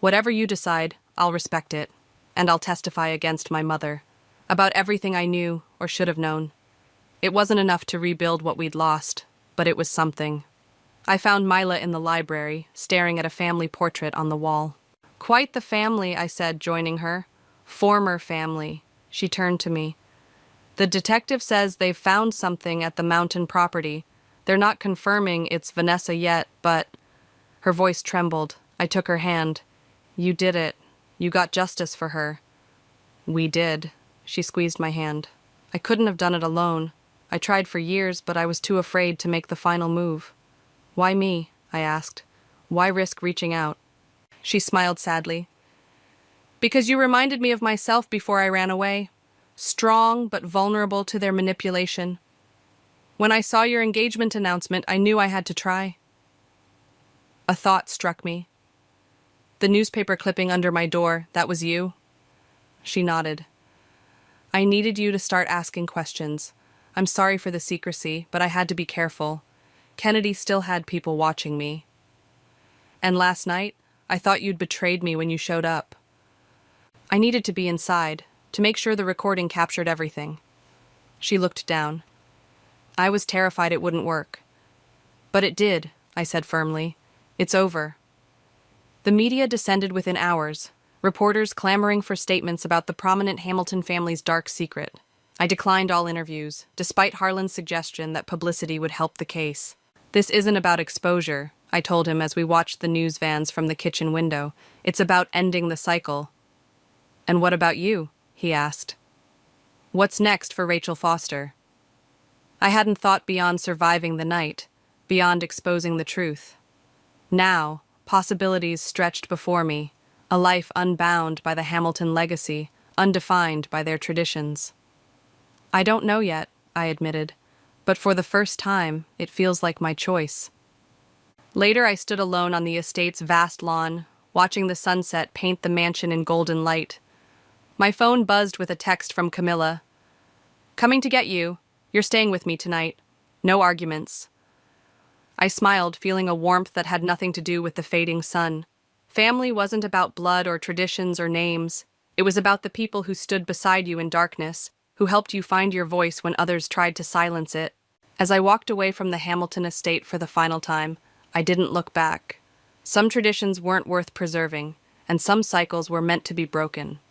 Whatever you decide, I'll respect it, and I'll testify against my mother, about everything I knew or should have known. It wasn't enough to rebuild what we'd lost, but it was something. I found Mila in the library, staring at a family portrait on the wall. Quite the family, I said, joining her. Former family. She turned to me. The detective says they've found something at the mountain property. They're not confirming it's Vanessa yet, but... Her voice trembled. I took her hand. You did it. You got justice for her. We did. She squeezed my hand. I couldn't have done it alone. I tried for years, but I was too afraid to make the final move. Why me? I asked. Why risk reaching out? She smiled sadly. Because you reminded me of myself before I ran away. Strong, but vulnerable to their manipulation. When I saw your engagement announcement, I knew I had to try. A thought struck me. The newspaper clipping under my door, that was you? She nodded. I needed you to start asking questions. I'm sorry for the secrecy, but I had to be careful. Kennedy still had people watching me. And last night, I thought you'd betrayed me when you showed up. I needed to be inside, to make sure the recording captured everything. She looked down. I was terrified it wouldn't work. But it did, I said firmly. It's over. The media descended within hours, reporters clamoring for statements about the prominent Hamilton family's dark secret. I declined all interviews, despite Harlan's suggestion that publicity would help the case. This isn't about exposure, I told him as we watched the news vans from the kitchen window. It's about ending the cycle. And what about you? He asked. What's next for Rachel Foster? I hadn't thought beyond surviving the night, beyond exposing the truth. Now, possibilities stretched before me, a life unbound by the Hamilton legacy, undefined by their traditions. I don't know yet, I admitted, but for the first time, it feels like my choice. Later, I stood alone on the estate's vast lawn, watching the sunset paint the mansion in golden light. My phone buzzed with a text from Camilla. Coming to get you. You're staying with me tonight. No arguments. I smiled, feeling a warmth that had nothing to do with the fading sun. Family wasn't about blood or traditions or names. It was about the people who stood beside you in darkness, who helped you find your voice when others tried to silence it. As I walked away from the Hamilton estate for the final time, I didn't look back. Some traditions weren't worth preserving, and some cycles were meant to be broken.